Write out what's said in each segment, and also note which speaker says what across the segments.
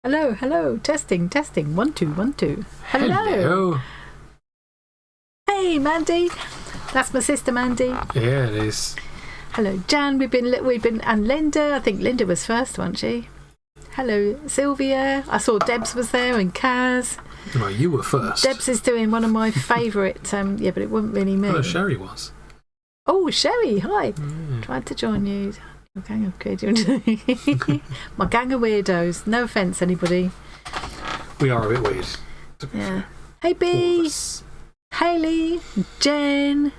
Speaker 1: Hello, hello. Testing, testing. 1 2 1 2. Hello. Hey, Mandy. That's my sister, Mandy.
Speaker 2: Yeah, it is.
Speaker 1: Hello, Jan. We've been, and Linda. I think Linda was first, wasn't she? Hello, Sylvia. I saw Debs was there and Kaz.
Speaker 2: Well, you were first.
Speaker 1: Debs is doing one of my favourite. Yeah, but it wasn't really me.
Speaker 2: Oh, Sherry was.
Speaker 1: Oh, Sherry. Hi. Tried to join you. Gang of creative. My gang of weirdos. No offence, anybody.
Speaker 2: We are a bit weird.
Speaker 1: Yeah. Hey, B. Hayley. Jen.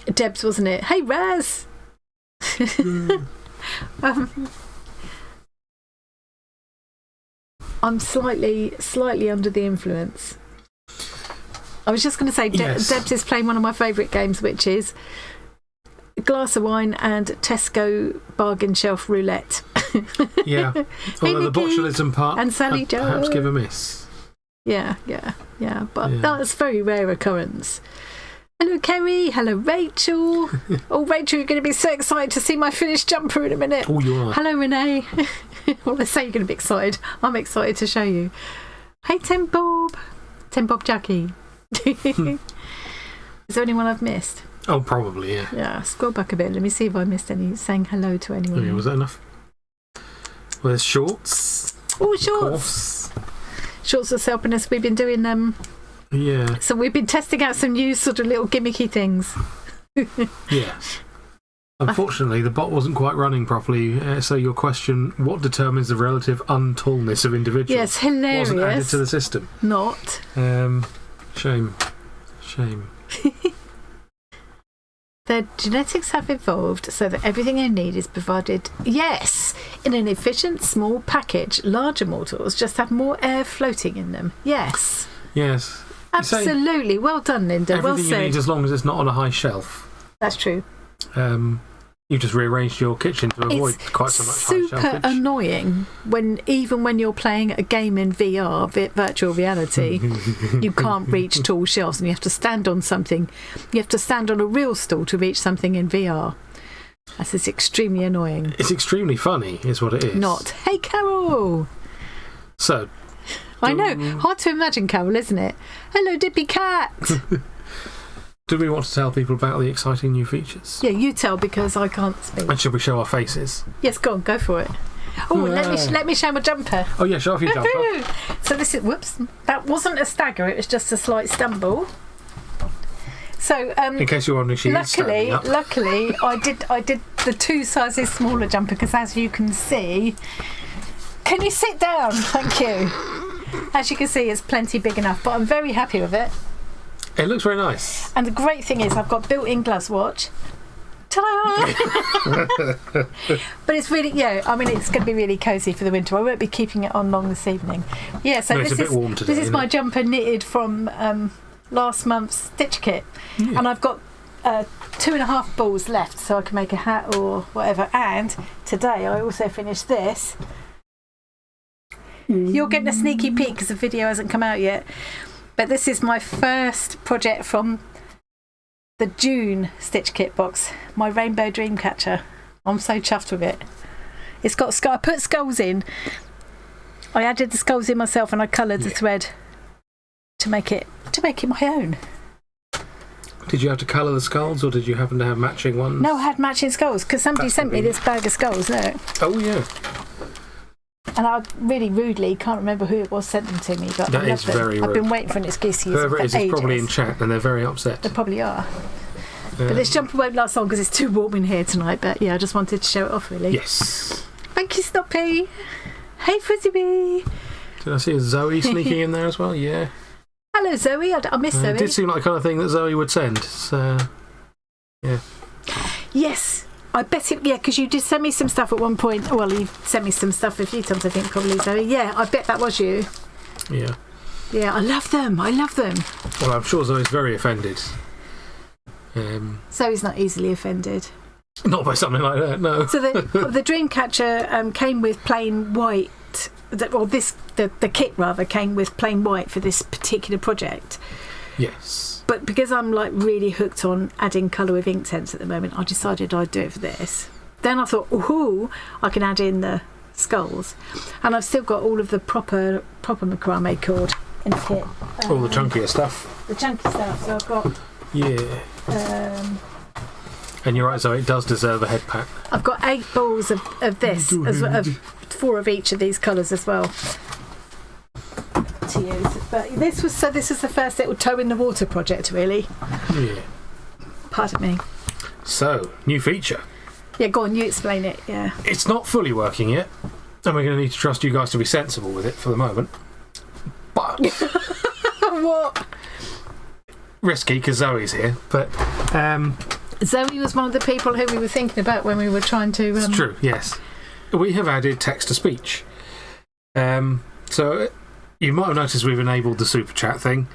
Speaker 1: Debs, wasn't it? Hey, Raz. I'm slightly under the influence. I was just going to say, yes. Debs is playing one of my favourite games, which is a glass of wine and Tesco bargain shelf roulette.
Speaker 2: Yeah. Although the botulism part
Speaker 1: and Sally Jo
Speaker 2: perhaps give a miss.
Speaker 1: Yeah. But that's a very rare occurrence. Hello, Kerry. Hello, Rachel. Oh, Rachel, you're going to be so excited to see my finished jumper in a minute.
Speaker 2: Oh, you are.
Speaker 1: Hello, Renee. Well, let's say you're going to be excited. I'm excited to show you. Hey, Tim Bob. Tim Bob Jackie. Is there anyone I've missed?
Speaker 2: Oh, probably, yeah.
Speaker 1: Yeah, scroll back a bit. Let me see if I missed any saying hello to anyone.
Speaker 2: Okay, was that enough? Well, there's Shorts.
Speaker 1: Oh, Shorts. Shorts is helping us. We've been doing them.
Speaker 2: Yeah.
Speaker 1: So we've been testing out some new sort of little gimmicky things.
Speaker 2: Yes. Unfortunately, the bot wasn't quite running properly. So your question, what determines the relative untallness of individuals?
Speaker 1: Yes, hilarious.
Speaker 2: Wasn't added to the system.
Speaker 1: Not.
Speaker 2: Shame.
Speaker 1: Their genetics have evolved so that everything they need is provided, yes, in an efficient small package. Larger mortals just have more air floating in them. Yes.
Speaker 2: Yes.
Speaker 1: Absolutely. Well done, Linda.
Speaker 2: Everything
Speaker 1: well said.
Speaker 2: you need, as long as it's not on a high shelf.
Speaker 1: That's true.
Speaker 2: You've just rearranged your kitchen to avoid quite so much high shelfage.
Speaker 1: Super annoying even when you're playing a game in VR, virtual reality, you can't reach tall shelves and you have to stand on something. You have to stand on a real stool to reach something in VR. That's extremely annoying.
Speaker 2: It's extremely funny, is what it is.
Speaker 1: Not. Hey, Carol.
Speaker 2: So.
Speaker 1: I know. Hard to imagine, Carol, isn't it? Hello, Dippy Cat.
Speaker 2: Do we want to tell people about the exciting new features?
Speaker 1: Yeah, you tell, because I can't speak.
Speaker 2: And should we show our faces?
Speaker 1: Yes, go on, go for it. Oh, let me show my jumper.
Speaker 2: Oh yeah, show off your jumper.
Speaker 1: So this is, whoops, that wasn't a stagger, it was just a slight stumble. So
Speaker 2: in case you're wondering, she is standing up.
Speaker 1: Luckily, I did the 2 sizes smaller jumper, because as you can see, can you sit down? Thank you. As you can see, it's plenty big enough, but I'm very happy with it.
Speaker 2: It looks very nice.
Speaker 1: And the great thing is I've got built-in gloves watch. Ta-da! But it's really, I mean, it's going to be really cosy for the winter. I won't be keeping it on long this evening. Yeah, so
Speaker 2: it's a bit warm today,
Speaker 1: this is my jumper knitted from last month's stitch kit. Yeah. And I've got 2.5 balls left, so I can make a hat or whatever. And today I also finished this. You're getting a sneaky peek because the video hasn't come out yet. But this is my first project from the June stitch kit box, my Rainbow Dreamcatcher. I'm so chuffed with it. It's got I put skulls in. I added the skulls in myself and I coloured the thread to make it my own.
Speaker 2: Did you have to colour the skulls, or did you happen to have matching ones?
Speaker 1: No, I had matching skulls because somebody sent me this bag of skulls. Look.
Speaker 2: Oh yeah.
Speaker 1: And I really rudely can't remember who it was sent them to me, but
Speaker 2: that
Speaker 1: I love
Speaker 2: is
Speaker 1: them.
Speaker 2: very rude.
Speaker 1: I've been waiting for an excuse to use
Speaker 2: Whoever
Speaker 1: them for
Speaker 2: it is probably in chat and they're very upset.
Speaker 1: They probably are. But this jumper won't last long because it's too warm in here tonight. But yeah, I just wanted to show it off, really.
Speaker 2: Yes.
Speaker 1: Thank you, Snoppy. Hey, FrizzyBee.
Speaker 2: Did I see a Zoe sneaking in there as well? Yeah.
Speaker 1: Hello, Zoe. I miss Zoe.
Speaker 2: It did seem like the kind of thing that Zoe would send. So, yeah.
Speaker 1: Yes. I bet it, because you did send me some stuff at one point. Well, you've sent me some stuff a few times, I think, probably, Zoe. Yeah, I bet that was you.
Speaker 2: Yeah.
Speaker 1: Yeah, I love them.
Speaker 2: Well, I'm sure Zoe's very offended.
Speaker 1: Zoe's not easily offended.
Speaker 2: Not by something like that, no.
Speaker 1: So the Dreamcatcher came with plain white. The kit, rather, came with plain white for this particular project.
Speaker 2: Yes.
Speaker 1: But because I'm like really hooked on adding colour with Inktense at the moment, I decided I'd do it for this. then I thought, ooh, I can add in the skulls. And I've still got all of the proper macrame cord in the kit.
Speaker 2: All the chunkier stuff.
Speaker 1: The chunky stuff. So I've got...
Speaker 2: Yeah. And you're right, so it does deserve a head pat.
Speaker 1: I've got 8 balls of this, of 4 of each of these colours as well to use. But this was the first little toe in the water project, really.
Speaker 2: Yeah.
Speaker 1: Pardon me.
Speaker 2: So, new feature.
Speaker 1: Yeah, go on, you explain it, yeah.
Speaker 2: It's not fully working yet, and we're going to need to trust you guys to be sensible with it for the moment. But...
Speaker 1: What?
Speaker 2: Risky, because Zoe's here, but...
Speaker 1: Zoe was one of the people who we were thinking about when we were trying to...
Speaker 2: It's true, yes. We have added text-to-speech. So, you might have noticed we've enabled the super chat thing.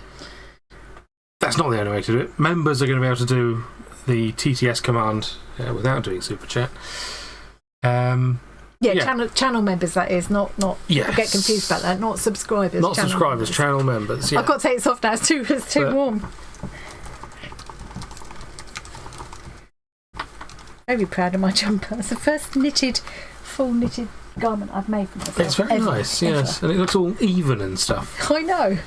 Speaker 2: That's not the only way to do it. Members are going to be able to do the TTS command without doing super chat.
Speaker 1: Channel members, that is, not
Speaker 2: yes.
Speaker 1: Get confused about that, not subscribers.
Speaker 2: Not subscribers, channel members, yeah.
Speaker 1: I've got to take this off now, it's too warm. Very proud of my jumper. It's the first full knitted garment I've made for myself.
Speaker 2: It's very nice, yes. And it looks all even and stuff.
Speaker 1: I know.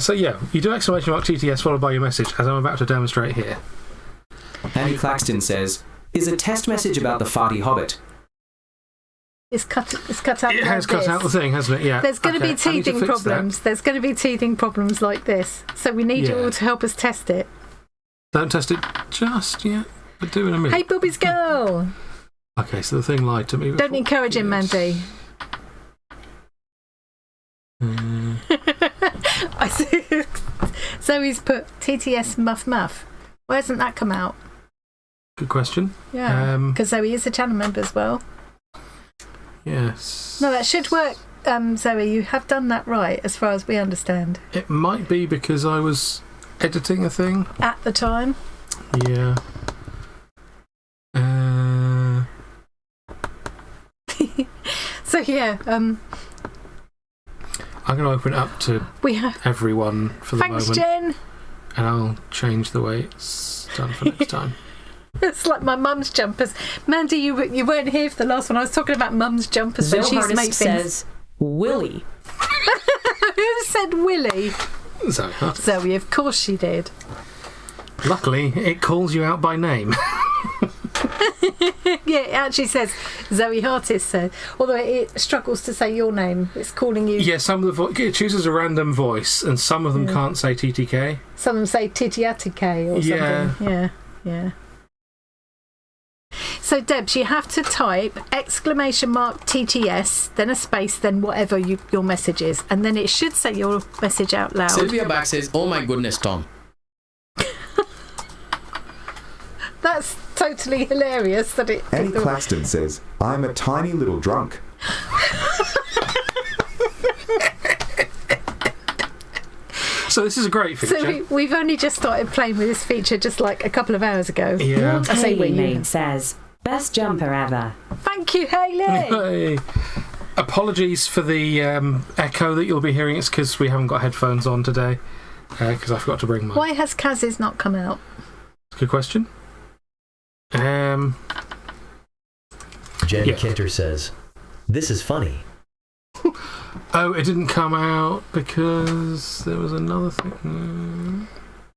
Speaker 2: So, yeah, you do exclamation mark TTS followed by your message, as I'm about to demonstrate here.
Speaker 3: Annie Claxton says, is a test message about the farty hobbit.
Speaker 1: It's cut out.
Speaker 2: It has cut out the thing, hasn't it? Yeah.
Speaker 1: There's going to be teething problems. There's going to be teething problems like this. So we need you all to help us test it.
Speaker 2: Don't test it just yet, but do in a minute.
Speaker 1: Hey, Bobby's girl!
Speaker 2: Okay, so the thing lied to me before.
Speaker 1: Don't encourage him, Mandy. I see. Zoe's put TTS muff. Why hasn't that come out?
Speaker 2: Good question.
Speaker 1: Yeah, because Zoe is a channel member as well.
Speaker 2: Yes.
Speaker 1: No, that should work, Zoe. You have done that right, as far as we understand.
Speaker 2: It might be because I was editing a thing.
Speaker 1: At the time?
Speaker 2: Yeah.
Speaker 1: So, yeah.
Speaker 2: I'm going to open it up to everyone for the moment.
Speaker 1: Thanks, Jen.
Speaker 2: And I'll change the way it's done for next time.
Speaker 1: It's like my mum's jumpers. Mandy, you weren't here for the last one. I was talking about mum's jumpers.
Speaker 4: Zoehartist says, Willie.
Speaker 1: Who said Willie?
Speaker 2: Zoe.
Speaker 1: Zoe, of course she did.
Speaker 2: Luckily, it calls you out by name.
Speaker 1: Yeah, it actually says Zoehartist said. Although it struggles to say your name. It's calling you...
Speaker 2: Yeah, some of the it chooses a random voice, and some of them can't say TTK.
Speaker 1: Some of them say Titiatike or something. Yeah. So, Debs, you have to type exclamation mark TTS, then a space, then whatever your message is. And then it should say your message out loud.
Speaker 3: Sylvia back says, oh my goodness, Tom.
Speaker 1: That's totally hilarious that it...
Speaker 5: Annie Claxton says, I'm a tiny little drunk.
Speaker 2: So this is a great feature.
Speaker 1: So we've only just started playing with this feature just like a couple of hours ago.
Speaker 2: Yeah.
Speaker 4: I say Hayley says, best jumper ever.
Speaker 1: Thank you, Hayley.
Speaker 2: Hey. Apologies for the echo that you'll be hearing. It's because we haven't got headphones on today, because I forgot to bring mine.
Speaker 1: Why has Kaz's not come out?
Speaker 2: Good question.
Speaker 6: Jen Kinter says, this is funny.
Speaker 2: Oh, it didn't come out because there was another thing.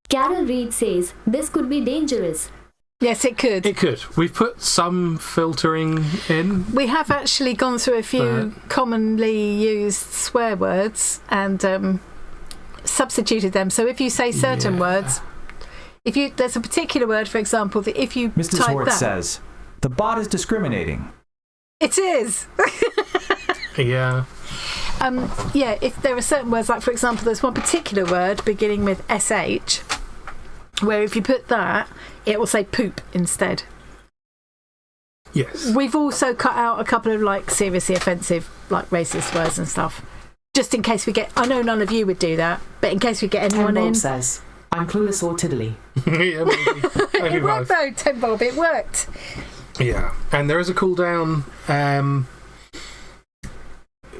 Speaker 7: Carol Reed says, this could be dangerous.
Speaker 1: Yes, it could.
Speaker 2: It could. We've put some filtering in.
Speaker 1: We have actually gone through a few commonly used swear words and substituted them. So if you say certain words, there's a particular word, for example, that if you
Speaker 8: Mr.
Speaker 1: type
Speaker 8: Swartz
Speaker 1: that...
Speaker 8: says, the bot is discriminating.
Speaker 1: It is.
Speaker 2: Yeah.
Speaker 1: If there are certain words, like, for example, there's one particular word beginning with SH, where if you put that, it will say poop instead.
Speaker 2: Yes.
Speaker 1: We've also cut out a couple of, like, seriously offensive, like, racist words and stuff. Just in case we get... I know none of you would do that, but in case we get anyone
Speaker 4: Bob
Speaker 1: in...
Speaker 4: says, I'm clueless or tiddly.
Speaker 2: Yeah, maybe.
Speaker 1: It worked, though, Tim Bob. It worked.
Speaker 2: Yeah. And there is a cooldown...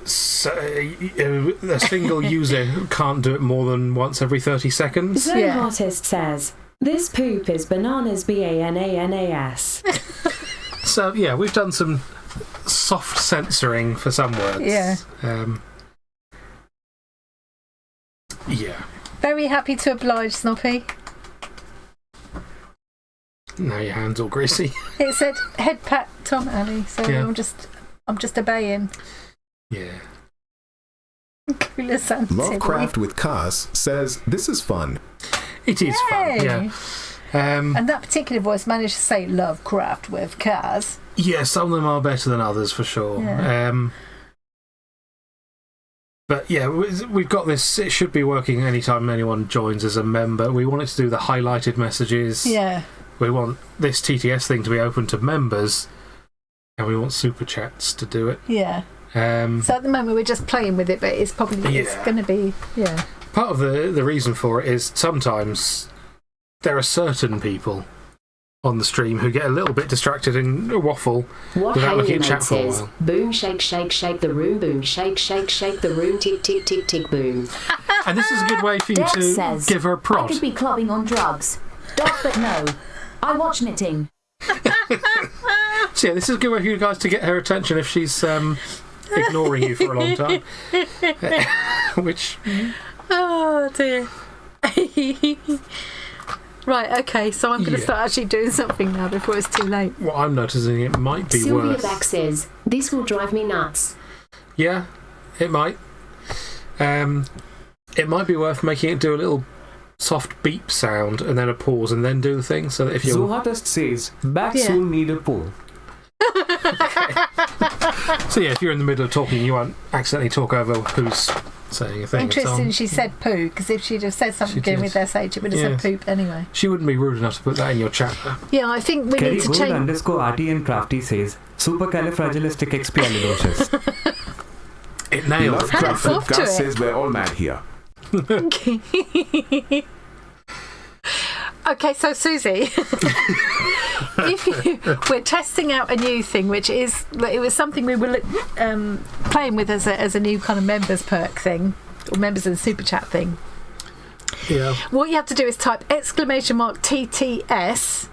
Speaker 2: So, a single user can't do it more than once every 30 seconds.
Speaker 4: Zoehartist says, this poop is bananas, BANANAS.
Speaker 2: So, yeah, we've done some soft censoring for some words.
Speaker 1: Yeah.
Speaker 2: Yeah.
Speaker 1: Very happy to oblige, Snoppy.
Speaker 2: Now your hand's all greasy.
Speaker 1: It said head pat Tom Alley, so
Speaker 2: Yeah.
Speaker 1: I'm just obeying.
Speaker 2: Yeah.
Speaker 1: Cooler Santa.
Speaker 5: Lovecraft with Cars says, this is fun.
Speaker 2: It is fun, yeah.
Speaker 1: And that particular voice managed to say Lovecraft with cars.
Speaker 2: Yeah, some of them are better than others, for sure.
Speaker 1: Yeah.
Speaker 2: But yeah, we've got this. It should be working anytime anyone joins as a member. We want it to do the highlighted messages.
Speaker 1: Yeah.
Speaker 2: We want this TTS thing to be open to members. And we want Super Chats to do it.
Speaker 1: Yeah. So at the moment we're just playing with it, but it's probably it's going to be, yeah.
Speaker 2: Part of the reason for it is sometimes there are certain people on the stream who get a little bit distracted and waffle without looking at chat for a while.
Speaker 4: Boom, shake, shake, shake the room. Boom, shake, shake, shake the room. Tick, tick, tick, tick, boom.
Speaker 2: And this is a good way for you
Speaker 9: Dex
Speaker 2: to
Speaker 9: says,
Speaker 2: give her a prod.
Speaker 9: I could be clubbing on drugs. Dog, but no. I watch knitting.
Speaker 2: So yeah, this is a good way for you guys to get her attention if she's ignoring you for a long time. Which...
Speaker 1: Oh dear. Right, okay, so I'm going to start actually doing something now before it's too late.
Speaker 2: What I'm noticing, it might be
Speaker 4: Sylvia
Speaker 2: worth...
Speaker 4: Back says, this will drive me nuts.
Speaker 2: Yeah, it might. It might be worth making it do a little soft beep sound and then a pause and then do the thing, so that if you're...
Speaker 8: Zoehartist says, backs will need a pull.
Speaker 2: So yeah, if you're in the middle of talking, you won't accidentally talk over who's saying a thing.
Speaker 1: Interesting she said poo, because if she'd have said something beginning with SH, it would have said poop anyway.
Speaker 2: She wouldn't be rude enough to put that in your chat, though.
Speaker 1: Yeah, I think we need to change...
Speaker 8: _Arty and Crafty says, supercalifragilisticexpialidocious.
Speaker 2: It nailed it.
Speaker 1: Hats off to
Speaker 5: Gus
Speaker 1: it.
Speaker 5: says we're all mad here.
Speaker 1: Okay, so Susie, we're testing out a new thing, which is it was something we were playing with as a new kind of members perk thing, or members of the super chat thing.
Speaker 2: Yeah.
Speaker 1: What you have to do is type !TTS,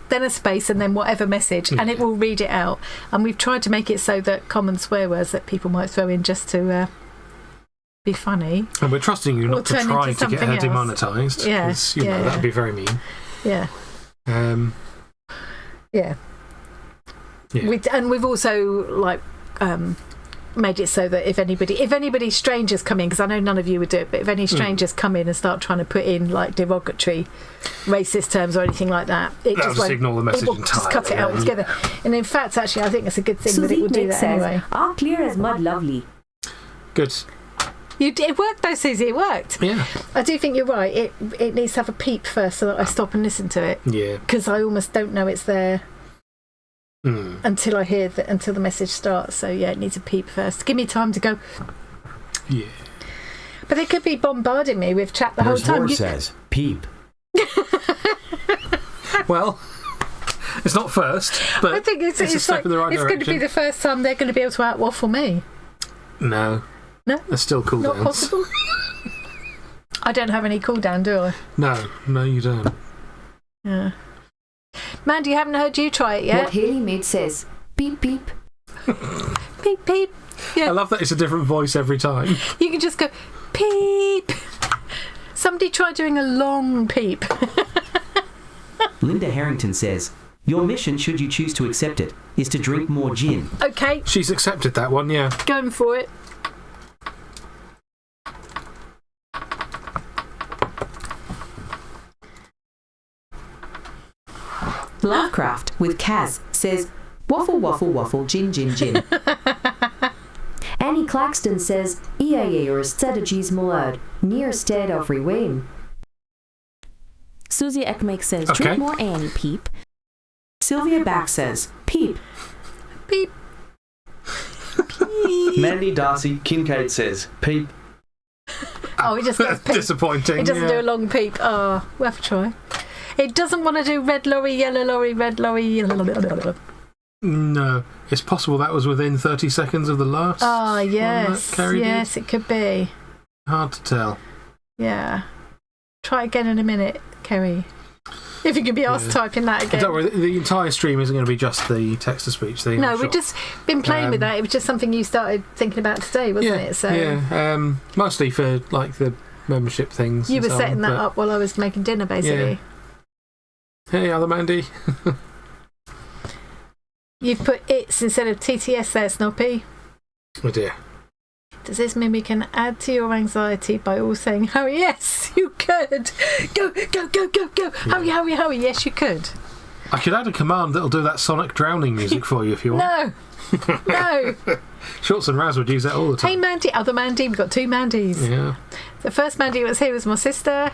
Speaker 1: then a space, and then whatever message, and it will read it out. And we've tried to make it so that common swear words that people might throw in just to be funny.
Speaker 2: And we're trusting you not to try to get her demonetised.
Speaker 1: Yeah,
Speaker 2: because, you know, that'd be very mean.
Speaker 1: Yeah.
Speaker 2: Yeah.
Speaker 1: And we've also made it so that if anybody strangers come in, because I know none of you would do it, but if any strangers come in and start trying to put in like derogatory racist terms or anything like that, it
Speaker 2: That'll
Speaker 1: just won't
Speaker 2: signal the message
Speaker 1: it will
Speaker 2: entirely.
Speaker 1: just cut it out altogether. And in fact, actually, I think it's a good thing that it will do that anyway.
Speaker 9: Are clear as mud, lovely.
Speaker 2: Good.
Speaker 1: It worked though, Susie. It worked.
Speaker 2: Yeah.
Speaker 1: I do think you're right. It needs to have a peep first so that I stop and listen to it.
Speaker 2: Yeah.
Speaker 1: Because I almost don't know it's there until I hear until the message starts. So yeah, it needs a peep first. Give me time to go.
Speaker 2: Yeah.
Speaker 1: But they could be bombarding me with chat the whole time.
Speaker 6: Says, peep.
Speaker 2: Well, it's not first, but
Speaker 1: I think it's
Speaker 2: a step in the right
Speaker 1: it's
Speaker 2: direction.
Speaker 1: going to be the first time they're going to be able to out-waffle me.
Speaker 2: No.
Speaker 1: No?
Speaker 2: There's still cooldowns.
Speaker 1: Not possible? I don't have any cooldown, do I?
Speaker 2: No, you don't.
Speaker 1: Yeah. Mandy, you haven't heard you try it yet?
Speaker 9: What Haley made says, beep, beep.
Speaker 1: Peep, peep. Yeah.
Speaker 2: I love that it's a different voice every time.
Speaker 1: You can just go, peep. Somebody try doing a long peep.
Speaker 3: Linda Harrington says, your mission, should you choose to accept it, is to drink more gin.
Speaker 1: Okay.
Speaker 2: She's accepted that one, yeah.
Speaker 1: Going for it.
Speaker 4: Lovecraft with Kaz says, waffle, waffle, waffle, gin, gin, gin.
Speaker 7: Annie Claxton says, EAR strategies malad, near stead of rewain.
Speaker 9: suzieqmakes says,
Speaker 2: Okay.
Speaker 9: drink more Annie, peep.
Speaker 4: Sylvia Back says, peep.
Speaker 1: Peep.
Speaker 6: Mandy Darcy Kincaid says, peep.
Speaker 1: Oh, it just goes peep.
Speaker 2: Disappointing.
Speaker 1: It doesn't do a long peep. Oh, we'll have to try. It doesn't want to do red lorry, yellow lorry, red lorry, yellow lorry.
Speaker 2: No. It's possible that was within 30 seconds of the last.
Speaker 1: Ah,
Speaker 2: one
Speaker 1: yes.
Speaker 2: that Kerry did.
Speaker 1: Yes, it could be.
Speaker 2: Hard to tell.
Speaker 1: Yeah. Try again in a minute, Kerry. If you could be asked typing that again.
Speaker 2: Don't worry, the entire stream isn't going to be just the text-to-speech thing.
Speaker 1: No, we've just been playing with that. It was just something you started thinking about today, wasn't it? So
Speaker 2: yeah, mostly for like the membership things.
Speaker 1: You were setting that up while I was making dinner, basically.
Speaker 2: Yeah. Hey, other Mandy.
Speaker 1: You've put its instead of TTS there, Snoppy.
Speaker 2: Oh dear.
Speaker 1: Does this mean we can add to your anxiety by all saying, "Hurry, yes, you could. Go, go, go, go, go. Hurry, hurry, hurry. Yes, you could."
Speaker 2: I could add a command that'll do that sonic drowning music for you if you want.
Speaker 1: No. No.
Speaker 2: Shorts and Raz would use that all the time.
Speaker 1: Hey, Mandy. Other Mandy. We've got two Mandys.
Speaker 2: Yeah.
Speaker 1: The first Mandy that was here was my sister.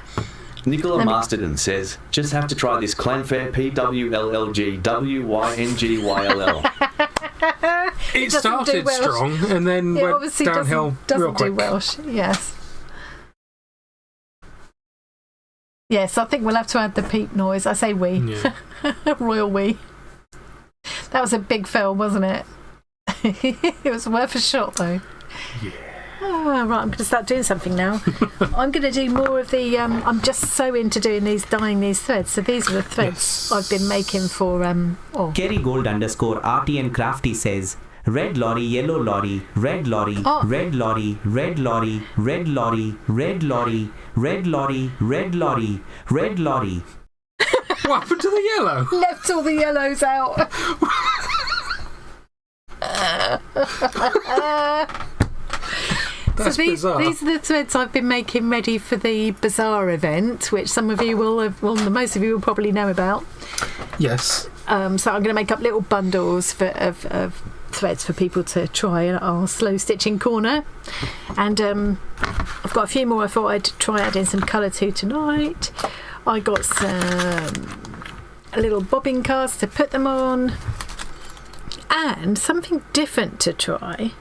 Speaker 6: Nicola Masterton says, just have to try this Clanfair PWLLG WYNGYLL.
Speaker 2: It started strong and then went downhill real quick.
Speaker 1: Do Welsh, yes. Yes, I think we'll have to add the peep noise. I say we.
Speaker 2: Yeah.
Speaker 1: Royal we. That was a big film, wasn't it? It was worth a shot, though.
Speaker 2: Yeah.
Speaker 1: Oh, right, I'm going to start doing something now. I'm going to do more of the... I'm just so into doing dyeing these threads. So these are the threads I've been making for...
Speaker 3: Kerrygold_Arty and Crafty says, red lorry, yellow lorry, red lorry, red lorry, red lorry, red lorry, red lorry, red lorry, red lorry, red lorry.
Speaker 2: What happened to the yellow?
Speaker 1: Left all the yellows out.
Speaker 2: That's bizarre.
Speaker 1: These are the threads I've been making ready for the bazaar event, which some of you most of you will probably know about.
Speaker 2: Yes.
Speaker 1: So I'm going to make up little bundles of threads for people to try in our slow stitching corner. And I've got a few more I thought I'd try adding some colour to tonight. I got some little bobbin cards to put them on. And something different to try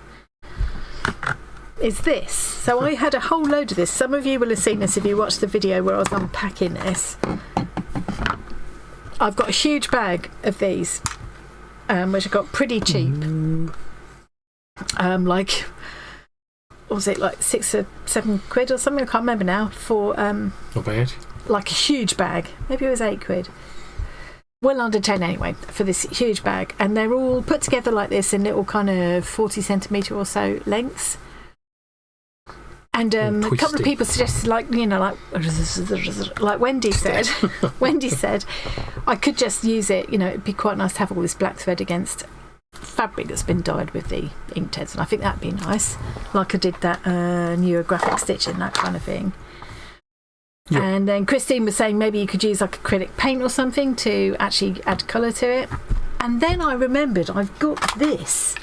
Speaker 1: is this. So I had a whole load of this. Some of you will have seen this if you watched the video where I was unpacking this. I've got a huge bag of these, which I got pretty cheap. Like, what was it, like £6 or £7 or something? I can't remember now. For
Speaker 2: not bad.
Speaker 1: Like a huge bag. Maybe it was £8. Well under 10 anyway, for this huge bag. And they're all put together like this in little kind of 40 centimetre or so lengths. And a couple of people suggested, like Wendy said, I could just use it, it'd be quite nice to have all this black thread against fabric that's been dyed with the Inktense, and I think that'd be nice. Like I did that neurographic stitching, that kind of thing. Yeah. And then Christine was saying maybe you could use like acrylic paint or something to actually add colour to it. And then I remembered I've got this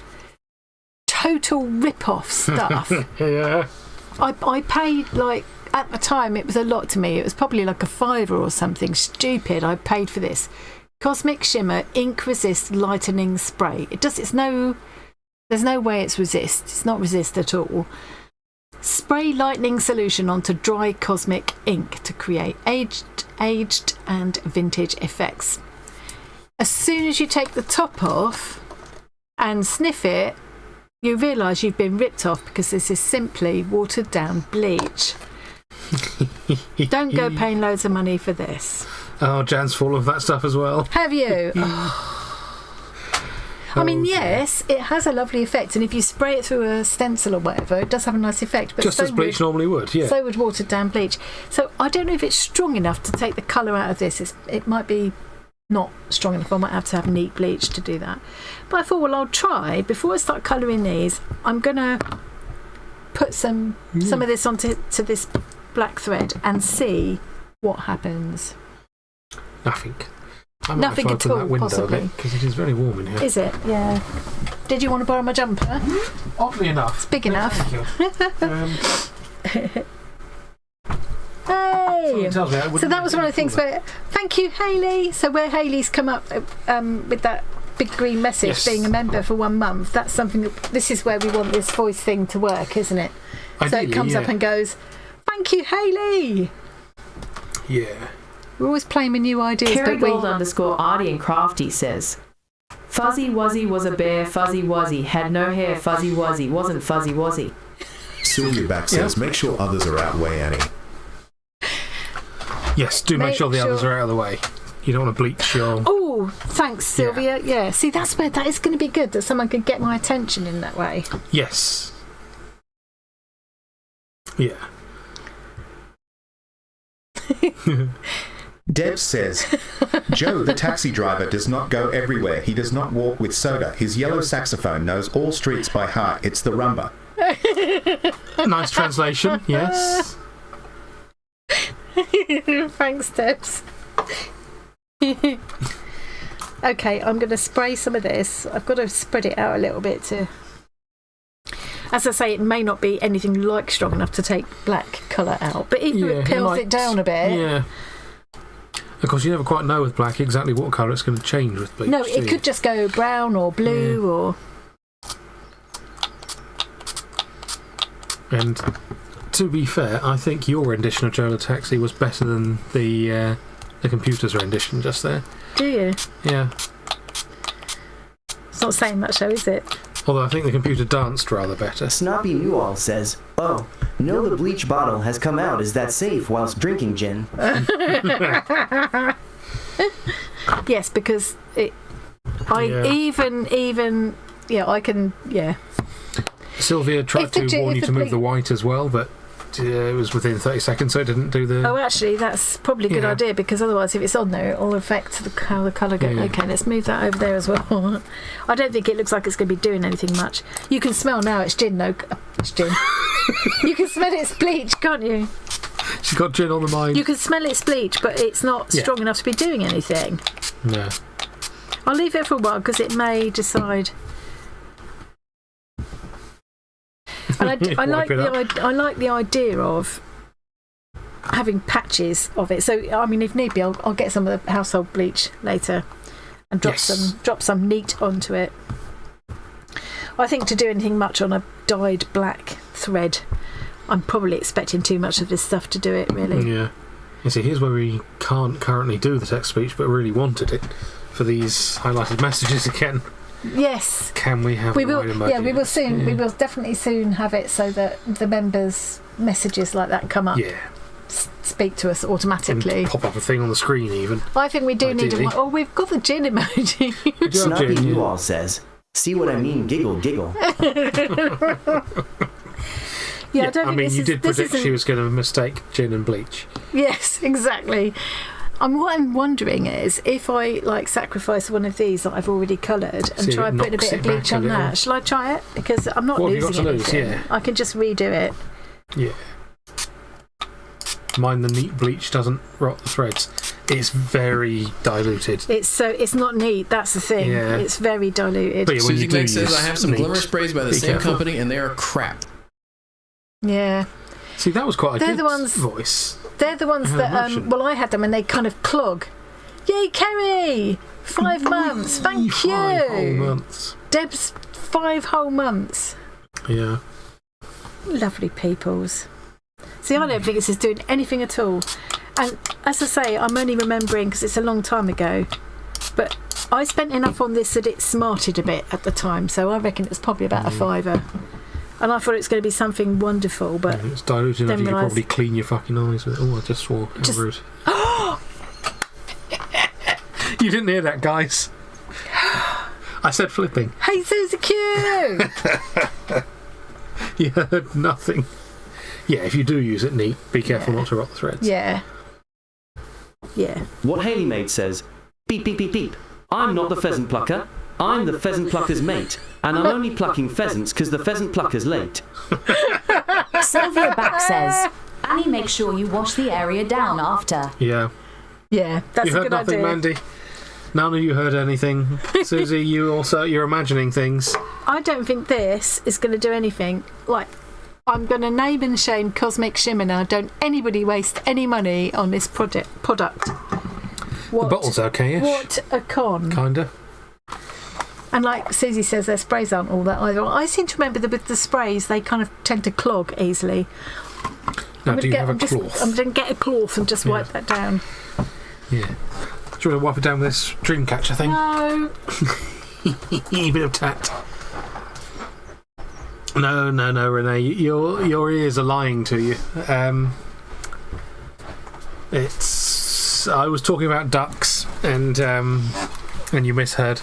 Speaker 1: total rip-off stuff.
Speaker 2: Yeah.
Speaker 1: I paid, like, at the time it was a lot to me. It was probably like a £5 or something stupid I paid for this. Cosmic Shimmer Ink Resist Lightening Spray. There's no way it's resist. It's not resist at all. Spray lightning solution onto dry cosmic ink to create aged and vintage effects. As soon as you take the top off and sniff it, you realise you've been ripped off because this is simply watered down bleach. Don't go paying loads of money for this.
Speaker 2: Oh, Jan's full of that stuff as well.
Speaker 1: Have you? I mean, yes, it has a lovely effect, and if you spray it through a stencil or whatever, it does have a nice effect. But
Speaker 2: just as bleach normally would, yeah.
Speaker 1: So would watered down bleach. So I don't know if it's strong enough to take the colour out of this. It might be not strong enough. I might have to have neat bleach to do that. But I thought, well, I'll try. Before I start colouring these, I'm going to put some of this onto this black thread and see what happens.
Speaker 2: Nothing.
Speaker 1: Nothing at all, possibly.
Speaker 2: Because it is very warm in here.
Speaker 1: Is it? Yeah. Did you want to borrow my jumper?
Speaker 2: Oddly enough.
Speaker 1: It's big enough. Hey! So that was one of the things where... Thank you, Hayley. So where Hayley's come up with that big green message, being a member for 1 month, that's something... This is where we want this voice thing to work, isn't it? Ideally, so it comes up and goes, thank you, Hayley!
Speaker 2: Yeah.
Speaker 1: We're always playing with new ideas.
Speaker 4: Kerrygold_Arty and Crafty says, Fuzzy Wuzzy was a bear, Fuzzy Wuzzy, had no hair, Fuzzy Wuzzy, wasn't Fuzzy Wuzzy.
Speaker 5: Sylvia back says, make sure others are out way, Annie.
Speaker 2: Yes, do make sure the others are out of the way. You don't want to bleach your...
Speaker 1: Oh, thanks, Sylvia. Yeah. See, that's where that is going to be good, that someone could get my attention in that way.
Speaker 2: Yes. Yeah.
Speaker 5: Deb says, Joe, the taxi driver, does not go everywhere. He does not walk with soda. His yellow saxophone knows all streets by heart. It's the rumba.
Speaker 2: Nice translation, yes.
Speaker 1: Thanks, Debs. Okay, I'm going to spray some of this. I've got to spread it out a little bit to... As I say, it may not be anything like strong enough to take black colour out, but if it peels it down a bit...
Speaker 2: Yeah. Of course, you never quite know with black exactly what colour it's going to change with bleach.
Speaker 1: No, it could just go brown or blue or...
Speaker 2: And to be fair, I think your rendition of Joe the Taxi was better than the computer's rendition just there.
Speaker 1: Do you?
Speaker 2: Yeah.
Speaker 1: It's not saying much though, is it?
Speaker 2: Although I think the computer danced rather better.
Speaker 3: Snappy Newall says, "Oh, no, the bleach bottle has come out. Is that safe whilst drinking gin?"
Speaker 1: Yes, because I can.
Speaker 2: Sylvia tried to warn you to move the white as well, but it was within 30 seconds, so it didn't do the...
Speaker 1: Oh, actually, that's probably a good idea, because otherwise, if it's on there, it'll affect how the colour goes. Yeah. Okay, let's move that over there as well. I don't think it looks like it's going to be doing anything much. You can smell now it's gin, though. It's gin. You can smell it's bleach, can't you?
Speaker 2: She's got gin on the mind.
Speaker 1: You can smell it's bleach, but it's not strong enough to be doing anything.
Speaker 2: No.
Speaker 1: I'll leave it for a while, because it may decide... And I like the idea of having patches of it. So, I mean, if need be, I'll get some of the household bleach later and drop some neat onto it. I think to do anything much on a dyed black thread, I'm probably expecting too much of this stuff to do it, really.
Speaker 2: Yeah. You see, here's where we can't currently do the text-speech, but really wanted it for these highlighted messages again.
Speaker 1: Yes.
Speaker 2: Can we have
Speaker 1: we will? Yeah, we will soon. Yeah. We will definitely soon have it so that the members' messages like that come up.
Speaker 2: Yeah.
Speaker 1: Speak to us automatically.
Speaker 2: And pop up a thing on the screen, even.
Speaker 1: I think we do need a. Oh, we've got the gin emoji.
Speaker 3: Snappy Newall says, "See what I mean? Giggle, giggle."
Speaker 1: Yeah, I
Speaker 2: mean, you did predict she was going to mistake gin and bleach.
Speaker 1: Yes, exactly. What I'm wondering is if I sacrifice one of these that I've already coloured and try putting a bit of bleach on that. Shall I try it? Because I'm not losing anything. Yeah. I can just redo it.
Speaker 2: Yeah. Mine, the neat bleach doesn't rot the threads. It's very diluted.
Speaker 1: It's not neat. That's the thing. Yeah. It's very diluted.
Speaker 10: But SuzieQmakes says I have some glimmer sprays by the same company and they are crap.
Speaker 1: Yeah.
Speaker 2: See, that was quite a good voice.
Speaker 1: They're the ones that, I had them and they kind of clog. Yay, Kerry! 5 months, thank you!
Speaker 2: 5 whole months.
Speaker 1: Deb's 5 whole months.
Speaker 2: Yeah.
Speaker 1: Lovely peoples. See, I don't think this is doing anything at all. And as I say, I'm only remembering because it's a long time ago. But I spent enough on this that it smarted a bit at the time, so I reckon it's probably about a £5. And I thought it was going to be something wonderful, but...
Speaker 2: it's diluted enough you could probably clean your fucking eyes with it. Oh, I just swore. How rude. You didn't hear that, guys. I said flipping.
Speaker 1: Hey, Susie Q!
Speaker 2: You heard nothing. Yeah, if you do use it neat, be careful not to rot the threads.
Speaker 1: Yeah. Yeah.
Speaker 3: What Haley Maid says, beep, beep, beep, beep. I'm not the pheasant plucker. I'm the pheasant plucker's mate, and I'm only plucking pheasants because the pheasant plucker's late.
Speaker 9: Sylvia back says, Annie, make sure you wash the area down after.
Speaker 2: Yeah.
Speaker 1: Yeah, that's
Speaker 2: a
Speaker 1: good idea.
Speaker 2: You heard nothing, Mandy? None of you heard anything. Susie, you're imagining things.
Speaker 1: I don't think this is going to do anything. I'm going to name and shame Cosmic Shimmer now. Don't anybody waste any money on this product.
Speaker 2: The bottle's okay-ish.
Speaker 1: What a con.
Speaker 2: Kinda.
Speaker 1: And like Susie says, their sprays aren't all that either. I seem to remember that with the sprays, they kind of tend to clog easily.
Speaker 2: Now, do you have a cloth?
Speaker 1: I'm going to get a cloth and just wipe that down.
Speaker 2: Yeah. Do you want to wipe it down with this dream catcher thing?
Speaker 1: No.
Speaker 2: Bit of tact. No, Renee. Your ears are lying to you. I was talking about ducks and you misheard.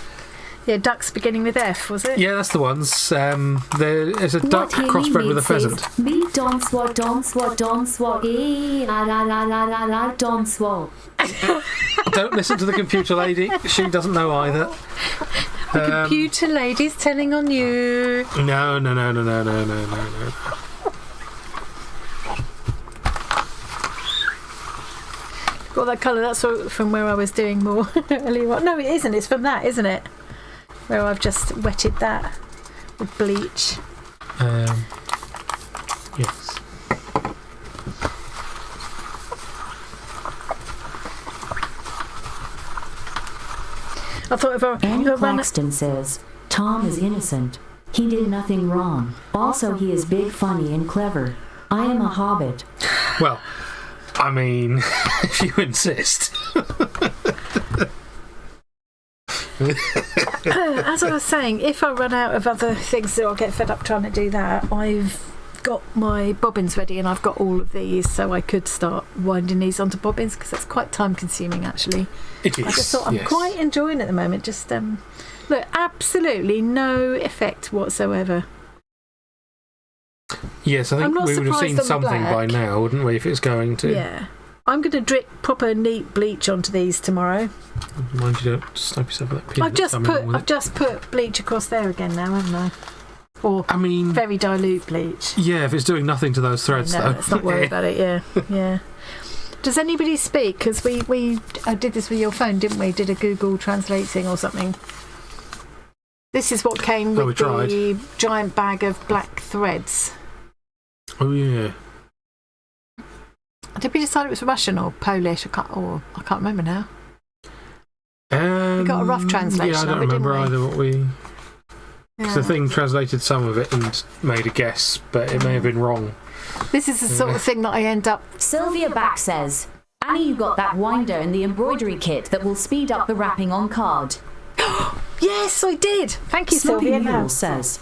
Speaker 1: Yeah, ducks beginning with F, was it?
Speaker 2: Yeah, that's the ones. There's a duck crossbred with a pheasant.
Speaker 7: Me don't swat, don't swat, don't swat, don't swat.
Speaker 2: Don't listen to the computer lady. She doesn't know either.
Speaker 1: The computer lady's telling on you.
Speaker 2: No.
Speaker 1: Got that colour, that's from where I was doing more earlier on. No, it isn't. It's from that, isn't it? Where I've just wetted that with bleach.
Speaker 2: Yes.
Speaker 1: I thought if I
Speaker 7: Claxton says, Tom is innocent. He did nothing wrong. Also, he is big, funny, and clever. I am a hobbit.
Speaker 2: Well, I mean, if you insist.
Speaker 1: As I was saying, if I run out of other things that I'll get fed up trying to do that, I've got my bobbins ready and I've got all of these, so I could start winding these onto bobbins because that's quite time consuming actually.
Speaker 2: It is.
Speaker 1: I just thought I'm quite enjoying it at the moment. Just look, absolutely no effect whatsoever.
Speaker 2: Yes, I think we would have seen something by now, wouldn't we, if it's going to?
Speaker 1: Yeah. I'm going to drip proper neat bleach onto these tomorrow.
Speaker 2: Mind you don't snipe yourself with that pin.
Speaker 1: I've just put bleach across there again now, haven't I? Or I mean, very dilute bleach.
Speaker 2: Yeah, if it's doing nothing to those threads, though.
Speaker 1: Let's not worry about it. Yeah. Does anybody speak? Because we did this with your phone, didn't we? Did a Google Translate thing or something. This is what came with the giant bag of black threads.
Speaker 2: Oh yeah.
Speaker 1: Did we decide it was Russian or Polish? I can't remember now. We got a rough translation.
Speaker 2: Yeah, I don't remember either what we. Because the thing translated some of it and made a guess, but it may have been wrong.
Speaker 1: This is the sort of thing that I end up.
Speaker 9: Sylvia Back says, Annie, you got that winder in the embroidery kit that will speed up the wrapping on card.
Speaker 1: Yes, I did. Thank you, Sylvia.
Speaker 7: Noodle says,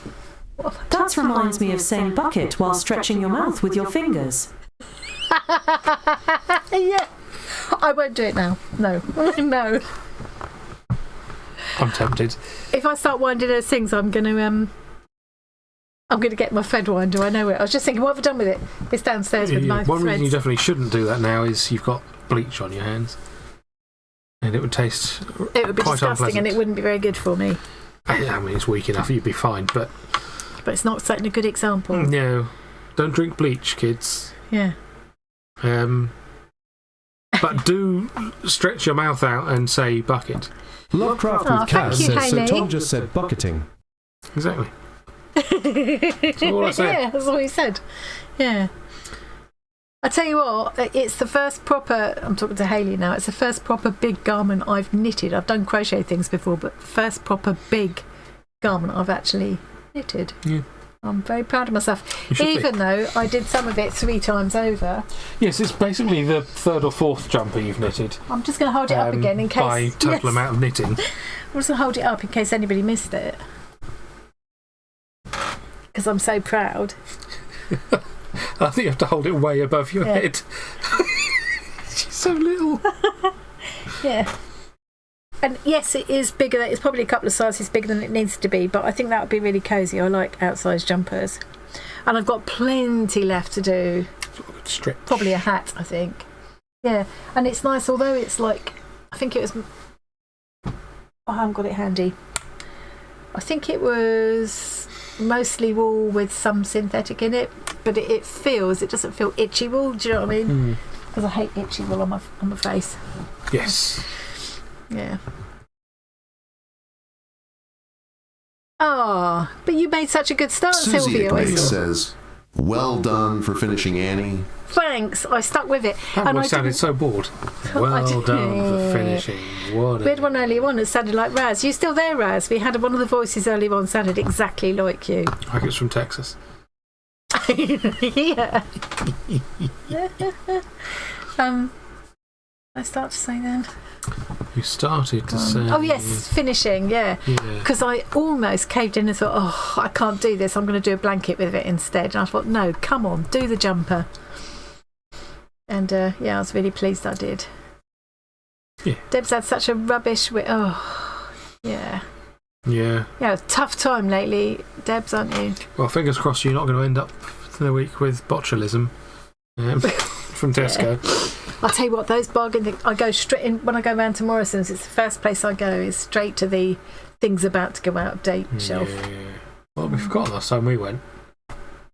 Speaker 7: that reminds me of saying bucket while stretching your mouth with your fingers.
Speaker 1: Yeah, I won't do it now. No.
Speaker 2: I'm tempted.
Speaker 1: If I start winding those things, I'm going to get my thread winder. I know it. I was just thinking, what have I done with it? It's downstairs with my
Speaker 2: One
Speaker 1: threads.
Speaker 2: reason you definitely shouldn't do that now is you've got bleach on your hands, and it would taste.
Speaker 1: It would be
Speaker 2: quite
Speaker 1: disgusting,
Speaker 2: unpleasant.
Speaker 1: and it wouldn't be very good for me.
Speaker 2: I mean, it's weak enough; you'd be fine, but
Speaker 1: it's not setting a good example.
Speaker 2: No, don't drink bleach, kids.
Speaker 1: Yeah.
Speaker 2: But do stretch your mouth out and say bucket.
Speaker 8: Lovecraft with Cat says, so Tom just said bucketing.
Speaker 2: Exactly. That's all I said.
Speaker 1: Yeah, that's all he said. Yeah. I tell you what, it's the first proper, I'm talking to Hayley now, it's the first proper big garment I've knitted. I've done crochet things before, but first proper big garment I've actually knitted.
Speaker 2: Yeah.
Speaker 1: I'm very proud of myself, even though I did some of it 3 times over.
Speaker 2: Yes, it's basically the 3rd or 4th jumper you've knitted.
Speaker 1: I'm just going to hold it up again in case.
Speaker 2: By total amount of knitting.
Speaker 1: I'm just going to hold it up in case anybody missed it. Because I'm so proud.
Speaker 2: I think you have to hold it way above your head. She's so little.
Speaker 1: Yeah. And yes, it is bigger. It's probably a couple of sizes bigger than it needs to be, but I think that would be really cosy. I like outsized jumpers. And I've got plenty left to do.
Speaker 2: Stretch.
Speaker 1: Probably a hat, I think. Yeah. And it's nice, although it's like, I think it was, I haven't got it handy. I think it was mostly wool with some synthetic in it, but it doesn't feel itchy wool, do you know what I mean? Because I hate itchy wool on my face.
Speaker 2: Yes.
Speaker 1: Yeah. Oh, but you made such a good start, Sylvia.
Speaker 11: suzieqmakes says, well done for finishing Annie.
Speaker 1: Thanks, I stuck with it.
Speaker 2: That voice sounded so bored. Well done for finishing.
Speaker 1: We had one earlier on that sounded like Raz. You still there, Raz? We had one of the voices earlier on sounded exactly like you.
Speaker 2: I think it's from Texas.
Speaker 1: Yeah. I start to say then.
Speaker 2: You started to say.
Speaker 1: Oh yes, finishing. Yeah. Because I almost caved in and thought, oh, I can't do this. I'm going to do a blanket with it instead. And I thought, no, come on, do the jumper. And I was really pleased I did.
Speaker 2: Yeah.
Speaker 1: Deb's had such a rubbish week. Oh, yeah.
Speaker 2: Yeah.
Speaker 1: Yeah, tough time lately, Debs, aren't you?
Speaker 2: Well, fingers crossed you're not going to end up the week with botulism from Tesco.
Speaker 1: Yeah. I'll tell you what, those bargain things, I go straight in, when I go round to Morrison's, it's the first place I go, is straight to the things about to go out of date shelf.
Speaker 2: Yeah. Well, we forgot last time we went.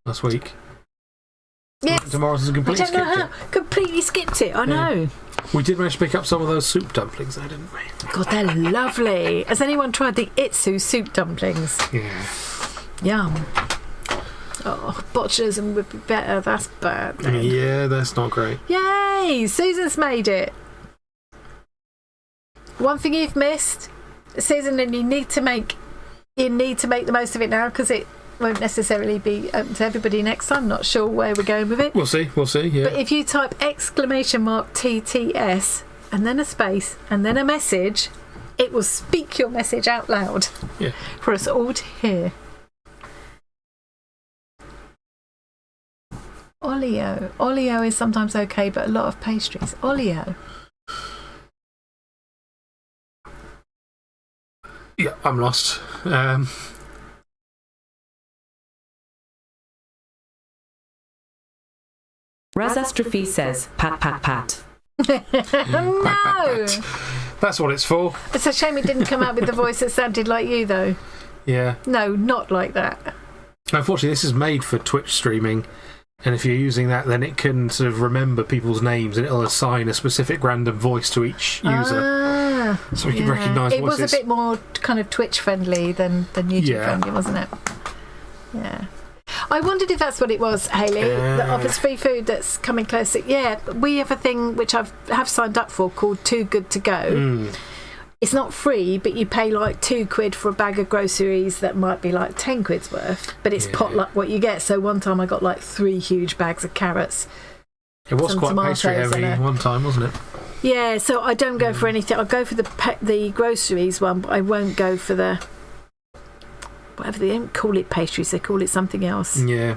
Speaker 2: Last week.
Speaker 1: Yes.
Speaker 2: To Morrison's completely
Speaker 1: I don't know how. Completely skipped it, I know.
Speaker 2: We did manage to pick up some of those soup dumplings though, didn't we?
Speaker 1: God, they're lovely. Has anyone tried the Itsu soup dumplings?
Speaker 2: Yeah.
Speaker 1: Yum. Oh, botulism would be better. That's bad. Then.
Speaker 2: Yeah, that's not great.
Speaker 1: Yay! Susan's made it. One thing you've missed, Susan, and you need to make the most of it now, because it won't necessarily be open to everybody next time. Not sure where we're going with it.
Speaker 2: We'll see. Yeah.
Speaker 1: But if you type !TTS and then a space and then a message, it will speak your message out loud.
Speaker 2: Yeah.
Speaker 1: For us all to hear. Oleo. Oleo is sometimes okay, but a lot of pastries. Oleo.
Speaker 2: Yeah, I'm lost.
Speaker 4: Razastrophe says, pat, pat, pat.
Speaker 1: No!
Speaker 2: That's what it's for.
Speaker 1: It's a shame it didn't come out with the voice that sounded like you, though.
Speaker 2: Yeah.
Speaker 1: No, not like that.
Speaker 2: Unfortunately, this is made for Twitch streaming, and if you're using that, then it can sort of remember people's names and it'll assign a specific random voice to each user. So we can recognise voices.
Speaker 1: It was a bit more kind of Twitch friendly than YouTube friendly, wasn't it? Yeah. I wondered if that's what it was, Hayley, that offers free food that's coming closer. Yeah, we have a thing which I have signed up for called Too Good To Go. It's not free, but you pay like £2 for a bag of groceries that might be like 10 quid's worth, but it's potluck what you get. So one time I got like 3 huge bags of carrots.
Speaker 2: It was quite pastry heavy one time, wasn't it?
Speaker 1: Yeah, so I don't go for anything. I'll go for the groceries one, but I won't go for the whatever. They don't call it pastries, they call it something else.
Speaker 2: Yeah.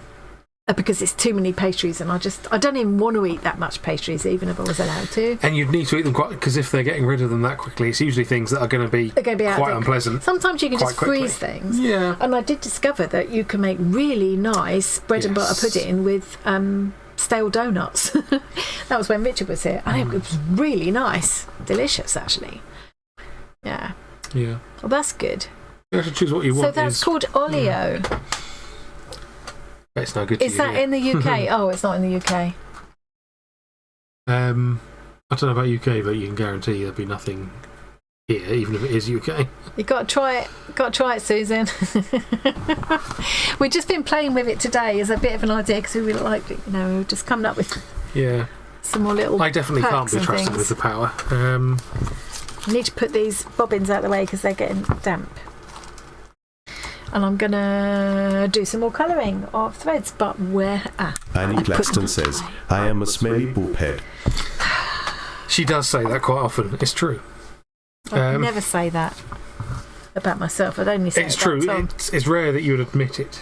Speaker 1: Because it's too many pastries, and I don't even want to eat that much pastries, even if I was allowed to.
Speaker 2: And you'd need to eat them quite, because if they're getting rid of them that quickly, it's usually things that are going to be quite unpleasant.
Speaker 1: Sometimes you can just freeze things.
Speaker 2: Yeah.
Speaker 1: And I did discover that you can make really nice bread and butter pudding with stale donuts. That was when Richard was here. And it was really nice. Delicious, actually. Yeah.
Speaker 2: Yeah.
Speaker 1: Well, that's good.
Speaker 2: You have to choose what you want.
Speaker 1: So that's called Oleo.
Speaker 2: Yeah. It's no good to
Speaker 1: Is that in the UK? Oh, it's not in the UK.
Speaker 2: I don't know about UK, but you can guarantee there'll be nothing here, even if it is UK.
Speaker 1: You got to try it. Got to try it, Susan. We've just been playing with it today as a bit of an idea, because we really liked it. We've just come up with some more little.
Speaker 2: I definitely can't be trusted with the power.
Speaker 1: I need to put these bobbins out of the way because they're getting damp. And I'm going to do some more colouring of threads, but where...
Speaker 8: Annie Claxton says, I am a smelly poop head.
Speaker 2: She does say that quite often. It's true.
Speaker 1: I never say that about myself. I'd only say
Speaker 2: it's true. It's rare that you would admit it.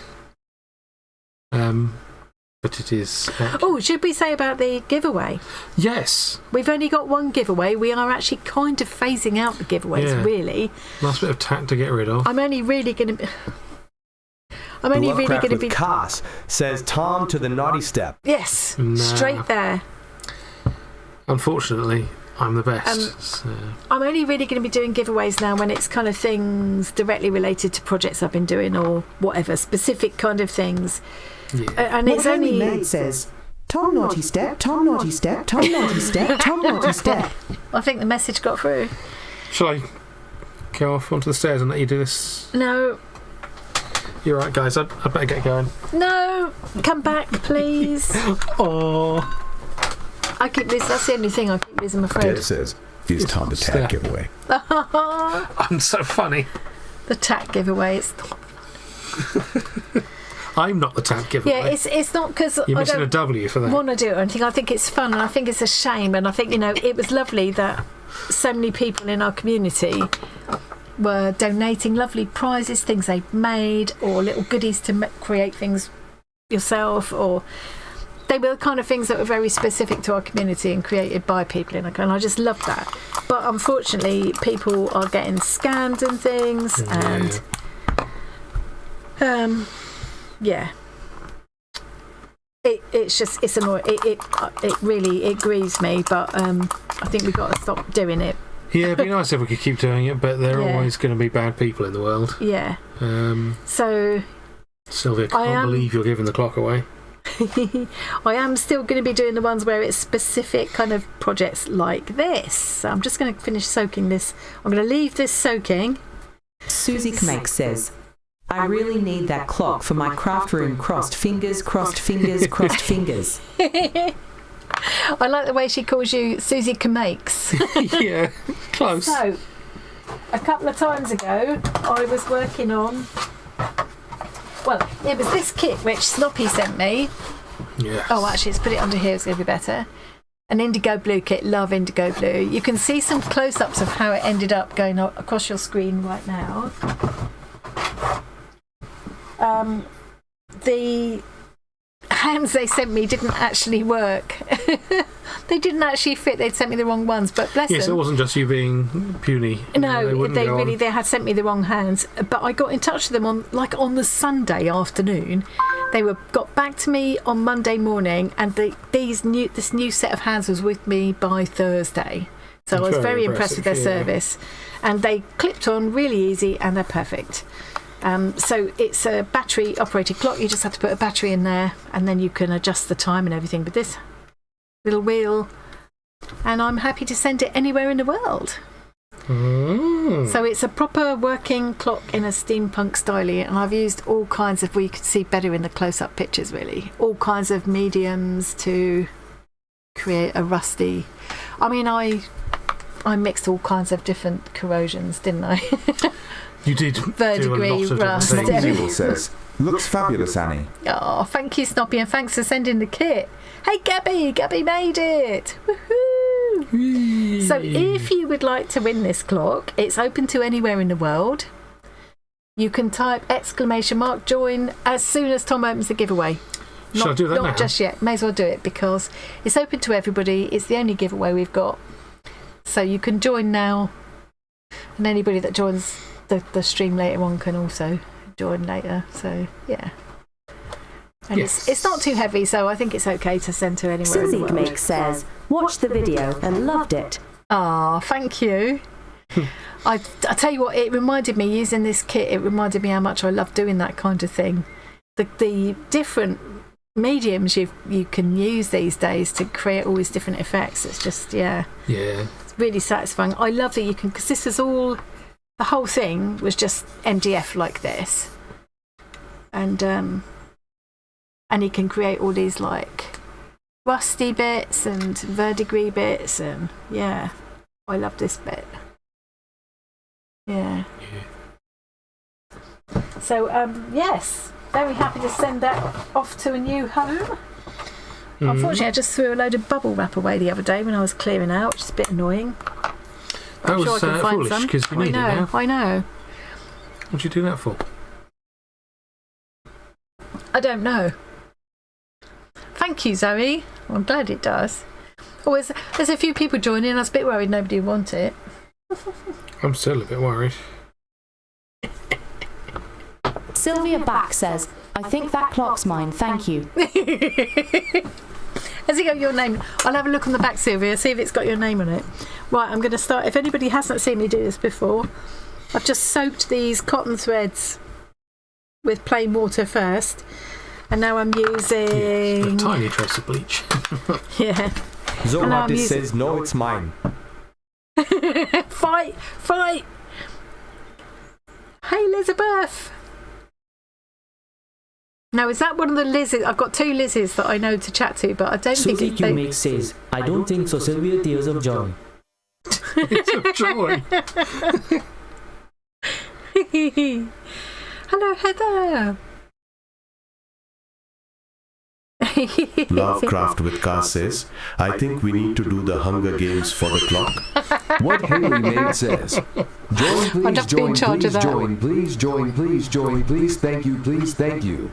Speaker 2: But it is...
Speaker 1: Oh, should we say about the giveaway?
Speaker 2: Yes.
Speaker 1: We've only got one giveaway. We are actually kind of phasing out the giveaways, really.
Speaker 2: Last bit of tack to get rid of.
Speaker 1: I'm only really going to...
Speaker 3: Cass says Tom to the naughty step.
Speaker 1: Yes, straight there.
Speaker 2: Unfortunately, I'm the best.
Speaker 1: I'm only really going to be doing giveaways now when it's kind of things directly related to projects I've been doing or whatever, specific kind of things.
Speaker 2: Yeah.
Speaker 1: And it's only...
Speaker 12: Nate says, Tom naughty step, Tom naughty step, Tom naughty step, Tom naughty step.
Speaker 1: I think the message got through.
Speaker 2: Shall I go off onto the stairs and let you do this?
Speaker 1: No.
Speaker 2: You're right, guys. I'd better get going.
Speaker 1: No. Come back, please.
Speaker 2: Oh.
Speaker 1: I keep losing. That's the only thing I keep losing my thread.
Speaker 5: Deb says, it's time to tag giveaway.
Speaker 2: I'm so funny.
Speaker 1: The tack giveaway.
Speaker 2: I'm not the tag giveaway.
Speaker 1: Yeah, it's not because
Speaker 2: you're missing a W for that.
Speaker 1: Want to do it or anything. I think it's fun, and I think it's a shame, and I think it was lovely that so many people in our community were donating lovely prizes, things they've made, or little goodies to create things yourself, or they were the kind of things that were very specific to our community and created by people and I just love that. but unfortunately, people are getting scammed and things, and yeah. It's annoying. It really grieves me, but I think we've got to stop doing it.
Speaker 2: Yeah, it'd be nice if we could keep doing it, but there are always going to be bad people in the world.
Speaker 1: Yeah. So,
Speaker 2: Sylvia, can't believe you're giving the clock away.
Speaker 1: I am still going to be doing the ones where it's specific kind of projects like this. So I'm just going to finish soaking this. I'm going to leave this soaking.
Speaker 3: suzieqmakes says, I really need that clock for my craft room. Crossed fingers, crossed fingers, crossed fingers.
Speaker 1: I like the way she calls you suzieqmakes.
Speaker 2: Yeah, close.
Speaker 1: So, a couple of times ago, I was working on... Well, it was this kit which Snoppy sent me.
Speaker 2: Yes.
Speaker 1: Oh, actually, let's put it under here. It's going to be better. An indigo blue kit. Love indigo blue. You can see some close-ups of how it ended up going across your screen right now. The hands they sent me didn't actually work. They didn't actually fit. They'd sent me the wrong ones, but bless them.
Speaker 2: Yes, it wasn't just you being puny.
Speaker 1: No, they had sent me the wrong hands. But I got in touch with them on the Sunday afternoon. They got back to me on Monday morning, and this new set of hands was with me by Thursday. So I was very impressed with their service, and they clipped on really easy, and they're perfect. So it's a battery operated clock. You just have to put a battery in there, and then you can adjust the time and everything with this little wheel, and I'm happy to send it anywhere in the world. So it's a proper working clock in a steampunk style, and I've used all kinds of, you could see better in the close-up pictures really, all kinds of mediums to create a rusty. I mean, I mixed all kinds of different corrosions, didn't I?
Speaker 2: You did.
Speaker 1: Verdigris, rust.
Speaker 5: Zewel says, looks fabulous, Annie.
Speaker 1: Oh, thank you, Snoppy, and thanks for sending the kit. Hey, Gabby made it. Woohoo! So if you would like to win this clock, it's open to anywhere in the world. You can type !join as soon as Tom opens the giveaway.
Speaker 2: Shall I do that now?
Speaker 1: Not just yet. May as well do it because it's open to everybody. It's the only giveaway we've got. So you can join now, and anybody that joins the stream later on can also join later. So yeah, and it's not too heavy, so I think it's okay to send to anywhere in the world.
Speaker 7: suzieqmakes says, watched the video and loved it.
Speaker 1: Ah, thank you. I tell you what, it reminded me, using this kit, it reminded me how much I love doing that kind of thing. The different mediums you can use these days to create all these different effects. It's just it's really satisfying. I love that you can, because this is all, the whole thing was just MDF like this, and you can create all these like rusty bits and verdigris bits, and I love this bit. So yes, very happy to send that off to a new home. Unfortunately, I just threw a load of bubble wrap away the other day when I was clearing out, which is a bit annoying.
Speaker 2: That was foolish, because you need it now.
Speaker 1: I know.
Speaker 2: What'd you do that for?
Speaker 1: I don't know. Thank you, Zoe. I'm glad it does. Oh, there's a few people joining. I was a bit worried nobody would want it.
Speaker 2: I'm still a bit worried.
Speaker 9: Sylvia Back says, I think that clock's mine, thank you.
Speaker 1: Has it got your name? I'll have a look on the back, Sylvia, see if it's got your name on it. Right, I'm going to start. If anybody hasn't seen me do this before, I've just soaked these cotton threads with plain water first, and now I'm using...
Speaker 2: a tiny trace of bleach.
Speaker 1: Yeah.
Speaker 3: Zoehartist says, no, it's mine.
Speaker 1: Fight! Hey, Elizabeth! Now, is that one of the Lizzes? I've got two Lizzes that I know to chat to, but I don't think it's...
Speaker 13: suzieqmakes says, I don't think so, Sylvia. Tears of joy.
Speaker 2: Tears of joy.
Speaker 1: Hello, Heather.
Speaker 11: Lovecraftwithkatherine says, I think we need to do the Hunger Games for the clock.
Speaker 14: What Haley Maid says, join, please join, please join, please join, please join, please, thank you, please, thank you.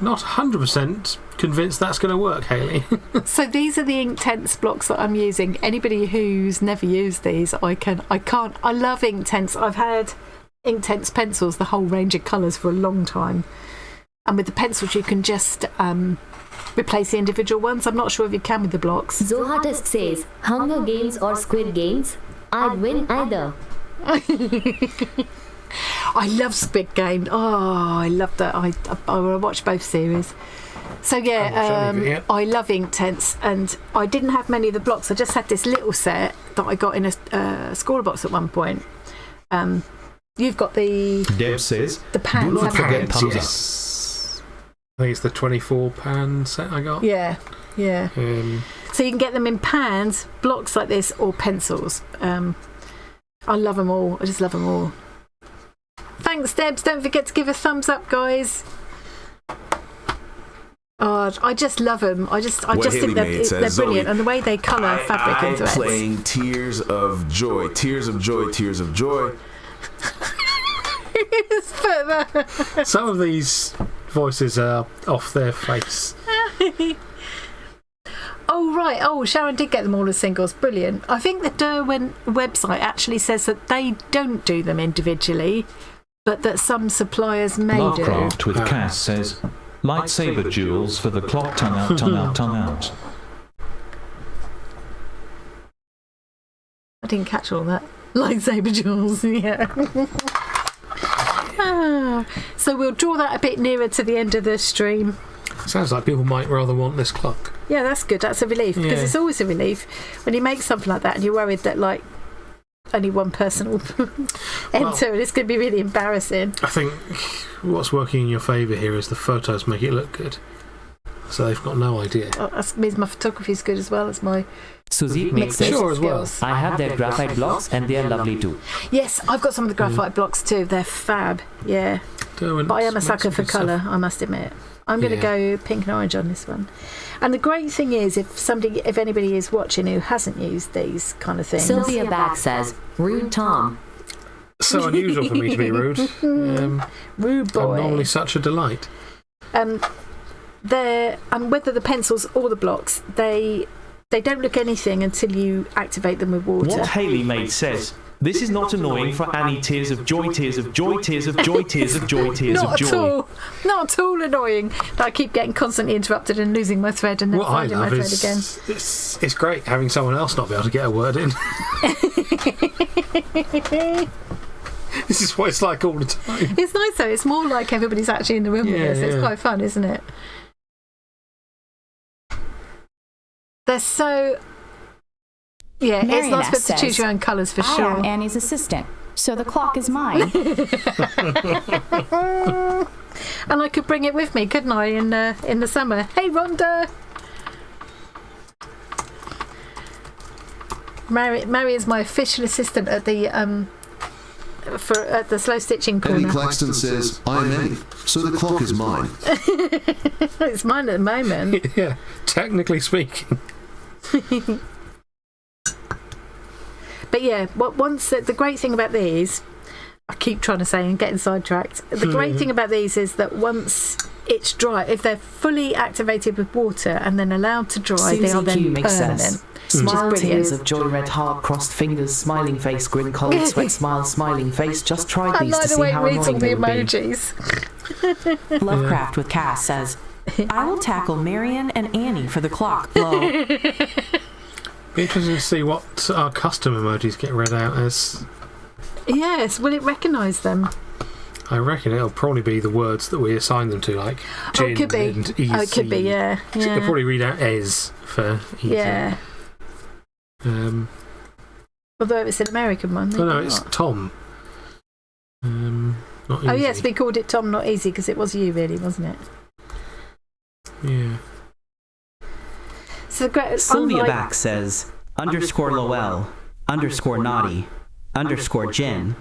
Speaker 2: Not 100% convinced that's going to work, Hayley.
Speaker 1: So these are the Inktense blocks that I'm using. Anybody who's never used these, I love Inktense. I've had Inktense pencils, the whole range of colours, for a long time. And with the pencils, you can just replace the individual ones. I'm not sure if you can with the blocks.
Speaker 15: Zoehartist says, Hunger Games or Squid Games? I'd win either.
Speaker 1: I love Squid Game. Oh, I love that. I watch both series. So yeah, I love Inktense, and I didn't have many of the blocks. I just had this little set that I got in a scorer box at one point. You've got the...
Speaker 8: Deb says,
Speaker 1: the pans.
Speaker 8: Do not forget thumbs
Speaker 2: up. I think it's the 24 pan set I got.
Speaker 1: Yeah. So you can get them in pans, blocks like this, or pencils. I love them all. I just love them all. Thanks, Debs. Don't forget to give a thumbs up, guys. Oh, I just love them. I just think they're brilliant, and the way they colour fabric and threads.
Speaker 16: Playing Tears of Joy, Tears of Joy, Tears of Joy.
Speaker 2: Some of these voices are off their face.
Speaker 1: Oh, right. Oh, Sharon did get them all as singles. Brilliant. I think the Derwent website actually says that they don't do them individually, but that some suppliers may do.
Speaker 17: Lovecraft with Cass says, lightsaber jewels for the clock, tongue out, tongue out, tongue out.
Speaker 1: I didn't catch all that. Lightsaber jewels, yeah. So we'll draw that a bit nearer to the end of the stream.
Speaker 2: Sounds like people might rather want this clock.
Speaker 1: Yeah, that's good. That's a relief, because it's always a relief when you make something like that and you're worried that like only one person will enter, and it's going to be really embarrassing.
Speaker 2: I think what's working in your favour here is the photos make it look good, so they've got no idea.
Speaker 1: Oh, that means my photography is good as well as my
Speaker 13: suzieqmakes
Speaker 2: sure as well.
Speaker 13: I have their graphite blocks and they are lovely too.
Speaker 1: Yes, I've got some of the graphite blocks too. They're fab. Yeah, but I am a sucker for colour, I must admit. I'm going to go pink and orange on this one. And the great thing is, if anybody is watching who hasn't used these kind of things.
Speaker 15: Sylvia Back says, rude Tom.
Speaker 2: So unusual for me to be rude.
Speaker 1: Rude boy.
Speaker 2: I'm normally such a delight.
Speaker 1: Whether the pencils or the blocks, they don't look anything until you activate them with water.
Speaker 3: What Hayley Maid says, this is not annoying for Annie. Tears of joy, tears of joy, tears of joy, tears of joy, tears of joy.
Speaker 1: Not at all annoying. I keep getting constantly interrupted and losing my thread and then finding my thread again.
Speaker 2: It's great having someone else not be able to get a word in. This is what it's like all the time.
Speaker 1: It's nice though. It's more like everybody's actually in the room with us. It's quite fun, isn't it? They're so... Yeah, it's not supposed to choose your own colours for sure.
Speaker 18: I am Annie's assistant, so the clock is mine.
Speaker 1: And I could bring it with me, couldn't I, in the summer? Hey, Rhonda! Mary is my official assistant at the slow stitching corner.
Speaker 11: Eddie Claxton says, I'm Eddie, so the clock is mine.
Speaker 1: It's mine at the moment.
Speaker 2: Yeah, technically speaking.
Speaker 1: But yeah, the great thing about these, I keep trying to say and getting sidetracked. The great thing about these is that once it's dry, if they're fully activated with water and then allowed to dry, they are then permanent.
Speaker 4: Smile, tears of joy, red heart, crossed fingers, smiling face, grin, cold sweat, smile, smiling face. Just try these to see how annoying they would be. Lovecraft with Cass says, I will tackle Marion and Annie for the clock. Lol.
Speaker 2: Be interesting to see what our custom emojis get read out as.
Speaker 1: Yes, will it recognise them?
Speaker 2: I reckon it'll probably be the words that we assign them to, like gin
Speaker 1: it could be.
Speaker 2: and easy.
Speaker 1: Oh, it could be, yeah.
Speaker 2: It'll probably read out es for easy.
Speaker 1: Yeah. Although it's an American one.
Speaker 2: No, it's Tom. Not easy.
Speaker 1: Oh yes, we called it Tom, not easy, because it was you, really, wasn't it?
Speaker 2: Yeah.
Speaker 1: So
Speaker 3: Sylvia Back says, _Lowell, _naughty, _Jen.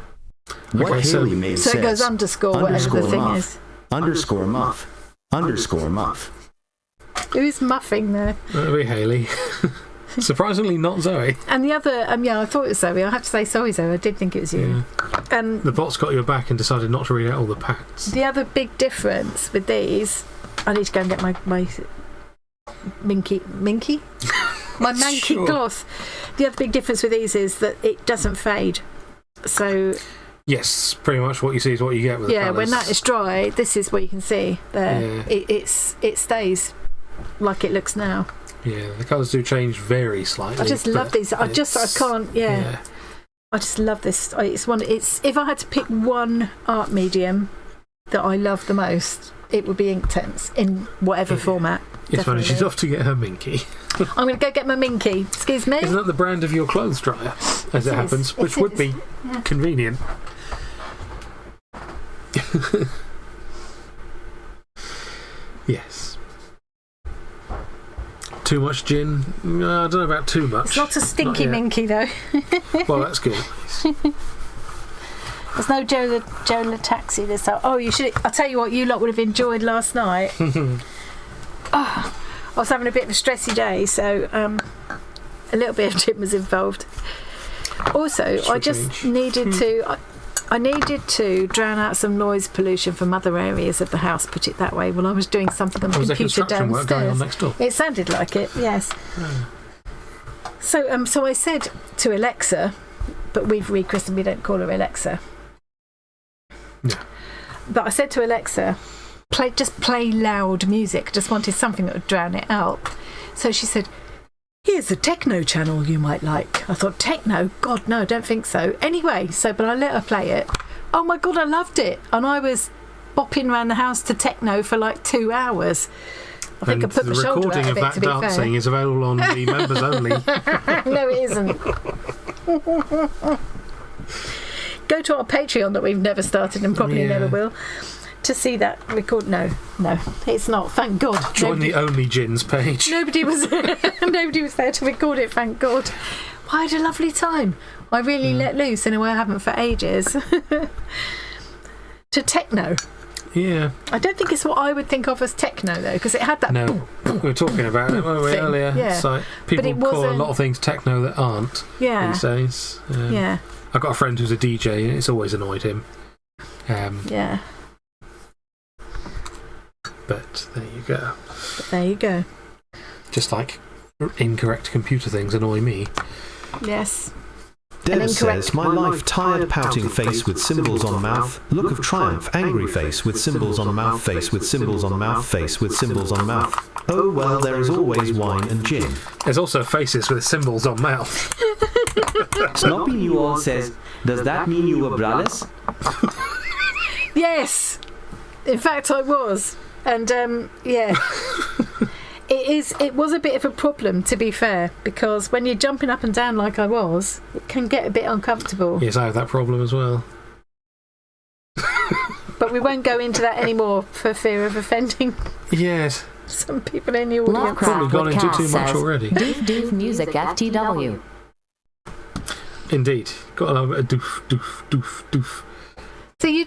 Speaker 5: What Haley Maid says.
Speaker 1: So it goes underscore whatever the thing is.
Speaker 5: _muff, _muff.
Speaker 1: Who's muffing there?
Speaker 2: That'll be Hayley. Surprisingly not Zoe.
Speaker 1: And the other, I thought it was Zoe. I have to say sorry, Zoe. I did think it was you.
Speaker 2: Yeah. The bot's got your back and decided not to read out all the packs.
Speaker 1: The other big difference with these, I need to go and get my Minky? My Manky gloss. The other big difference with these is that it doesn't fade. So
Speaker 2: yes, pretty much what you see is what you get with the colours.
Speaker 1: When that is dry, this is what you can see there. Yeah. It stays like it looks now.
Speaker 2: Yeah, the colours do change very slightly.
Speaker 1: I just love these. I can't. Yeah. I just love this. It's if I had to pick one art medium that I love the most, it would be Inktense in whatever format.
Speaker 2: It's funny, she's off to get her Minky.
Speaker 1: I'm going to go get my Minky. Excuse me.
Speaker 2: Isn't that the brand of your clothes dryer, as it happens? Which would be convenient. Yes. Too much gin? I don't know about too much.
Speaker 1: It's not a stinky Minky, though.
Speaker 2: Well, that's good.
Speaker 1: There's no Joe the Taxi this time. Oh, you should. I'll tell you what, you lot would have enjoyed last night. I was having a bit of a stressy day, so a little bit of gin was involved. Also, I just needed to. I needed to drown out some noise pollution from other areas of the house, put it that way, while I was doing something on the computer downstairs. Work going on next door? It sounded like it, yes. So I said to Alexa, but we've rechristened, we don't call her Alexa.
Speaker 2: Yeah.
Speaker 1: But I said to Alexa, just play loud music. I just wanted something that would drown it out. So she said, here's a techno channel you might like. I thought, techno? God, no, don't think so. Anyway, but I let her play it. Oh my God, I loved it. And I was bopping around the house to techno for like 2 hours. I think I put my shoulder out a bit, to be fair. The recording of that dancing
Speaker 2: is available on the members only.
Speaker 1: No, it isn't. Go to our Patreon that we've never started and probably never will to see that record. No, it's not. Thank God.
Speaker 2: Join the Only Gins page.
Speaker 1: Nobody was there to record it. Thank God. I had a lovely time. I really let loose in a way I haven't for ages. To techno.
Speaker 2: Yeah.
Speaker 1: I don't think it's what I would think of as techno though, because it had that.
Speaker 2: No, we were talking about it, weren't we, earlier?
Speaker 1: Yeah.
Speaker 2: It's like people call a lot of things techno that aren't these days.
Speaker 1: Yeah.
Speaker 2: I've got a friend who's a DJ, and it's always annoyed him.
Speaker 1: Yeah.
Speaker 2: But there you go. Just like incorrect computer things annoy me.
Speaker 1: Yes.
Speaker 8: Deb says, my life, tired pouting face with symbols on mouth, look of triumph, angry face with symbols on mouth, face with symbols on mouth, face with symbols on mouth. Oh well, there is always wine and gin.
Speaker 2: There's also faces with symbols on mouth.
Speaker 3: Sloppy New All says, does that mean you were braless?
Speaker 1: Yes. In fact, I was. And, It was a bit of a problem, to be fair, because when you're jumping up and down like I was, it can get a bit uncomfortable.
Speaker 2: Yes, I have that problem as well.
Speaker 1: But we won't go into that anymore for fear of offending some people in the audience.
Speaker 2: Probably gone into too much already.
Speaker 9: Doof doof music FTW.
Speaker 2: Indeed. Got a little bit of doof, doof, doof, doof.
Speaker 1: So you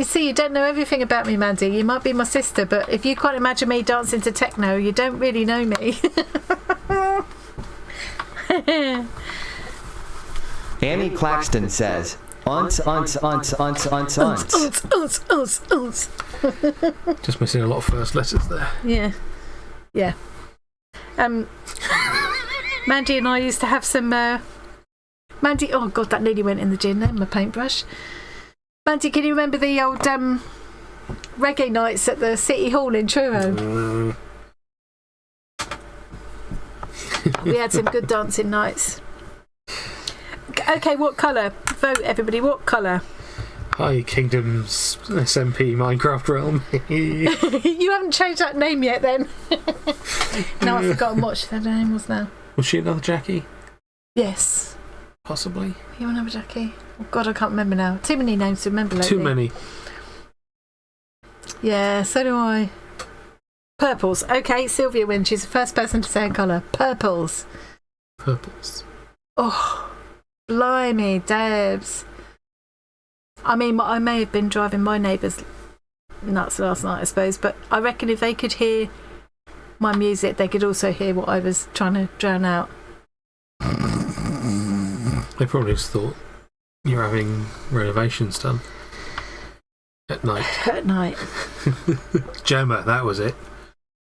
Speaker 1: see, you don't know everything about me, Mandy. You might be my sister, but if you can't imagine me dancing to techno, you don't really know me.
Speaker 3: Annie Claxton says, Unts.
Speaker 2: Just missing a lot of first letters there.
Speaker 1: Yeah. Mandy and I used to have some... Mandy... Oh, God, that nearly went in the gin then, my paintbrush. Mandy, can you remember the old reggae nights at the City Hall in Truro? We had some good dancing nights. Okay, what colour? Vote, everybody. What colour?
Speaker 2: Hi, Kingdoms SMP Minecraft Realm.
Speaker 1: You haven't changed that name yet, then? No, I've forgotten what her name was now.
Speaker 2: Was she another Jackie?
Speaker 1: Yes.
Speaker 2: Possibly.
Speaker 1: You remember Jackie? Oh God, I can't remember now. Too many names to remember lately.
Speaker 2: Too many.
Speaker 1: Yeah, so do I. Purples. Okay, Sylvia wins. She's the first person to say a colour. Purples. Oh, blimey, Debs. I mean, I may have been driving my neighbours nuts last night, I suppose, but I reckon if they could hear my music, they could also hear what I was trying to drown out.
Speaker 2: They probably just thought you're having renovations done at night.
Speaker 1: At night.
Speaker 2: Gemma, that was it.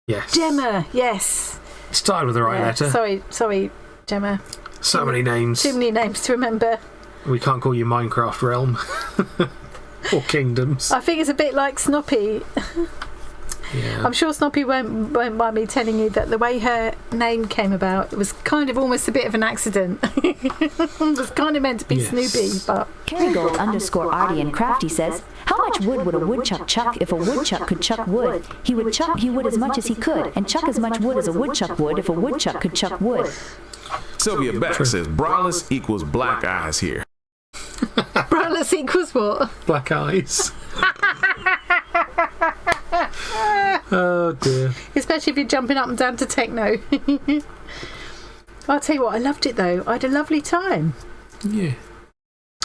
Speaker 2: Yes.
Speaker 1: Gemma, yes.
Speaker 2: Started with the right letter.
Speaker 1: Sorry, Gemma.
Speaker 2: So many names.
Speaker 1: Too many names to remember.
Speaker 2: We can't call you Minecraft Realm. Or Kingdoms.
Speaker 1: I think it's a bit like Snoppy.
Speaker 2: Yeah.
Speaker 1: I'm sure Snoppy won't mind me telling you that the way her name came about was kind of almost a bit of an accident. It was kind of meant to be Snoopy, but...
Speaker 9: Kerrygold_Arty and Crafty says, how much wood would a woodchuck chuck if a woodchuck could chuck wood? He would as much as he could, and chuck as much wood as a woodchuck would if a woodchuck could chuck wood.
Speaker 16: Sylvia Beck says, braless equals black eyes here.
Speaker 1: Braless equals what?
Speaker 2: Black eyes. Oh dear.
Speaker 1: Especially if you're jumping up and down to techno. I'll tell you what, I loved it though. I had a lovely time.
Speaker 2: Yeah.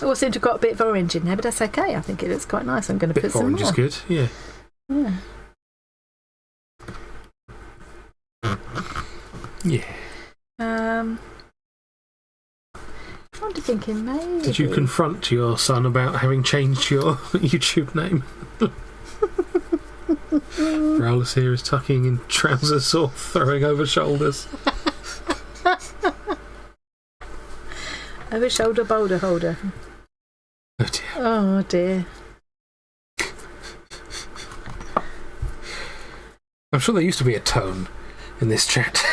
Speaker 1: It all seemed to have got a bit of orange in there, but that's okay. I think it looks quite nice. I'm going to put some
Speaker 2: orange
Speaker 1: more.
Speaker 2: Is good, yeah.
Speaker 1: Yeah. I'm thinking maybe...
Speaker 2: Did you confront your son about having changed your YouTube name? Rowless here is tucking in trousers or throwing over shoulders.
Speaker 1: Over shoulder boulder holder.
Speaker 2: Oh dear.
Speaker 1: Oh dear.
Speaker 2: I'm sure there used to be a tone in this chat.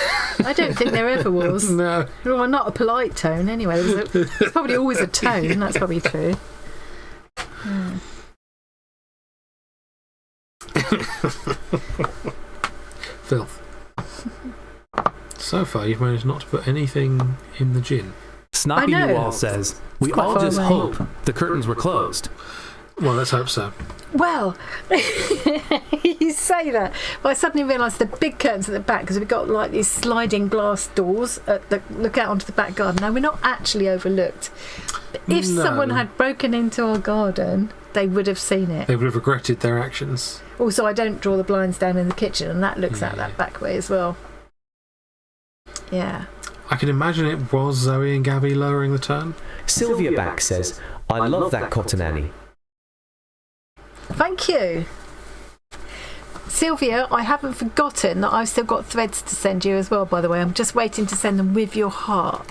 Speaker 1: I don't think there ever was.
Speaker 2: No.
Speaker 1: Well, not a polite tone anyway. There's probably always a tone. That's probably true. Yeah.
Speaker 2: Filth. So far, you've managed not to put anything in the gin.
Speaker 8: Snappy Newall says, we all just hope the curtains were closed.
Speaker 2: Well, let's hope so.
Speaker 1: Well, you say that, but I suddenly realised the big curtains at the back, because we've got like these sliding glass doors that look out onto the back garden. Now, we're not actually overlooked. But if someone had broken into our garden, they would have seen it.
Speaker 2: They would have regretted their actions.
Speaker 1: Also, I don't draw the blinds down in the kitchen, and that looks out that back way as well. Yeah.
Speaker 2: I can imagine it was Zoe and Gabby lowering the turn.
Speaker 3: Sylvia Back says, I love that cotton Annie.
Speaker 1: Thank you. Sylvia, I haven't forgotten that I've still got threads to send you as well, by the way. I'm just waiting to send them with your heart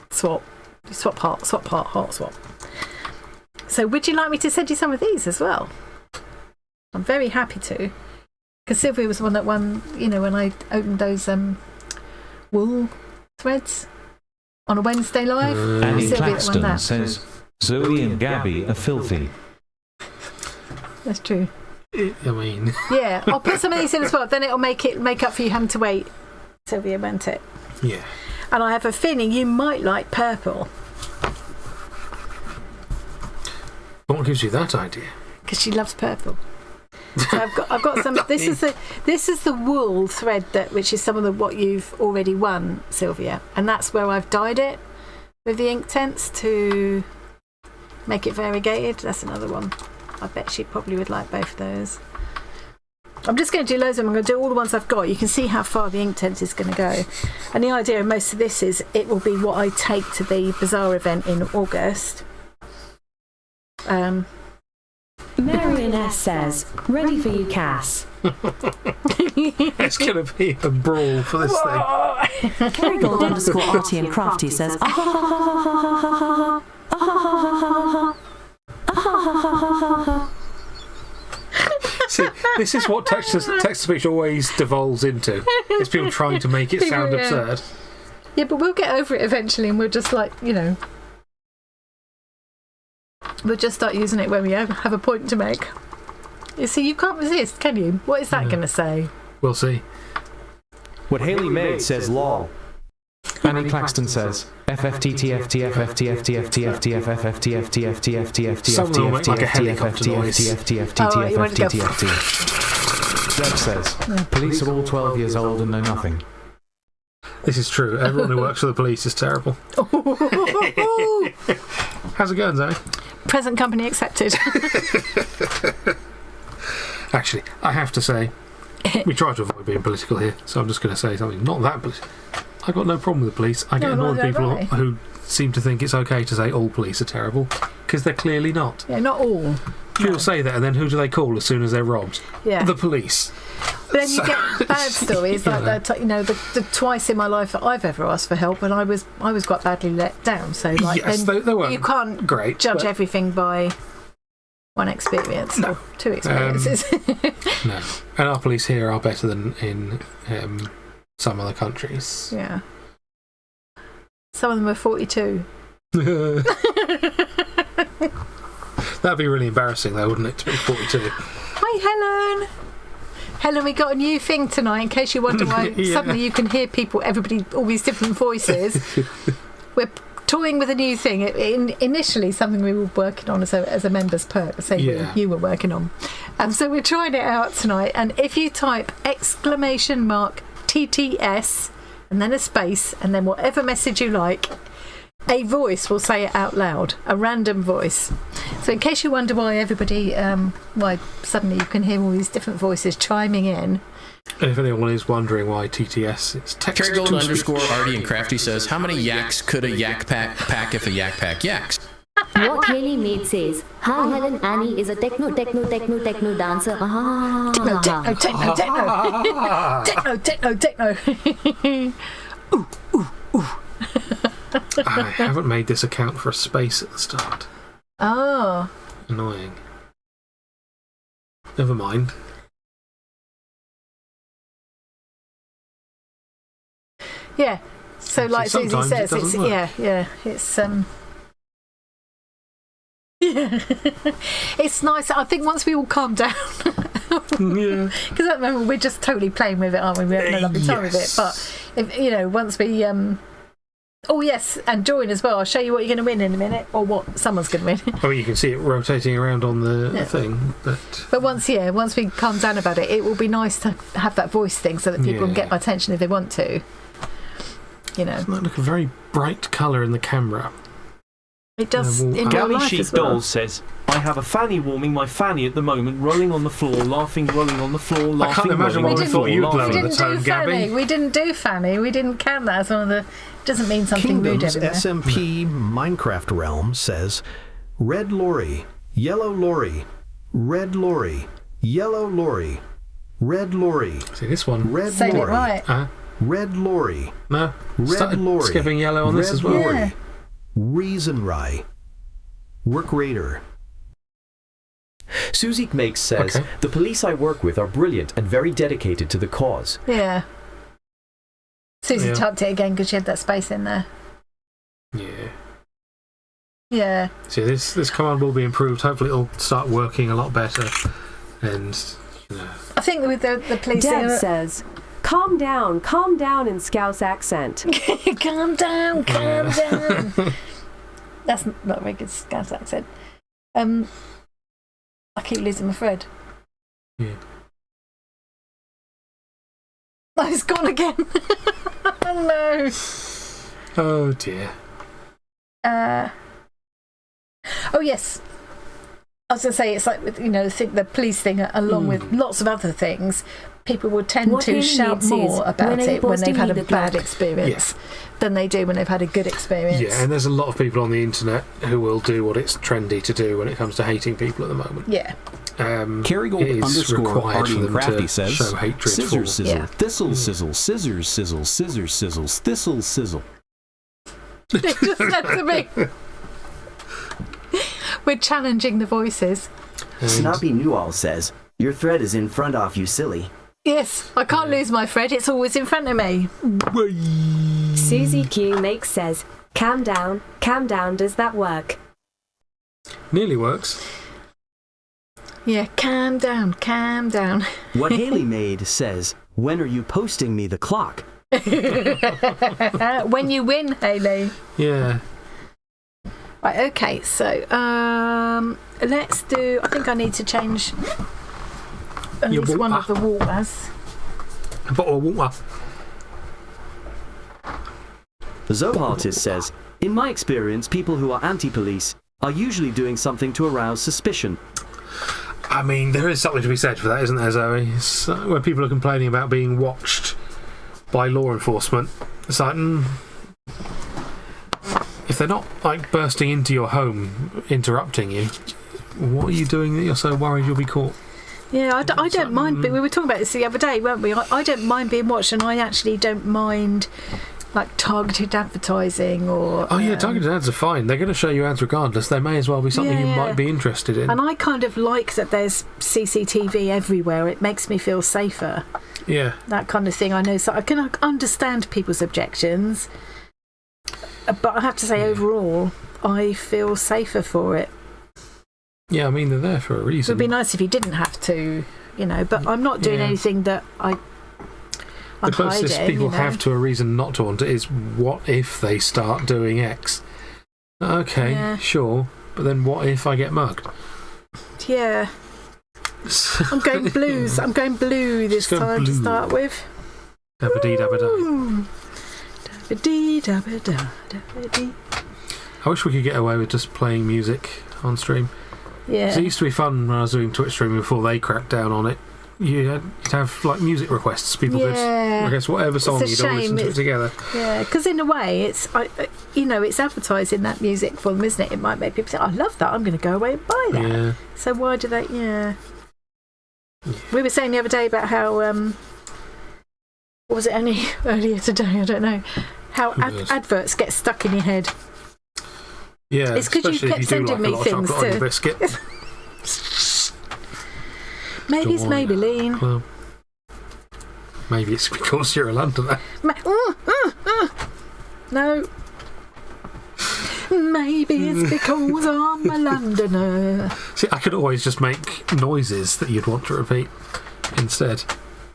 Speaker 1: swap. Swap heart, heart swap. So would you like me to send you some of these as well? I'm very happy to. Because Sylvia was the one that won, you know, when I opened those wool threads on a Wednesday live.
Speaker 17: Annie
Speaker 1: Sylvia
Speaker 17: Claxton says, Zoe and Gabby are filthy.
Speaker 1: That's true.
Speaker 2: I mean...
Speaker 1: Yeah, I'll put some of these in as well. Then it'll make up for you having to wait, Sylvia, won't it?
Speaker 2: Yeah.
Speaker 1: And I have a feeling you might like purple.
Speaker 2: What gives you that idea?
Speaker 1: Because she loves purple. So I've got some. This is the wool thread which is some of what you've already won, Sylvia, and that's where I've dyed it with the Inktense to make it variegated. That's another one. I bet she probably would like both of those. I'm just going to do loads of them. I'm going to do all the ones I've got. You can see how far the Inktense is going to go. And the idea of most of this is it will be what I take to the Bazaar event in August.
Speaker 7: Marion S says, ready for you, Cass.
Speaker 2: It's going to be a brawl for this thing.
Speaker 4: Kerrygold_Arty and Crafty says,
Speaker 2: See, this is what text-to-speech always devolves into. It's people trying to make it sound absurd.
Speaker 1: Yeah, but we'll get over it eventually, and we'll just we'll just start using it when we have a point to make. You see, you can't resist, can you? What is that going to say?
Speaker 2: We'll see.
Speaker 8: What Haley made says lol. Annie Claxton says Deb says police are all 12 years old and know nothing.
Speaker 2: This is true. Everyone who works for the police is terrible. How's it going, Zoe?
Speaker 1: Present company accepted.
Speaker 2: Actually, I have to say, we try to avoid being political here, so I'm just going to say something not that political. I've got no problem with the police. I get annoyed with people who seem to think it's okay to say all police are terrible, because they're clearly not.
Speaker 1: Yeah, not all.
Speaker 2: People say that, and then who do they call as soon as they're robbed?
Speaker 1: Yeah.
Speaker 2: The police.
Speaker 1: But then you get bad stories like that. The twice in my life that I've ever asked for help, and I was quite badly let down. So
Speaker 2: yes, they weren't
Speaker 1: you can't judge everything by one experience or two experiences.
Speaker 2: No, and our police here are better than in some other countries.
Speaker 1: Yeah, some of them are 42.
Speaker 2: That'd be really embarrassing, though, wouldn't it, to be 42?
Speaker 1: Hi, Helen. Helen, we got a new thing tonight. In case you wonder why suddenly you can hear everybody, all these different voices. We're toying with a new thing. Initially, something we were working on as a member's perk, you were working on. So we're trying it out tonight. And if you type !TTS and then a space and then whatever message you like, a voice will say it out loud, a random voice. So in case you wonder why why suddenly you can hear all these different voices chiming in.
Speaker 2: And if anyone is wondering why TTS, it's text
Speaker 10: Kerrygold _ Arty and Crafty says, how many yaks could a yak pack if a yak pack yaks?
Speaker 15: What Haley Maid says, hi Helen, Annie is a techno dancer.
Speaker 1: Techno. Ooh.
Speaker 2: I haven't made this account for a space at the start.
Speaker 1: Oh.
Speaker 2: Annoying. Never mind.
Speaker 1: Yeah. So like Susie says, it's it's nice. I think once we all calm down, because at the moment we're just totally playing with it, aren't we? We're having a lovely time with it. But if once we oh yes, and join as well. I'll show you what you're going to win in a minute, or what someone's going to win.
Speaker 2: Oh, you can see it rotating around on the thing, but
Speaker 1: once we calm down about it, it will be nice to have that voice thing so that people can get my attention if they want to.
Speaker 2: Doesn't that look a very bright colour in the camera?
Speaker 1: It does in real life as well.
Speaker 17: GABYCHICDOLLS says, I have a fanny warming my fanny at the moment, rolling on the floor, laughing, rolling on the floor, laughing.
Speaker 2: I can't imagine what we thought you'd blow at the tone, Gabby.
Speaker 1: We didn't do fanny. We didn't count that as one of the. Doesn't mean something rude everywhere.
Speaker 8: SMP Minecraft Realm says, red lorry, yellow lorry, red lorry, yellow lorry, red lorry.
Speaker 2: See this one?
Speaker 8: Red
Speaker 1: Say
Speaker 8: lorry.
Speaker 1: it right.
Speaker 8: Red lorry.
Speaker 2: No.
Speaker 8: Red lorry.
Speaker 2: Skipping yellow on this as well.
Speaker 8: Lorry. Reason Rye. Work Raider.
Speaker 19: suzieqmakes says, the police I work with are brilliant and very dedicated to the cause.
Speaker 1: Yeah. Susie typed it again because she had that space in there.
Speaker 2: Yeah.
Speaker 1: Yeah.
Speaker 2: See, this command will be improved. Hopefully it'll start working a lot better. And,
Speaker 1: I think with the police...
Speaker 20: Deb says, calm down in Scouse accent.
Speaker 1: calm down. That's not a very good Scouse accent. I keep losing my thread.
Speaker 2: Yeah.
Speaker 1: Oh, it's gone again. Oh no.
Speaker 2: Oh dear.
Speaker 1: Oh yes. I was going to say, it's like with, the police thing, along with lots of other things, people will tend to shout more about it when they've had a bad experience than they do when they've had a good experience.
Speaker 2: Yeah, and there's a lot of people on the internet who will do what it's trendy to do when it comes to hating people at the moment.
Speaker 1: Yeah.
Speaker 21: Kerrygold _ Arty and Crafty says,
Speaker 2: show hatred
Speaker 21: scissors sizzle, thistle sizzle, scissors sizzle, scissors sizzles, thistle sizzle.
Speaker 1: It just said to me. We're challenging the voices.
Speaker 22: Snappy Newall says, your thread is in front of you, silly.
Speaker 1: Yes, I can't lose my thread. It's always in front of me.
Speaker 20: suzieqmakes says, calm down, does that work?
Speaker 2: Nearly works.
Speaker 1: Yeah, calm down.
Speaker 22: What Haley Maid says, when are you posting me the clock?
Speaker 1: When you win, Haley.
Speaker 2: Yeah.
Speaker 1: Right, okay, so let's do... I think I need to change at least one of the waters.
Speaker 2: A bottle of water.
Speaker 22: The zoehartist says, in my experience, people who are anti-police are usually doing something to arouse suspicion.
Speaker 2: I mean, there is something to be said for that, isn't there, Zoe? When people are complaining about being watched by law enforcement, it's like... If they're not, bursting into your home, interrupting you, what are you doing that you're so worried you'll be caught?
Speaker 1: Yeah, I don't mind, but we were talking about this the other day, weren't we? I don't mind being watched, and I actually don't mind like targeted advertising or...
Speaker 2: Oh yeah, targeted ads are fine. They're going to show you ads regardless. They may as well be something you might be interested in.
Speaker 1: And I kind of like that there's CCTV everywhere. It makes me feel safer.
Speaker 2: Yeah.
Speaker 1: That kind of thing. I know, so I can understand people's objections, but I have to say overall, I feel safer for it.
Speaker 2: Yeah, I mean, they're there for a reason.
Speaker 1: It would be nice if you didn't have to, you know, but I'm not doing anything that I'm
Speaker 2: the closest
Speaker 1: hiding,
Speaker 2: people have to a reason not to want it is, what if they start doing X? Okay, sure, but then what if I get mugged?
Speaker 1: Yeah. I'm going blues. I'm going blue this time to start with.
Speaker 2: Dabba-dee-dabba-da.
Speaker 1: Dabba-dee-dabba-da, dabba-dee.
Speaker 2: I wish we could get away with just playing music on stream.
Speaker 1: Yeah.
Speaker 2: 'Cause it used to be fun when I was doing Twitch streaming before they cracked down on it. You'd have like music requests. People could request whatever song you'd all listen to it together.
Speaker 1: Yeah, because in a way, it's it's advertising that music for them, isn't it? It might make people say, "I love that. I'm going to go away and buy that."
Speaker 2: Yeah.
Speaker 1: So why do they? Yeah. We were saying the other day about how what was it earlier today? I don't know. How adverts get stuck in your head.
Speaker 2: Yeah,
Speaker 1: it's because you kept sending me things to.
Speaker 2: Biscuit.
Speaker 1: Maybe it's Maybelline.
Speaker 2: Well, maybe it's because you're a Londoner.
Speaker 1: No. Maybe it's because I'm a Londoner.
Speaker 2: See, I could always just make noises that you'd want to repeat instead.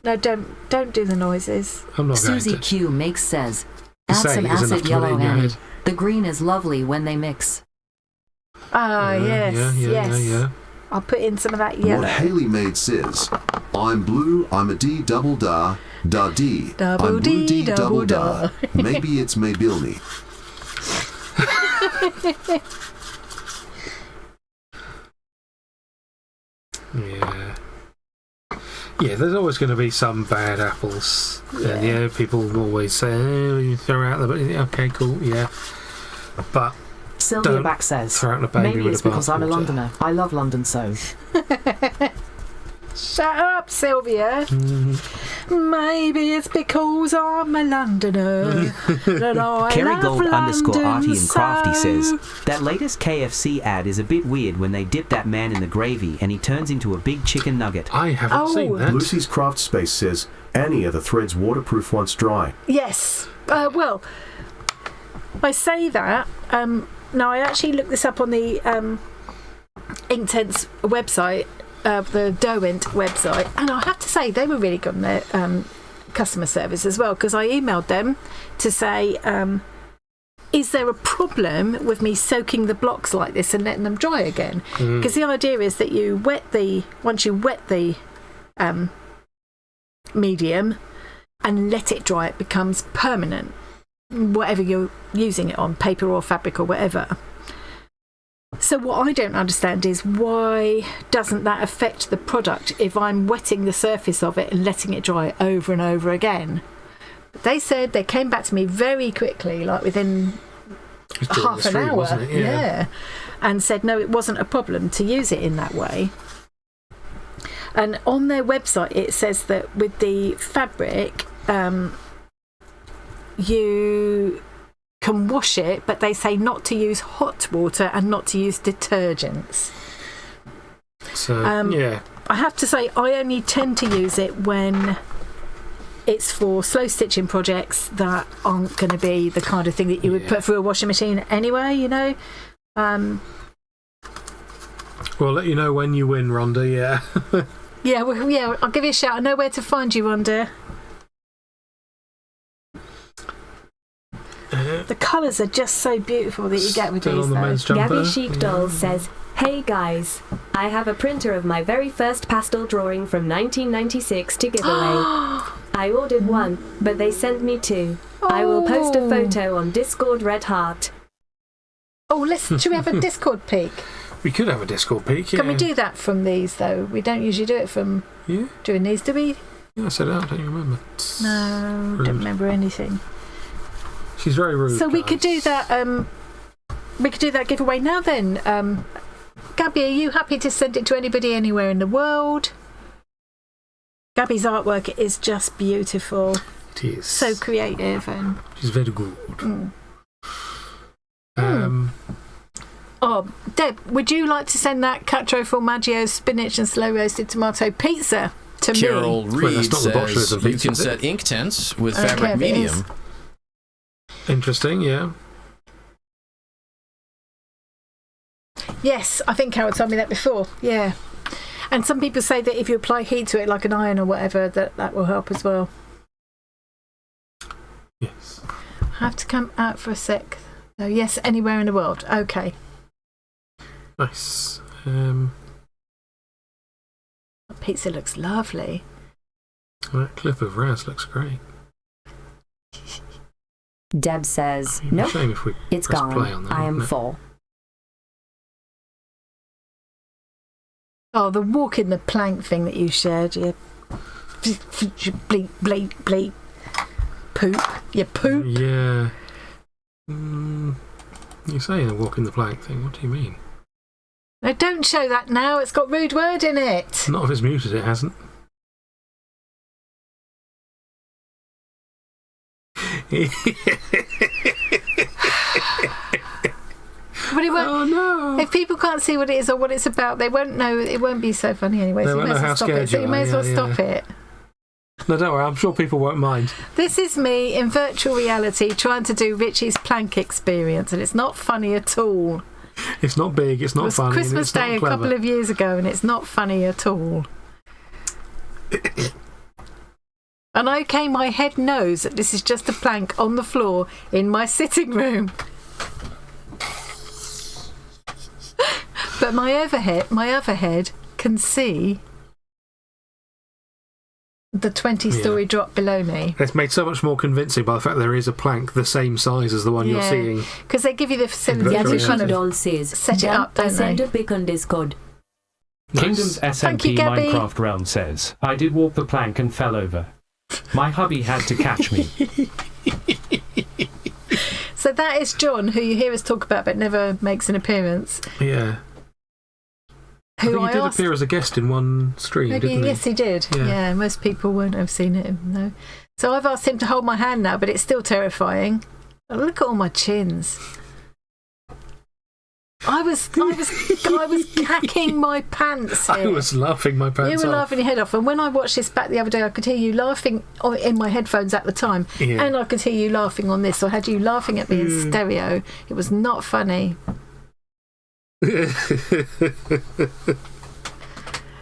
Speaker 1: No, don't do the noises.
Speaker 2: I'm not
Speaker 7: Susie
Speaker 2: going to.
Speaker 7: Q makes says, add some acid yellow, Annie. The green is lovely when they mix.
Speaker 1: Ah, yes.
Speaker 2: Yeah.
Speaker 1: I'll put in some of that yellow.
Speaker 11: What Haley made says, I'm blue, I'm a D double da, da D. I'm blue D double da. Maybe it's Maybelline.
Speaker 2: Yeah. Yeah, there's always going to be some bad apples. And people always say, you throw out the... Okay, cool, yeah. But...
Speaker 4: Sylvia back says, maybe it's because I'm a Londoner. I love London so.
Speaker 1: Shut up, Sylvia. Maybe it's because I'm a Londoner.
Speaker 3: Kerrygold_Arty and Crafty says, that latest KFC ad is a bit weird when they dip that man in the gravy and he turns into a big chicken nugget.
Speaker 2: I haven't seen that.
Speaker 11: Lucy's Craft Space says, Annie, are the threads waterproof once dry?
Speaker 1: Yes. Well, I say that... Now, I actually looked this up on the Inktense website, the Derwent website, and I have to say they were really good on their customer service as well, because I emailed them to say, is there a problem with me soaking the blocks like this and letting them dry again? Because the idea is that once you wet the medium and let it dry, it becomes permanent. Whatever you're using it on, paper or fabric or whatever. So what I don't understand is, why doesn't that affect the product if I'm wetting the surface of it and letting it dry over and over again? But they said, they came back to me very quickly, like within half an hour,
Speaker 2: wasn't it? Yeah,
Speaker 1: and said no, it wasn't a problem to use it in that way. And on their website it says that with the fabric, you can wash it, but they say not to use hot water and not to use detergents.
Speaker 2: So,
Speaker 1: I have to say, I only tend to use it when it's for slow stitching projects that aren't going to be the kind of thing that you would put through a washing machine anyway, you know.
Speaker 2: We'll let you know when you win, Rhonda,
Speaker 1: I'll give you a shout. I know where to find you, Rhonda. The colours are just so beautiful that you get with these, though.
Speaker 15: GABYCHICDOLLS says, hey guys, I have a printer of my very first pastel drawing from 1996 to give away. I ordered one, but they sent me two. I will post a photo on Discord Red Heart.
Speaker 1: Should we have a Discord peek?
Speaker 2: We could have a Discord peek, yeah.
Speaker 1: Can we do that from these, though? We don't usually do it from doing these, do we?
Speaker 2: Yeah, I said that, don't you remember?
Speaker 1: No,
Speaker 2: rude.
Speaker 1: Don't remember anything.
Speaker 2: She's very rude.
Speaker 1: So we could do that. We could do that giveaway now. Then, Gabby, are you happy to send it to anybody anywhere in the world? Gabby's artwork is just beautiful.
Speaker 2: It is.
Speaker 1: So creative and...
Speaker 2: She's very good.
Speaker 1: Oh, Deb, would you like to send that Cacio Formaggio spinach and slow roasted tomato pizza to
Speaker 10: Carol
Speaker 1: me?
Speaker 10: Reed says you can set Inktense with fabric medium.
Speaker 2: Interesting, yeah.
Speaker 1: Yes, I think Carol told me that before. Yeah. And some people say that if you apply heat to it like an iron or whatever, that will help as well.
Speaker 2: Yes.
Speaker 1: I have to come out for a sec. Oh, yes, anywhere in the world. Okay.
Speaker 2: Nice.
Speaker 1: Pizza looks lovely.
Speaker 2: That clip of Raz looks great.
Speaker 9: Deb says,
Speaker 2: Nope, shame if we
Speaker 9: it's
Speaker 2: press
Speaker 9: gone.
Speaker 2: play on that,
Speaker 9: I am
Speaker 2: wouldn't it?
Speaker 9: full.
Speaker 1: Oh, the walk in the plank thing that you shared. You bleep, bleep, bleep. Poop. You poop.
Speaker 2: Yeah. You're saying a walk in the plank thing. What do you mean?
Speaker 1: No, don't show that now. It's got rude word in it.
Speaker 2: Not if it's muted, it hasn't.
Speaker 1: But it won't,
Speaker 2: oh no!
Speaker 1: If people can't see what it is or what it's about, they won't know. It won't be so funny anyway.
Speaker 2: They
Speaker 1: So you
Speaker 2: won't
Speaker 1: may as
Speaker 2: know
Speaker 1: well
Speaker 2: how
Speaker 1: stop
Speaker 2: scared
Speaker 1: it. So
Speaker 2: you
Speaker 1: you may
Speaker 2: are,
Speaker 1: as well
Speaker 2: yeah,
Speaker 1: stop
Speaker 2: yeah.
Speaker 1: it.
Speaker 2: No, don't worry. I'm sure people won't mind.
Speaker 1: This is me in virtual reality trying to do Richie's plank experience, and it's not funny at all.
Speaker 2: It's not big. It's not
Speaker 1: It was
Speaker 2: funny.
Speaker 1: Christmas
Speaker 2: and it's
Speaker 1: Day
Speaker 2: not
Speaker 1: a
Speaker 2: clever.
Speaker 1: couple of years ago, and it's not funny at all. And okay, my head knows that this is just a plank on the floor in my sitting room. But my other head can see the 20-story drop below me.
Speaker 2: It's made so much more convincing by the fact there is a plank the same size as the one you're seeing.
Speaker 1: Because they give you the facility to kind of
Speaker 7: Doll says,
Speaker 1: set it up,
Speaker 7: I
Speaker 1: don't
Speaker 7: sent
Speaker 1: they?
Speaker 7: a pic on Discord.
Speaker 17: Kingdoms
Speaker 1: Thank you,
Speaker 17: SMP
Speaker 1: Gabby.
Speaker 17: Minecraft Realm says, I did walk the plank and fell over. My hubby had to catch me.
Speaker 1: So that is John, who you hear us talk about but never makes an appearance.
Speaker 2: Yeah. I think he did appear as a guest in one stream,
Speaker 1: Maybe,
Speaker 2: didn't he?
Speaker 1: yes, he did. Yeah, most people won't have seen it. No. So I've asked him to hold my hand now, but it's still terrifying. Oh, look at all my chins. I was cacking my pants here.
Speaker 2: I was laughing my pants off.
Speaker 1: You were laughing your head off, and when I watched this back the other day, I could hear you laughing in my headphones at the time, and I could hear you laughing on this. So I had you laughing at me in stereo. It was not funny.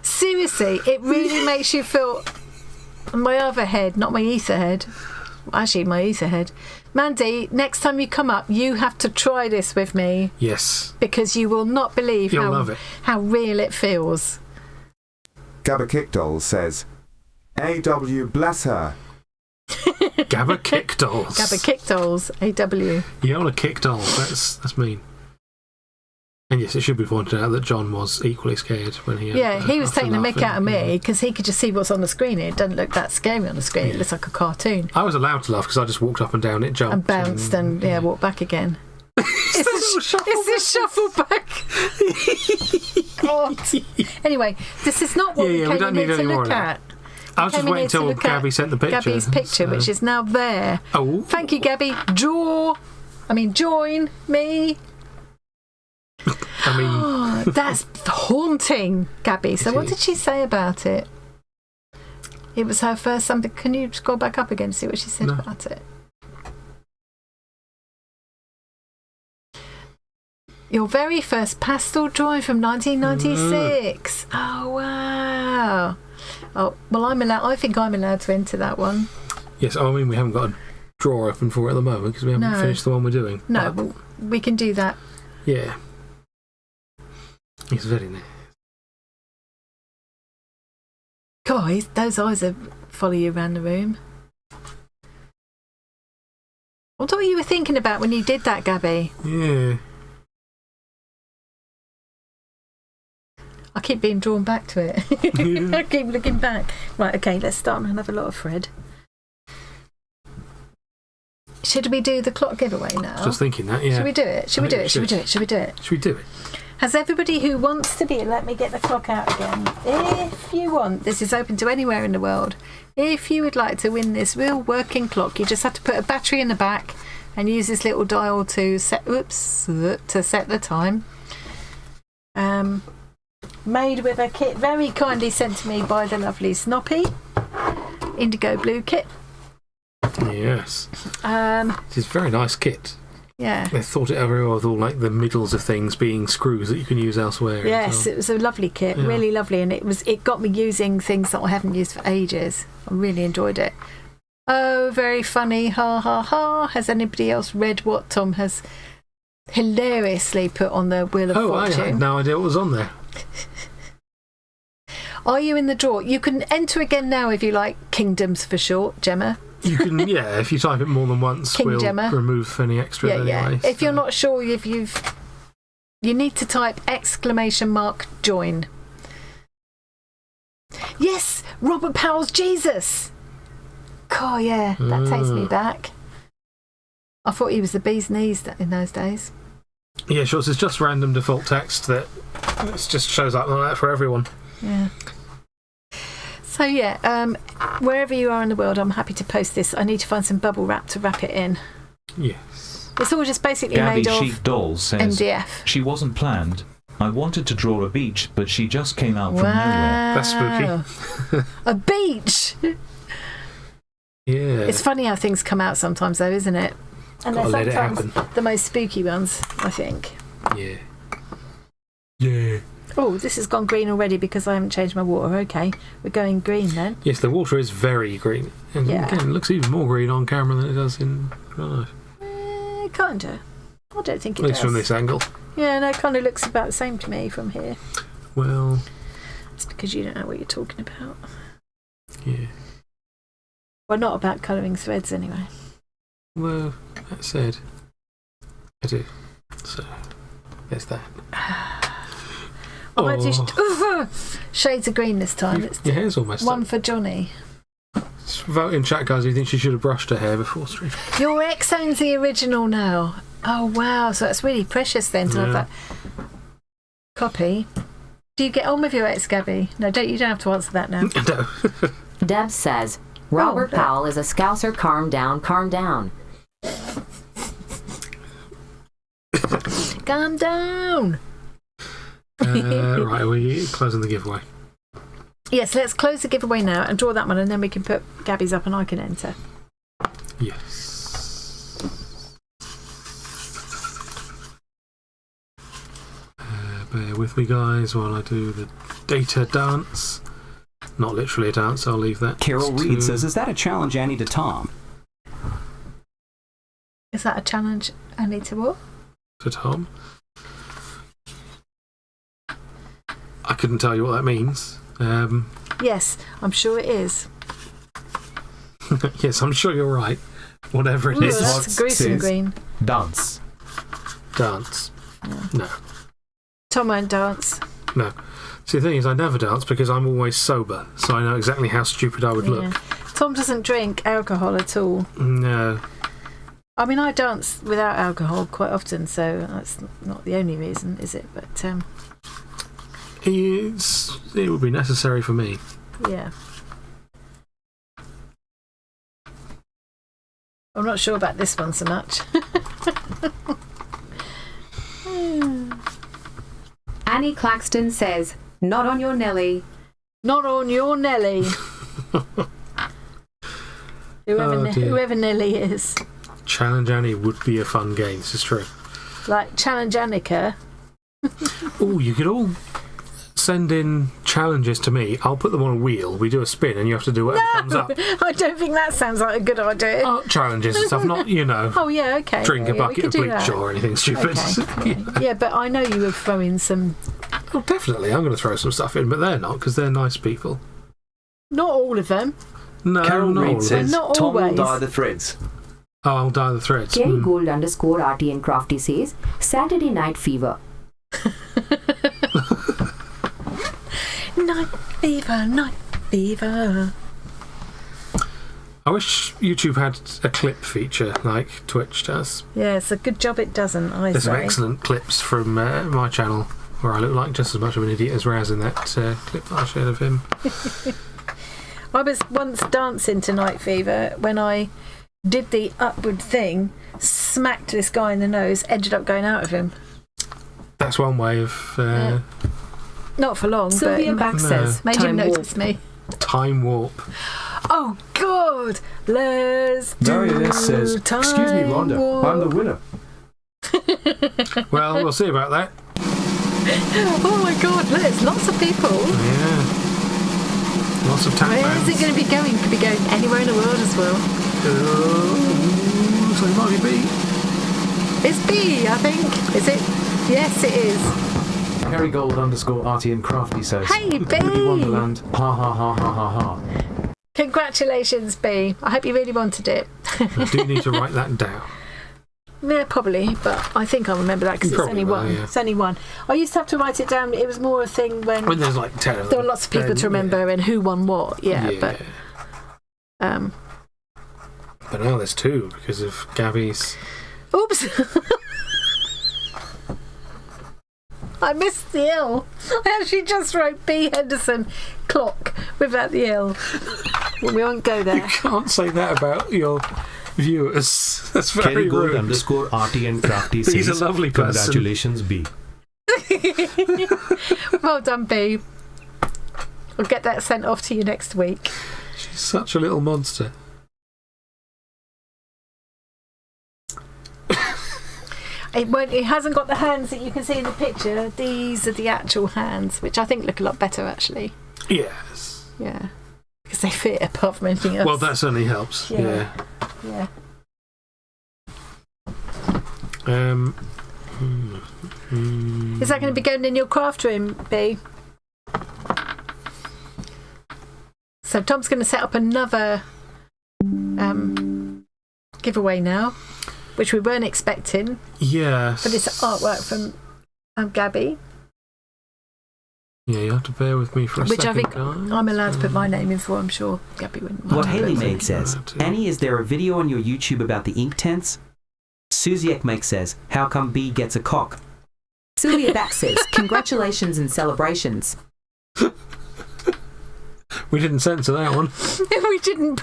Speaker 1: Seriously, it really makes you feel. My other head, not my ether head. Actually, my ether head. Mandy, next time you come up, you have to try this with me.
Speaker 2: Yes.
Speaker 1: Because you will not believe
Speaker 2: You'll love it.
Speaker 1: how real it feels.
Speaker 5: GABYCHICDOLLS says, AW bless her.
Speaker 2: GABYCHICDOLLS.
Speaker 1: GABYCHICDOLLS, AW.
Speaker 2: You want to kick dolls? That's mean. And yes, it should be pointed out that John was equally scared when he.
Speaker 1: He was taking the mick out of me
Speaker 2: yeah.
Speaker 1: because he could just see what's on the screen. It doesn't look that scary on the screen. It looks like a cartoon.
Speaker 2: I was allowed to laugh because I just walked up and down it, jumped,
Speaker 1: And bounced and walked back again. It's this shuffle back. God. Anyway, this is not what we
Speaker 2: we
Speaker 1: came
Speaker 2: don't
Speaker 1: in
Speaker 2: need
Speaker 1: here to
Speaker 2: any more
Speaker 1: look
Speaker 2: of that.
Speaker 1: at.
Speaker 2: I was just waiting until Gabby sent the picture.
Speaker 1: Gabby's picture, which is now there.
Speaker 2: Oh.
Speaker 1: Thank you, Gabby. Join me.
Speaker 2: I mean,
Speaker 1: that's haunting, Gabby. So what did she say about it? It was her first something. Can you scroll back up again to see what she said about it? Your very first pastel drawing from 1996. Oh, wow. Oh, well, I think I'm allowed to enter that one.
Speaker 2: Yes, I mean, we haven't got a drawer open for it at the moment because we haven't finished the one we're doing.
Speaker 1: No, but we can do that.
Speaker 2: Yeah. It's very nice.
Speaker 1: God, those eyes are follow you around the room. What were you thinking about when you did that, Gabby?
Speaker 2: Yeah.
Speaker 1: I keep being drawn back to it. I keep looking back. Right, okay, let's start on another lot of thread. Should we do the clock giveaway now?
Speaker 2: Just thinking that, yeah.
Speaker 1: Should we do it? Should we do it?
Speaker 2: Should we do it?
Speaker 1: Should we do it? Has everybody who wants to be, let me get the clock out again. If you want, this is open to anywhere in the world. If you would like to win this real working clock, you just have to put a battery in the back and use this little dial to set the time. Made with a kit very kindly sent to me by the lovely Snoppy. Indigo blue kit.
Speaker 2: Yes. It's a very nice kit.
Speaker 1: Yeah.
Speaker 2: They thought it over with all like the middles of things being screws that you can use elsewhere.
Speaker 1: Yes, it was a lovely kit, really lovely, and it got me using things that I haven't used for ages. I really enjoyed it. Oh, very funny, ha ha ha. Has anybody else read what Tom has hilariously put on the Wheel of Fortune?
Speaker 2: I had no idea what was on there.
Speaker 1: Are you in the draw? You can enter again now if you like, Kingdoms for short, Gemma.
Speaker 2: You can, if you type it more than once, we'll remove any extra anyway.
Speaker 1: Yeah. If you're not sure if you need to type !join. Yes, Robert Powell's Jesus. Oh yeah, that takes me back. I thought he was the bee's knees in those days.
Speaker 2: Yeah, sure. So it's just random default text that it just shows up like that for everyone.
Speaker 1: Yeah. So yeah, wherever you are in the world, I'm happy to post this. I need to find some bubble wrap to wrap it in.
Speaker 2: Yes.
Speaker 1: It's all just basically made of
Speaker 6: GABYCHICDOLLS says,
Speaker 1: MDF.
Speaker 6: She wasn't planned. I wanted to draw a beach, but she just came out from nowhere.
Speaker 2: That's spooky.
Speaker 1: A beach!
Speaker 2: Yeah.
Speaker 1: It's funny how things come out sometimes though, isn't it? And they're
Speaker 2: let it
Speaker 1: sometimes
Speaker 2: happen.
Speaker 1: the most spooky ones, I think.
Speaker 2: Yeah. Yeah.
Speaker 1: Oh, this has gone green already because I haven't changed my water. Okay, we're going green then.
Speaker 2: Yes, the water is very green. And again, it looks even more green on camera than it does in real life.
Speaker 1: Kinda. I don't think it
Speaker 2: does. At
Speaker 1: does.
Speaker 2: least from this angle.
Speaker 1: Yeah, no, it kind of looks about the same to me from here.
Speaker 2: Well...
Speaker 1: It's because you don't know what you're talking about.
Speaker 2: Yeah.
Speaker 1: Well, not about colouring threads anyway.
Speaker 2: Well, that said, I do. So, there's that.
Speaker 1: I might do shades of green this time.
Speaker 2: Your hair's almost
Speaker 1: one
Speaker 2: up.
Speaker 1: for Johnny.
Speaker 2: Just vote in chat, guys. Do you think she should have brushed her hair before stream?
Speaker 1: Your ex owns the original now. Oh wow, so that's really precious then to have that copy. Do you get on with your ex, Gabby? No, you don't have to answer that now.
Speaker 2: No.
Speaker 12: Deb says, Robert Powell is a Scouser. Calm down, calm down.
Speaker 1: Calm down.
Speaker 2: Right, are we closing the giveaway?
Speaker 1: Yes, let's close the giveaway now and draw that one, and then we can put Gabby's up and I can enter.
Speaker 2: Yes. Bear with me, guys, while I do the data dance. Not literally a dance, I'll leave that.
Speaker 23: Carol Reed says, is that a challenge, Annie, to Tom?
Speaker 1: Is that a challenge, Annie, to what?
Speaker 2: To Tom? I couldn't tell you what that means.
Speaker 1: Yes, I'm sure it is.
Speaker 2: Yes, I'm sure you're right. Whatever it is.
Speaker 1: That's gruesome green.
Speaker 23: Dance.
Speaker 2: Dance.
Speaker 1: Yeah.
Speaker 2: No.
Speaker 1: Tom won't dance.
Speaker 2: No. See, the thing is, I never dance because I'm always sober, so I know exactly how stupid I would look.
Speaker 1: Tom doesn't drink alcohol at all.
Speaker 2: No.
Speaker 1: I mean, I dance without alcohol quite often, so that's not the only reason, is it? But
Speaker 2: it would be necessary for me.
Speaker 1: Yeah. I'm not sure about this one so much.
Speaker 15: Annie Claxton says, not on your Nelly.
Speaker 1: Not on your Nelly. Whoever Nelly is.
Speaker 2: Challenge Annie would be a fun game, this is true.
Speaker 1: Like Challenge Annika.
Speaker 2: Oh, you could all send in challenges to me. I'll put them on a wheel. We do a spin and you have to do whatever comes up.
Speaker 1: I don't think that sounds like a good idea.
Speaker 2: Art challenges and stuff, not,
Speaker 1: Oh, yeah, okay.
Speaker 2: Drink a bucket of bleach or anything stupid.
Speaker 1: Okay. Yeah, but I know you were throwing some...
Speaker 2: Oh, definitely. I'm going to throw some stuff in, but they're not, because they're nice people.
Speaker 1: Not all of them.
Speaker 2: No,
Speaker 19: Carol
Speaker 2: not
Speaker 19: Reed
Speaker 2: all
Speaker 19: says,
Speaker 1: Not
Speaker 19: Tom will
Speaker 1: always.
Speaker 19: dye the threads.
Speaker 2: Oh, I'll dye the threads.
Speaker 12: Cherry Gold _ Arty and Crafty says, Saturday Night Fever.
Speaker 1: Night fever, night fever.
Speaker 2: I wish YouTube had a clip feature like Twitch does.
Speaker 1: Yeah, it's a good job it doesn't, I
Speaker 2: There's
Speaker 1: say.
Speaker 2: some excellent clips from my channel Or I look like just as much of an idiot as Raz in that clip that I shared of him.
Speaker 1: I was once dancing to Night Fever when I did the upward thing, smacked this guy in the nose, ended up going out of him.
Speaker 2: That's one way of...
Speaker 1: Not for long,
Speaker 15: Sylvia
Speaker 1: but
Speaker 15: Back says,
Speaker 1: made him notice me.
Speaker 2: Time warp.
Speaker 1: Oh, God! Let's do
Speaker 19: Marius says,
Speaker 1: time
Speaker 19: excuse me, Rhonda,
Speaker 1: warp.
Speaker 19: I'm the winner.
Speaker 2: Well, we'll see about that.
Speaker 1: Oh, my God, there's lots of people.
Speaker 2: Yeah. Lots of tap
Speaker 1: Where is it going to be going? Could be going anywhere in the world as well.
Speaker 2: So it might be B.
Speaker 1: It's B, I think. Is it? Yes, it is.
Speaker 13: Kerrygold_Arty and Crafty says,
Speaker 1: Hey, B!
Speaker 13: Wonderland, ha ha ha ha ha ha.
Speaker 1: Congratulations, B. I hope you really wanted it.
Speaker 2: I do need to write that down.
Speaker 1: Yeah, probably, but I think I'll remember that because it's only one.
Speaker 2: Yeah.
Speaker 1: It's only one. I used to have to write it down. It was more a thing when
Speaker 2: there's like 10 of them.
Speaker 1: There were lots of people to remember and who won what. Yeah, but
Speaker 2: now there's 2 because of Gabby's.
Speaker 1: Oops. I missed the L. I actually just wrote B. Henderson clock without the L. Well, we won't go there.
Speaker 2: You can't say that about your viewers. That's very rude.
Speaker 8: Kerrygold_Arty and Crafty says,
Speaker 2: He's a lovely person.
Speaker 8: Congratulations, B.
Speaker 1: Well done, B. I'll get that sent off to you next week.
Speaker 2: She's such a little monster.
Speaker 1: It hasn't got the hands that you can see in the picture. These are the actual hands, which I think look a lot better, actually.
Speaker 2: Yes.
Speaker 1: Yeah. Because they fit apart from anything else.
Speaker 2: Well, that certainly helps. Yeah.
Speaker 1: Yeah. Is that going to be going in your craft room, B? So Tom's going to set up another giveaway now, which we weren't expecting.
Speaker 2: Yes.
Speaker 1: But it's artwork from Gabby.
Speaker 2: Yeah, you have to bear with me for a second.
Speaker 1: Which I think
Speaker 2: guys.
Speaker 1: I'm allowed to put my name in for, I'm sure. Gabby wouldn't.
Speaker 3: What Haley Maid says, Annie, is there a video on your YouTube about the Inktense? suzieqmakes says, how come B gets a cock?
Speaker 12: Sylvia Back says, congratulations and celebrations.
Speaker 2: We didn't censor that one.
Speaker 1: We didn't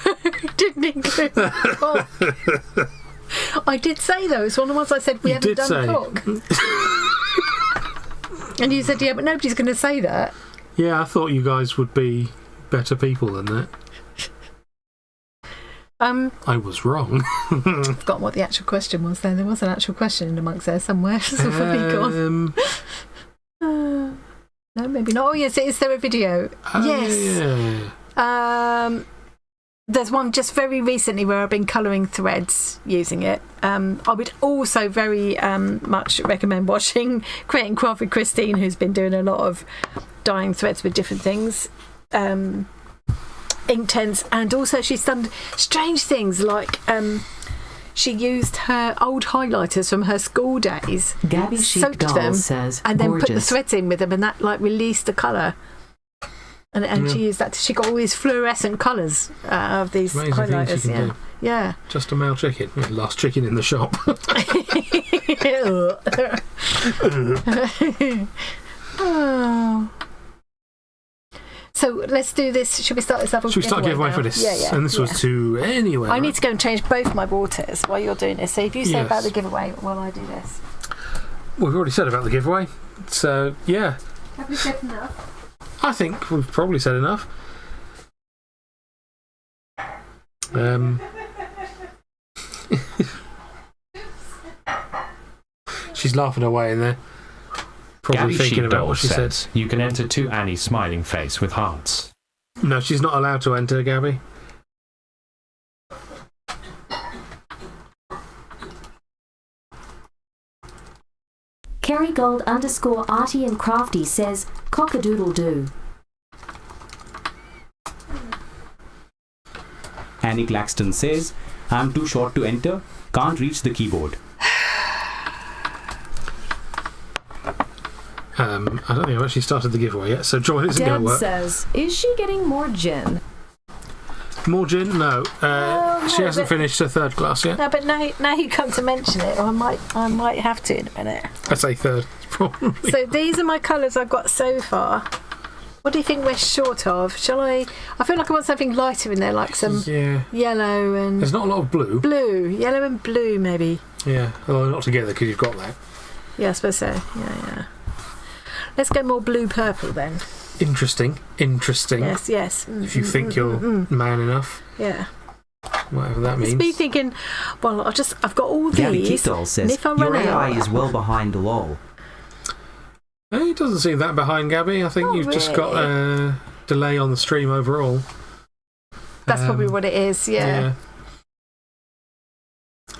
Speaker 1: include the cock. I did say, though, it's one of the ones I said we haven't done cock. And you said, yeah, but nobody's going to say that.
Speaker 2: Yeah, I thought you guys would be better people than that. I was wrong.
Speaker 1: I've forgotten what the actual question was there. There was an actual question in amongst there somewhere. It's already gone. No, maybe not. Oh, yes, is there a video? Yes.
Speaker 2: Yeah.
Speaker 1: There's one just very recently where I've been colouring threads using it. I would also very much recommend watching Create and Craft with Christine, who's been doing a lot of dyeing threads with different things. Inktense, and also she's done strange things like she used her old highlighters from her school days, soaked them,
Speaker 4: says,
Speaker 1: and then put the
Speaker 4: gorgeous.
Speaker 1: threads in with them, and that like released the colour. And she used that. She got all these fluorescent colours of these
Speaker 2: Amazing
Speaker 1: highlighters.
Speaker 2: things you can do.
Speaker 1: Yeah.
Speaker 2: Just a male chicken. Last chicken in the shop.
Speaker 1: Oh. So let's do this. Should we start this up?
Speaker 2: Should we start a giveaway for this?
Speaker 1: Yeah.
Speaker 2: And this was to anyway.
Speaker 1: I need to go and change both my waters while you're doing this. So if you say
Speaker 2: Yes.
Speaker 1: about the giveaway while I do this.
Speaker 2: We've already said about the giveaway. So, yeah.
Speaker 1: Have we said enough?
Speaker 2: I think we've probably said enough. She's laughing away in there. Probably thinking about what she said.
Speaker 14: You can enter to Annie's smiling face with hearts.
Speaker 2: No, she's not allowed to enter, Gabby.
Speaker 7: Kerrygold_Arty and Crafty says, cock-a-doodle-doo.
Speaker 23: Annie Claxton says, I'm too short to enter, can't reach the keyboard.
Speaker 2: I don't think I've actually started the giveaway yet, so Joy, isn't going to
Speaker 15: Deb
Speaker 2: work.
Speaker 15: says, is she getting more gin?
Speaker 2: More gin? No. She hasn't finished her third glass yet.
Speaker 1: No, but now you come to mention it, I might have to in a minute.
Speaker 2: I'd say third, probably.
Speaker 1: So these are my colours I've got so far. What do you think we're short of? Shall I feel like I want something lighter in there, like some yellow and...
Speaker 2: There's not a lot of blue.
Speaker 1: Yellow and blue maybe.
Speaker 2: Yeah, although not together because you've got that.
Speaker 1: Yeah, I suppose so. Yeah. Let's go more blue-purple then.
Speaker 2: Interesting.
Speaker 1: Yes.
Speaker 2: If you think you're man enough.
Speaker 1: Yeah.
Speaker 2: Whatever that means.
Speaker 1: It's me thinking, well, I've got all these.
Speaker 3: GABYCHICDOLLS says,
Speaker 1: if I
Speaker 3: your
Speaker 1: run
Speaker 3: AI
Speaker 1: out,
Speaker 3: is well behind the wall.
Speaker 2: It doesn't seem that behind, Gabby. I think you've just got a delay on the stream overall.
Speaker 1: That's probably what it is, yeah.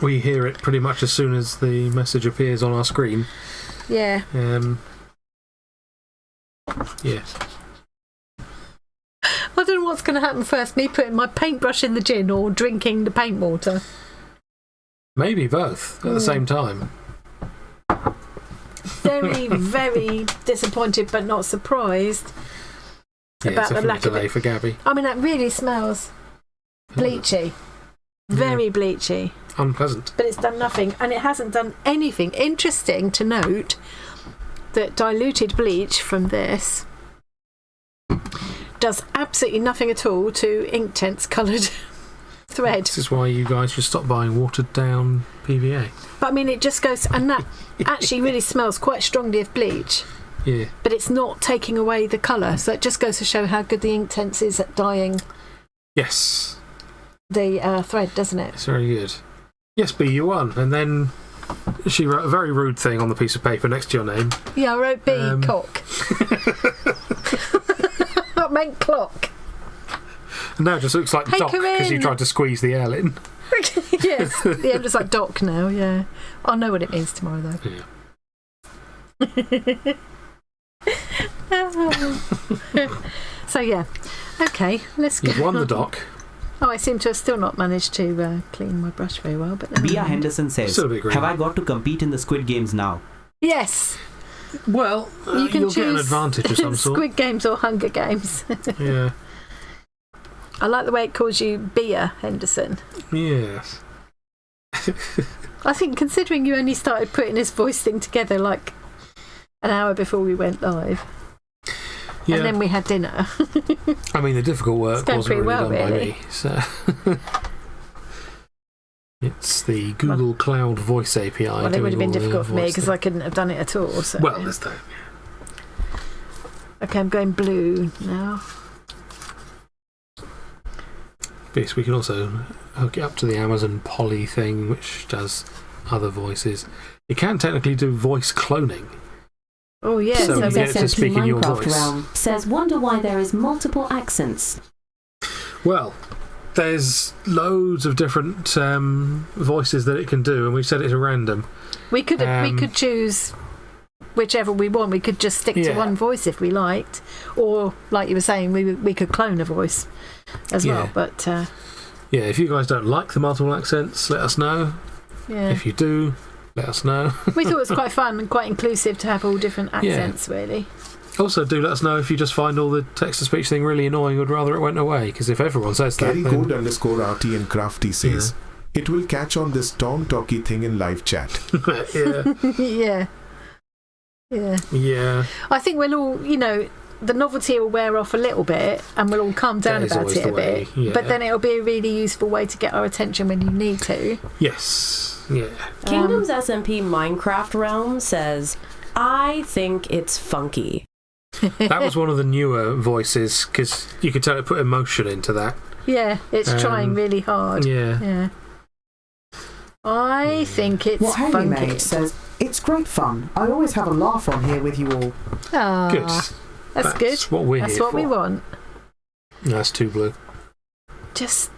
Speaker 2: We hear it pretty much as soon as the message appears on our screen.
Speaker 1: Yeah.
Speaker 2: Yeah.
Speaker 1: I don't know what's going to happen first, me putting my paintbrush in the gin or drinking the paint water.
Speaker 2: Maybe both at the same time.
Speaker 1: Very, very disappointed but not surprised about the lack of
Speaker 2: delay
Speaker 1: it.
Speaker 2: for Gabby.
Speaker 1: I mean, that really smells bleachy. Very bleachy.
Speaker 2: Unpleasant.
Speaker 1: But it's done nothing, and it hasn't done anything. Interesting to note that diluted bleach from this does absolutely nothing at all to Inktense coloured thread.
Speaker 2: This is why you guys should stop buying watered down PVA.
Speaker 1: But I mean, it just goes, and that actually really smells quite strongly of bleach.
Speaker 2: Yeah.
Speaker 1: But it's not taking away the colour, so it just goes to show how good the Inktense is at dyeing.
Speaker 2: Yes.
Speaker 1: The thread, doesn't it?
Speaker 2: It's very good. Yes, B, you won. And then she wrote a very rude thing on the piece of paper next to your name.
Speaker 1: Yeah, I wrote B, cock. I meant clock.
Speaker 2: And now it just looks like Doc because you tried to squeeze the L in.
Speaker 1: Yes, the end is like Doc now, yeah. I'll know what it means tomorrow, though.
Speaker 2: Yeah.
Speaker 1: So, yeah. Okay, let's go.
Speaker 2: You've won the Doc.
Speaker 1: Oh, I seem to have still not managed to clean my brush very well. But
Speaker 3: Bia Henderson says, have I got to compete in the Squid Games now?
Speaker 1: Yes.
Speaker 2: Well,
Speaker 1: you can
Speaker 2: you'll
Speaker 1: choose
Speaker 2: get an advantage of some sort.
Speaker 1: Squid Games or Hunger Games.
Speaker 2: Yeah.
Speaker 1: I like the way it calls you Bia Henderson.
Speaker 2: Yes.
Speaker 1: I think considering you only started putting this voice thing together like an hour before we went live.
Speaker 2: Yeah.
Speaker 1: And then we had dinner.
Speaker 2: I mean, the difficult work wasn't really done by me. So it's the Google Cloud Voice API.
Speaker 1: Well, it would have been difficult for me because I couldn't have done it at all. So.
Speaker 2: Well, there's that.
Speaker 1: Okay, I'm going blue now.
Speaker 2: Yes, we can also hook it up to the Amazon Poly thing, which does other voices. It can technically do voice cloning.
Speaker 1: Oh, yeah.
Speaker 2: So you get to speak in your voice.
Speaker 7: Realm says, wonder why there is multiple accents.
Speaker 2: Well, there's loads of different voices that it can do, and we've set it to random.
Speaker 1: We could choose whichever we want. We could just stick to one voice if we liked, or like you were saying, we could clone a voice as well. But
Speaker 2: yeah, if you guys don't like the multiple accents, let us know.
Speaker 1: Yeah.
Speaker 2: If you do, let us know.
Speaker 1: We thought it was quite fun and quite inclusive to have all different accents, really.
Speaker 2: Also, do let us know if you just find all the text-to-speech thing really annoying, would rather it went away, because if everyone says that, then...
Speaker 5: Kerrycode_Arty and Crafty says, it will catch on this Tom Talky thing in live chat.
Speaker 2: Yeah. Yeah.
Speaker 1: I think we'll all, the novelty will wear off a little bit and we'll all calm down about it a bit.
Speaker 2: Yeah.
Speaker 1: But then it'll be a really useful way to get our attention when you need to.
Speaker 2: Yes. Yeah.
Speaker 20: Kingdom's SMP Minecraft Realm says, I think it's funky.
Speaker 2: That was one of the newer voices, because you could tell it put emotion into that.
Speaker 1: Yeah, it's trying really hard.
Speaker 2: Yeah.
Speaker 1: I think it's funky.
Speaker 16: Mate says, it's great fun. I always have a laugh on here with you all.
Speaker 1: Ah,
Speaker 2: good.
Speaker 1: That's good.
Speaker 2: What we're
Speaker 1: That's
Speaker 2: here
Speaker 1: what
Speaker 2: for.
Speaker 1: we want.
Speaker 2: That's too blue.
Speaker 1: Just...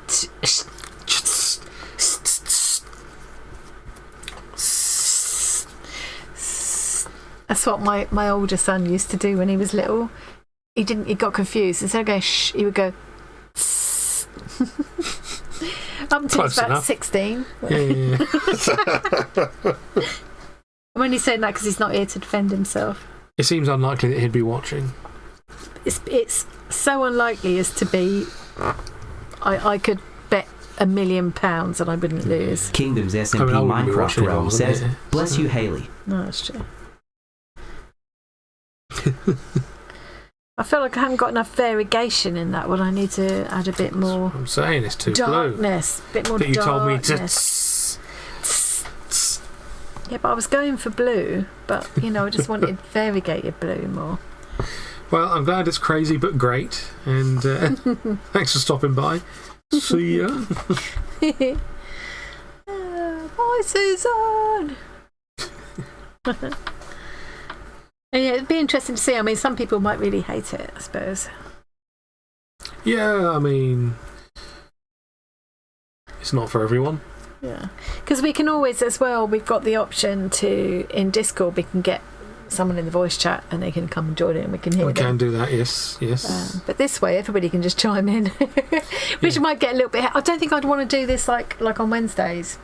Speaker 1: That's what my older son used to do when he was little. He got confused. Instead of going shh, he would go up until he was about 16.
Speaker 2: Yeah.
Speaker 1: I'm only saying that because he's not here to defend himself.
Speaker 2: It seems unlikely that he'd be watching.
Speaker 1: It's so unlikely as to be I could bet £1 million and I wouldn't lose.
Speaker 3: Kingdoms SMP
Speaker 2: I wouldn't be
Speaker 3: Minecraft
Speaker 2: watching it,
Speaker 3: Realm
Speaker 2: wasn't
Speaker 3: says,
Speaker 2: it?
Speaker 3: bless you, Haley.
Speaker 1: No, that's true. I feel like I haven't got enough variegation in that one. I need to add a bit more.
Speaker 2: I'm saying it's too
Speaker 1: darkness,
Speaker 2: blue.
Speaker 1: Bit more
Speaker 2: but you
Speaker 1: darkness.
Speaker 2: told me to.
Speaker 1: Yeah, but I was going for blue, but I just wanted variegated blue more.
Speaker 2: Well, I'm glad it's crazy but great, and thanks for stopping by. See ya.
Speaker 1: Bye, Susan. And yeah, it'd be interesting to see. I mean, some people might really hate it, I suppose.
Speaker 2: Yeah, I mean, it's not for everyone.
Speaker 1: Yeah, because we can always, as well, we've got the option to, in Discord, we can get someone in the voice chat and they can come and join it and we can hear them.
Speaker 2: We can do that, yes.
Speaker 1: But this way, everybody can just chime in, which might get a little bit. I don't think I'd want to do this like on Wednesdays.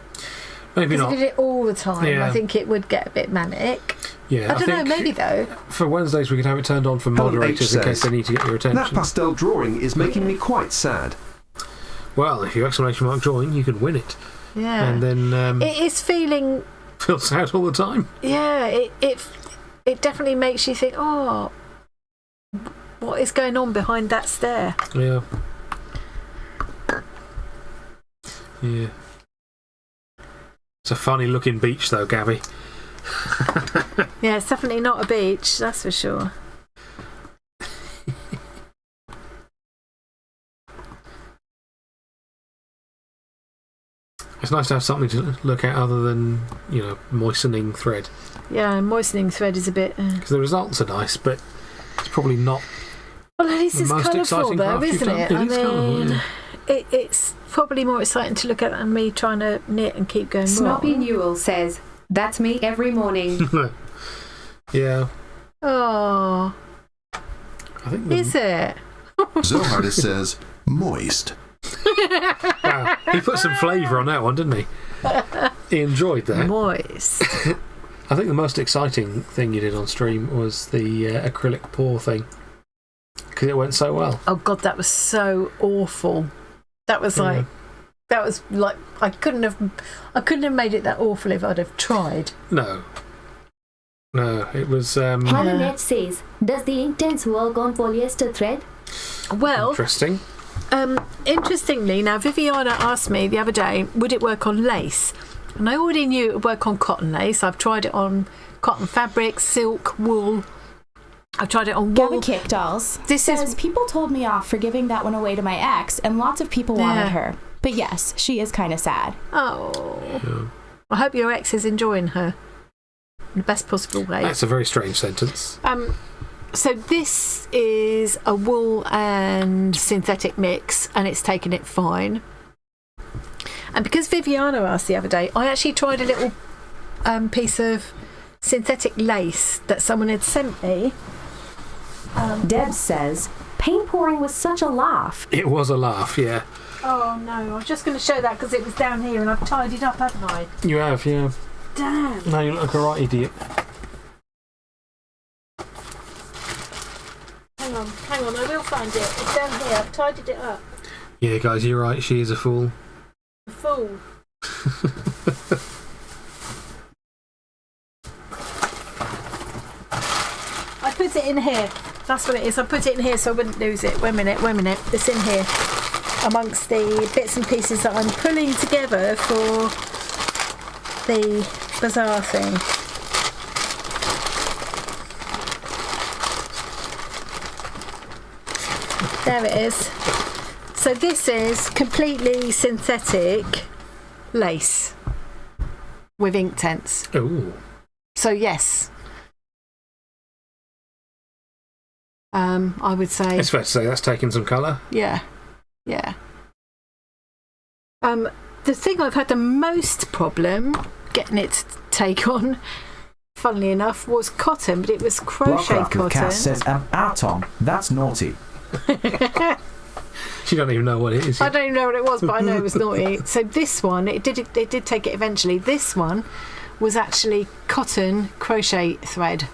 Speaker 2: Maybe not.
Speaker 1: If you did it all the time,
Speaker 2: Yeah.
Speaker 1: I think it would get a bit manic.
Speaker 2: Yeah,
Speaker 1: I don't know, maybe though.
Speaker 2: For Wednesdays, we could have it turned on for moderators in case they need to get your attention.
Speaker 8: That pastel drawing is making me quite sad.
Speaker 2: Well, if you exclamation mark join, you can win it.
Speaker 1: Yeah.
Speaker 2: And then
Speaker 1: it is feeling.
Speaker 2: Feel sad all the time.
Speaker 1: Yeah, it definitely makes you think, oh, what is going on behind that stare?
Speaker 2: Yeah. Yeah. It's a funny looking beach though, Gabby.
Speaker 1: Yeah, it's definitely not a beach, that's for sure.
Speaker 2: It's nice to have something to look at other than, moistening thread.
Speaker 1: Yeah, moistening thread is a bit.
Speaker 2: Because the results are nice, but it's probably not.
Speaker 1: Well, at least
Speaker 2: the
Speaker 1: it's
Speaker 2: most
Speaker 1: colourful,
Speaker 2: exciting
Speaker 1: though,
Speaker 2: craft you've
Speaker 1: isn't
Speaker 2: done.
Speaker 1: it?
Speaker 2: It is colourful, yeah.
Speaker 1: It's probably more exciting to look at than me trying to knit and keep going
Speaker 12: Snoppy
Speaker 1: wrong.
Speaker 12: Newell says, "That's me every morning."
Speaker 2: Yeah.
Speaker 1: Oh.
Speaker 2: I think
Speaker 1: is it?
Speaker 11: Zoehartist says, moist.
Speaker 2: Wow, he put some flavour on that one, didn't he? He enjoyed that.
Speaker 1: Moist.
Speaker 2: I think the most exciting thing you did on stream was the acrylic pour thing. Because it went so well.
Speaker 1: Oh, God, that was so awful. That was like... I couldn't have made it that awful if I'd have tried.
Speaker 2: No, it was.
Speaker 9: Holonet says, does the Inktense work on polyester thread?
Speaker 1: Well,
Speaker 2: interesting.
Speaker 1: Interestingly, now Viviana asked me the other day, would it work on lace? And I already knew it would work on cotton lace. I've tried it on cotton fabric, silk, wool. I've tried it on wool.
Speaker 18: GABYCHICDOLLS says, people told me off for giving that one away to my ex, and lots of people wanted her. But yes, she is kind of sad.
Speaker 1: Oh. Yeah. I hope your ex is enjoying her in the best possible way.
Speaker 2: That's a very strange sentence.
Speaker 1: So this is a wool and synthetic mix, and it's taken it fine. And because Viviana asked the other day, I actually tried a little piece of synthetic lace that someone had sent me.
Speaker 18: Deb says, paint pouring was such a laugh.
Speaker 2: It was a laugh, yeah.
Speaker 1: Oh no, I was just going to show that because it was down here and I've tied it up, haven't I?
Speaker 2: You have, yeah.
Speaker 1: Damn.
Speaker 2: No, you look like a right idiot.
Speaker 1: Hang on, I will find it. It's down here, I've tidied it up.
Speaker 2: Yeah, guys, you're right, she is a fool.
Speaker 1: A fool. I put it in here. That's what it is. I put it in here so I wouldn't lose it. Wait a minute. It's in here. Amongst the bits and pieces that I'm pulling together for the bazaar thing. There it is. So this is completely synthetic lace with Inktense.
Speaker 2: Ooh.
Speaker 1: So yes. I would say
Speaker 2: it's fair to say that's taken some colour.
Speaker 1: Yeah. The thing I've had the most problem getting it to take on, funnily enough, was cotton, but it was crochet cotton.
Speaker 21: Cass says, Tom, that's naughty.
Speaker 2: She don't even know what it is.
Speaker 1: I don't even know what it was, but I know it was naughty. So this one, it did take it eventually. This one was actually cotton crochet thread.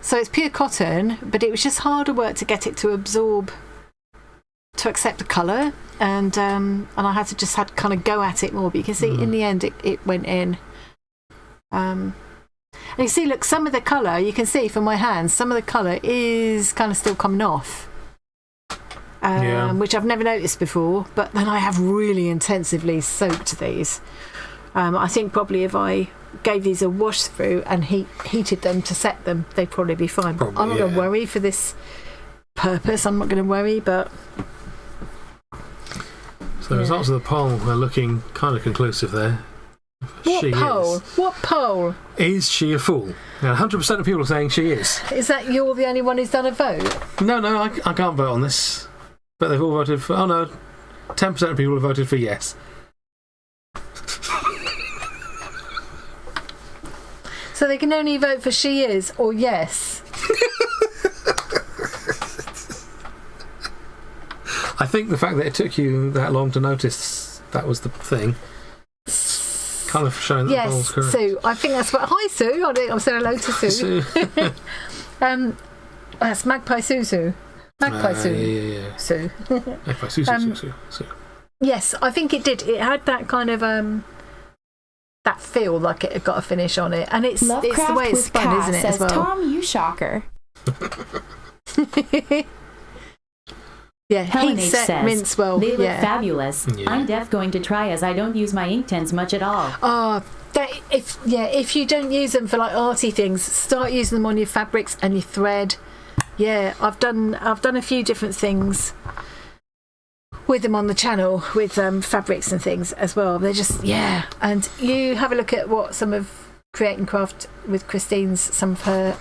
Speaker 1: So it's pure cotton, but it was just harder work to get it to absorb to accept the colour, and I had to kind of go at it more. But you can see in the end it went in. And you see, look, some of the colour, you can see from my hands, some of the colour is kind of still coming off. Which I've never noticed before, but then I have really intensively soaked these. I think probably if I gave these a wash through and heated them to set them, they'd probably be fine. Probably, I'm not going to worry for this purpose. I'm not going to worry, but...
Speaker 2: So the results of the poll are looking kind of conclusive there.
Speaker 1: What poll? What poll?
Speaker 2: Is she a fool? Now, 100% of people are saying she is.
Speaker 1: Is that you're the only one who's done a vote?
Speaker 2: No, I can't vote on this. But they've all voted for... Oh, no. 10% of people have voted for yes.
Speaker 1: So they can only vote for she is or yes.
Speaker 2: I think the fact that it took you that long to notice that was the thing kind of showing that the poll's correct.
Speaker 1: Sue. I think that's what... Hi, Sue. I'm saying hello to Sue. That's Magpie Sue. Magpie Sue.
Speaker 2: Yeah.
Speaker 1: Sue.
Speaker 2: Magpie Sue.
Speaker 1: Yes, I think it did. It had that kind of... that feel like it had got a finish on it. And it's the way it's spun, isn't it,
Speaker 18: says,
Speaker 1: as well?
Speaker 18: Tom, you shocker.
Speaker 1: Yeah, heat set,
Speaker 7: says,
Speaker 1: mince well.
Speaker 7: They look fabulous.
Speaker 2: Yeah.
Speaker 7: I'm def going to try, as I don't use my Inktense much at all.
Speaker 1: Oh, if you don't use them for like arty things, start using them on your fabrics and your thread. Yeah, I've done a few different things with them on the channel with fabrics and things as well. They're just and you have a look at what some of Create and Craft with Christine's, some of her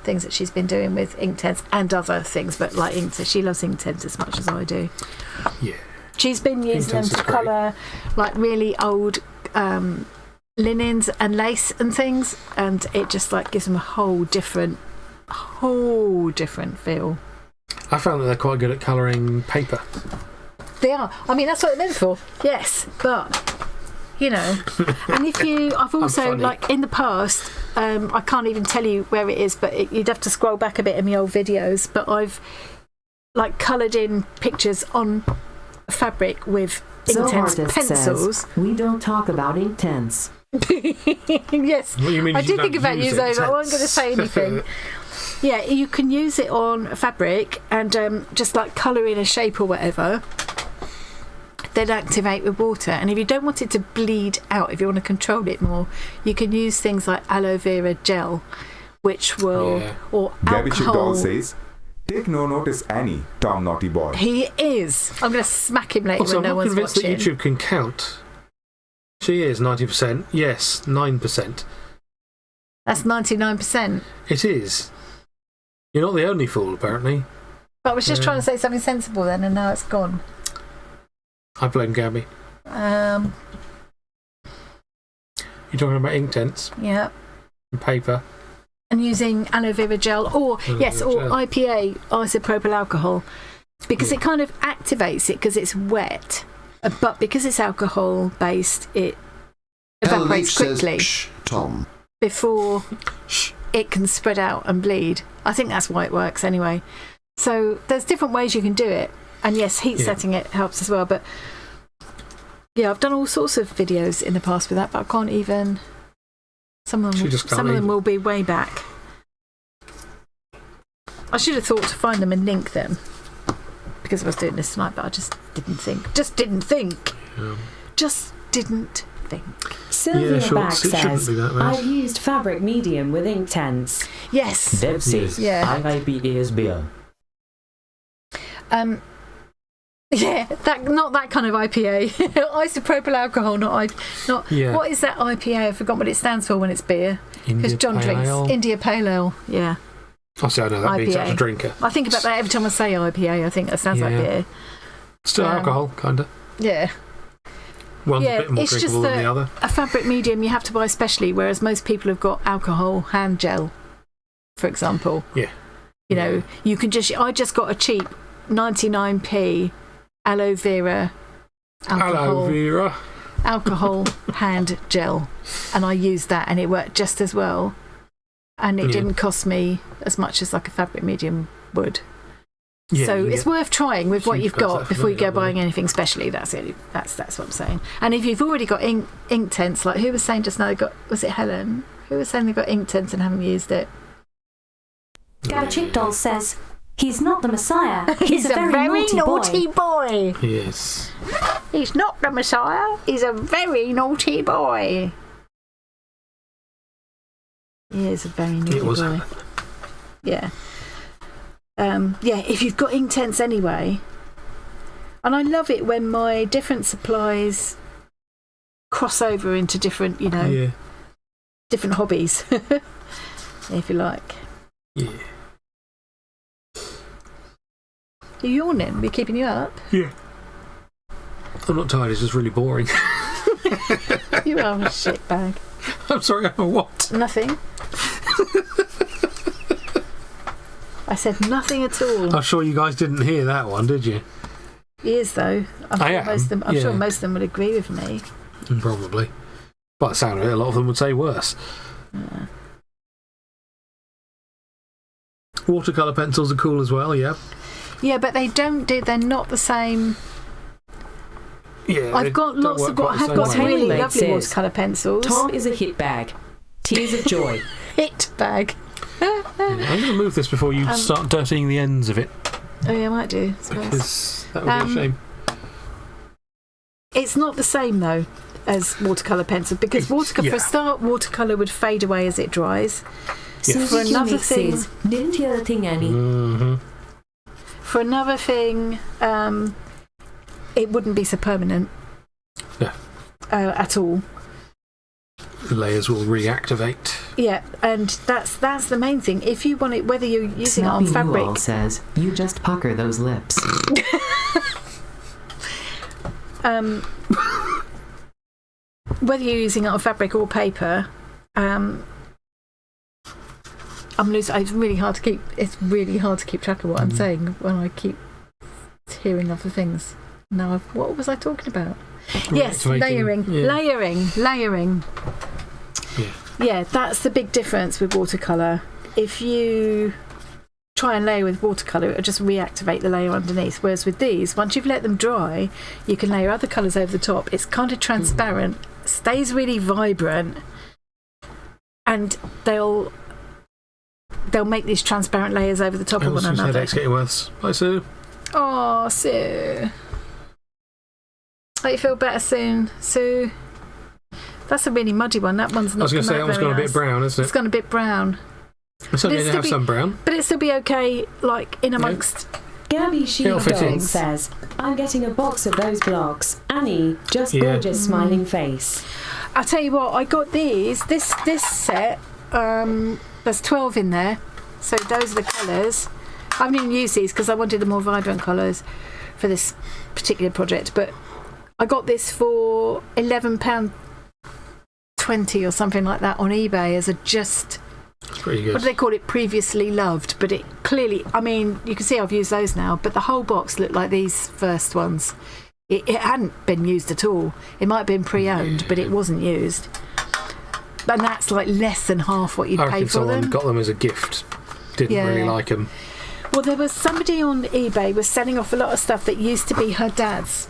Speaker 1: things that she's been doing with Inktense and other things, but like Inktense, she loves Inktense as much as I do.
Speaker 2: Yeah,
Speaker 1: she's been using them to colour like really old linens and lace and things, and it just like gives them a whole different feel.
Speaker 2: I found that they're quite good at colouring paper.
Speaker 1: They are. I mean, that's what they're meant for. Yes, but you know, and I've also like in the past, I can't even tell you where it is, but you'd have to scroll back a bit in my old videos. But I've like coloured in pictures on fabric with Inktense pencils.
Speaker 4: Says, we don't talk about Inktense.
Speaker 1: Yes, I did think about you, though, but I wasn't going to say anything. Yeah, you can use it on fabric and just like colour in a shape or whatever. Then activate with water, and if you don't want it to bleed out, if you want to control it more, you can use things like aloe vera gel, which will or alcohol.
Speaker 10: Says, take no notice, Annie, Tom Naughty Boy.
Speaker 1: He is. I'm going to smack him later when no one's watching.
Speaker 2: I'm convinced that YouTube can count. She is 90%. Yes, 9%.
Speaker 1: That's 99%.
Speaker 2: It is. You're not the only fool, apparently.
Speaker 1: But I was just trying to say something sensible then, and now it's gone.
Speaker 2: I blame Gabby. You're talking about Inktense?
Speaker 1: Yeah.
Speaker 2: And paper.
Speaker 1: And using aloe vera gel, or IPA, isopropyl alcohol, because it kind of activates it because it's wet, but because it's alcohol based, it evaporates quickly.
Speaker 11: Says, Tom.
Speaker 1: Before it can spread out and bleed. I think that's why it works anyway. So there's different ways you can do it. And yes, heat setting it helps as well. But yeah, I've done all sorts of videos in the past with that, but I can't even. Some of them will be way back. I should have thought to find them and link them because I was doing this tonight, but I just didn't think.
Speaker 20: Sylvia Back says, I've used fabric medium with Inktense.
Speaker 1: Yes.
Speaker 19: Deb says, IIPA is beer.
Speaker 1: Yeah, not that kind of IPA. Isopropyl alcohol, not. What is that IPA? I forgot what it stands for when it's beer. Because John drinks India Pale Ale. Yeah.
Speaker 2: I see. I know that means such a drinker.
Speaker 1: I think about that every time I say IPA. I think that sounds like beer.
Speaker 2: Still alcohol, kind of.
Speaker 1: Yeah.
Speaker 2: One's a bit more drinkable than the other.
Speaker 1: A fabric medium you have to buy specially, whereas most people have got alcohol hand gel, for example.
Speaker 2: Yeah.
Speaker 1: You know, you can just. I just got a cheap 99p aloe vera alcohol hand gel, and I used that, and it worked just as well, and it didn't cost me as much as like a fabric medium would.
Speaker 2: Yeah,
Speaker 1: so it's worth trying with what you've got before you go buying
Speaker 2: it.
Speaker 1: anything specially. That's what I'm saying. And if you've already got Inktense, like who was saying just now, was it Helen? Who was saying they've got Inktense and haven't used it?
Speaker 9: GABYCHICDOLLS says, he's not the Messiah. He's a very naughty boy.
Speaker 2: Yes.
Speaker 1: He's not the Messiah. He's a very naughty boy. He is a very naughty boy.
Speaker 2: Helen.
Speaker 1: Yeah. If you've got Inktense anyway, and I love it when my different supplies cross over into different, different hobbies, if you like.
Speaker 2: Yeah.
Speaker 1: You're yawning. We're keeping you up.
Speaker 2: Yeah. I'm not tired. It's just really boring.
Speaker 1: You are a shitbag.
Speaker 2: I'm sorry. I'm a what?
Speaker 1: Nothing. I said nothing at all.
Speaker 2: I'm sure you guys didn't hear that one, did you?
Speaker 1: He is, though. I'm sure most of them would agree with me.
Speaker 2: Probably. By the sound of it, a lot of them would say worse.
Speaker 1: Yeah.
Speaker 2: Watercolour pencils are cool as well, yeah.
Speaker 1: Yeah, but they're not the same.
Speaker 2: Yeah,
Speaker 1: I've got some really lovely watercolour pencils.
Speaker 20: Tom is a hit bag. Tears of joy.
Speaker 1: Hit bag.
Speaker 2: I'm going to move this before you start dirtying the ends of it.
Speaker 1: Oh yeah, I might do. I suppose.
Speaker 2: Because that would be a shame.
Speaker 1: It's not the same though as watercolour pencil because for a start, watercolour would fade away as it dries.
Speaker 9: Yeah. For another thing, didn't hear a thing, Annie.
Speaker 2: Mm-hmm.
Speaker 1: For another thing, it wouldn't be so permanent.
Speaker 2: No.
Speaker 1: At all.
Speaker 2: The layers will reactivate.
Speaker 1: Yeah, and that's the main thing. If you want it, whether you're using it on fabric,
Speaker 4: says you just pucker those lips.
Speaker 1: Whether you're using it on fabric or paper, it's really hard to keep. It's really hard to keep track of what I'm saying when I keep hearing other things. Now, what was I talking about? Yes, layering. Yeah, that's the big difference with watercolour. If you try and layer with watercolour, it'll just reactivate the layer underneath. Whereas with these, once you've let them dry, you can layer other colours over the top. It's kind of transparent, stays really vibrant, and they'll make these transparent layers over the top of one another.
Speaker 2: Headache's getting worse. Bye, Sue.
Speaker 1: Oh, Sue. Hope you feel better soon, Sue. That's a really muddy one. That one's not.
Speaker 2: I was going to say that one's gone a bit brown, isn't it?
Speaker 1: It's gone a bit brown.
Speaker 2: It's only going to have some brown.
Speaker 1: But it'll still be okay, like in amongst.
Speaker 15: GABYCHICDOLLS says, I'm getting a box of those blocks. Annie, just gorgeous smiling face.
Speaker 1: I'll tell you what, I got these. This set, there's 12 in there. So those are the colours. I haven't even used these because I wanted the more vibrant colours for this particular project. But I got this for £11.20 or something like that on eBay as a just...
Speaker 2: That's pretty good.
Speaker 1: What do they call it? Previously loved. But it clearly... I mean, you can see I've used those now. But the whole box looked like these first ones. It hadn't been used at all. It might have been pre-owned, but it wasn't used. And that's like less than half what you'd pay for them.
Speaker 2: Someone got them as a gift. Didn't really like them.
Speaker 1: Well, there was somebody on eBay was selling off a lot of stuff that used to be her dad's.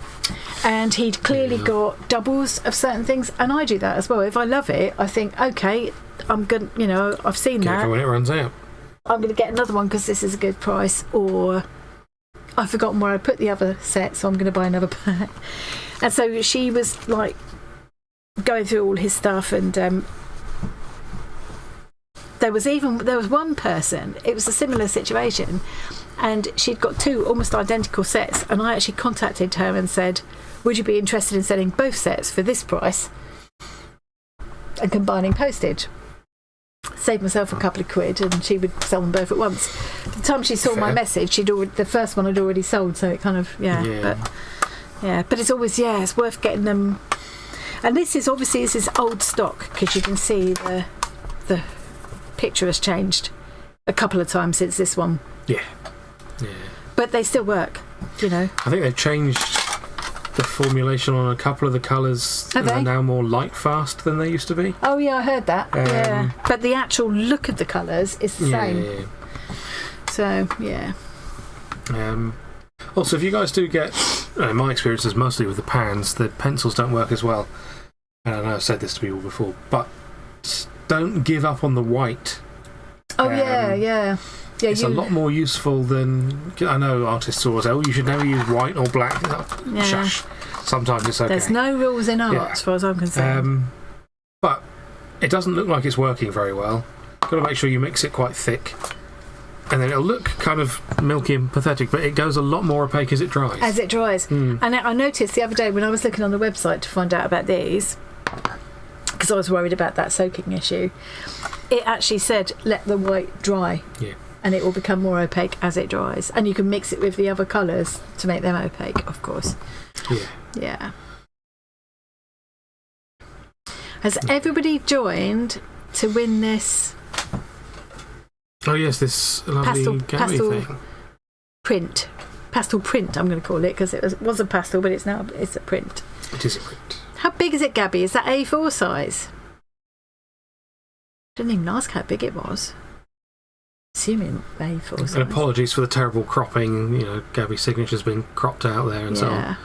Speaker 1: And he'd clearly got doubles of certain things. And I do that as well. If I love it, I think, okay, I'm good, I've seen that.
Speaker 2: When it runs out.
Speaker 1: I'm going to get another one because this is a good price. Or I've forgotten where I put the other set, so I'm going to buy another pack. And so she was like going through all his stuff, and there was one person, it was a similar situation, and she'd got two almost identical sets, and I actually contacted her and said, would you be interested in selling both sets for this price and combining postage? Saved myself a couple of quid, and she would sell them both at once. By the time she saw my message, the first one had already sold, so it kind of but it's always it's worth getting them. And this is old stock because you can see the picture has changed a couple of times since this one. But they still work, I
Speaker 2: think they've changed the formulation on a couple of the colours. Are now more light fast than they used to be.
Speaker 1: Oh yeah, I heard that. But the actual look of the colours is the same. So
Speaker 2: Also, if you guys do get, my experience is mostly with the pans, the pencils don't work as well. And I know I've said this to people before, but don't give up on the white.
Speaker 1: Oh, yeah.
Speaker 2: It's a lot more useful than... I know artists always say, you should never use white or black. Shush. Sometimes it's okay.
Speaker 1: There's no rules in art, as far as I'm concerned.
Speaker 2: But it doesn't look like it's working very well. Got to make sure you mix it quite thick. And then it'll look kind of milky and pathetic, but it goes a lot more opaque as it dries.
Speaker 1: As it dries. And I noticed the other day when I was looking on the website to find out about these, because I was worried about that soaking issue, it actually said let the white dry.
Speaker 2: Yeah.
Speaker 1: And it will become more opaque as it dries. And you can mix it with the other colours to make them opaque, of course. Yeah. Has everybody joined to win this?
Speaker 2: Oh yes, this lovely
Speaker 1: pastel
Speaker 2: thing.
Speaker 1: Print. Pastel print, I'm going to call it, because it was a pastel, but it's a print.
Speaker 2: It is a print.
Speaker 1: How big is it, Gabby? Is that A4 size? Didn't even ask how big it was. Assuming A4 size.
Speaker 2: And apologies for the terrible cropping. Gabby's signature's been cropped out there and so on.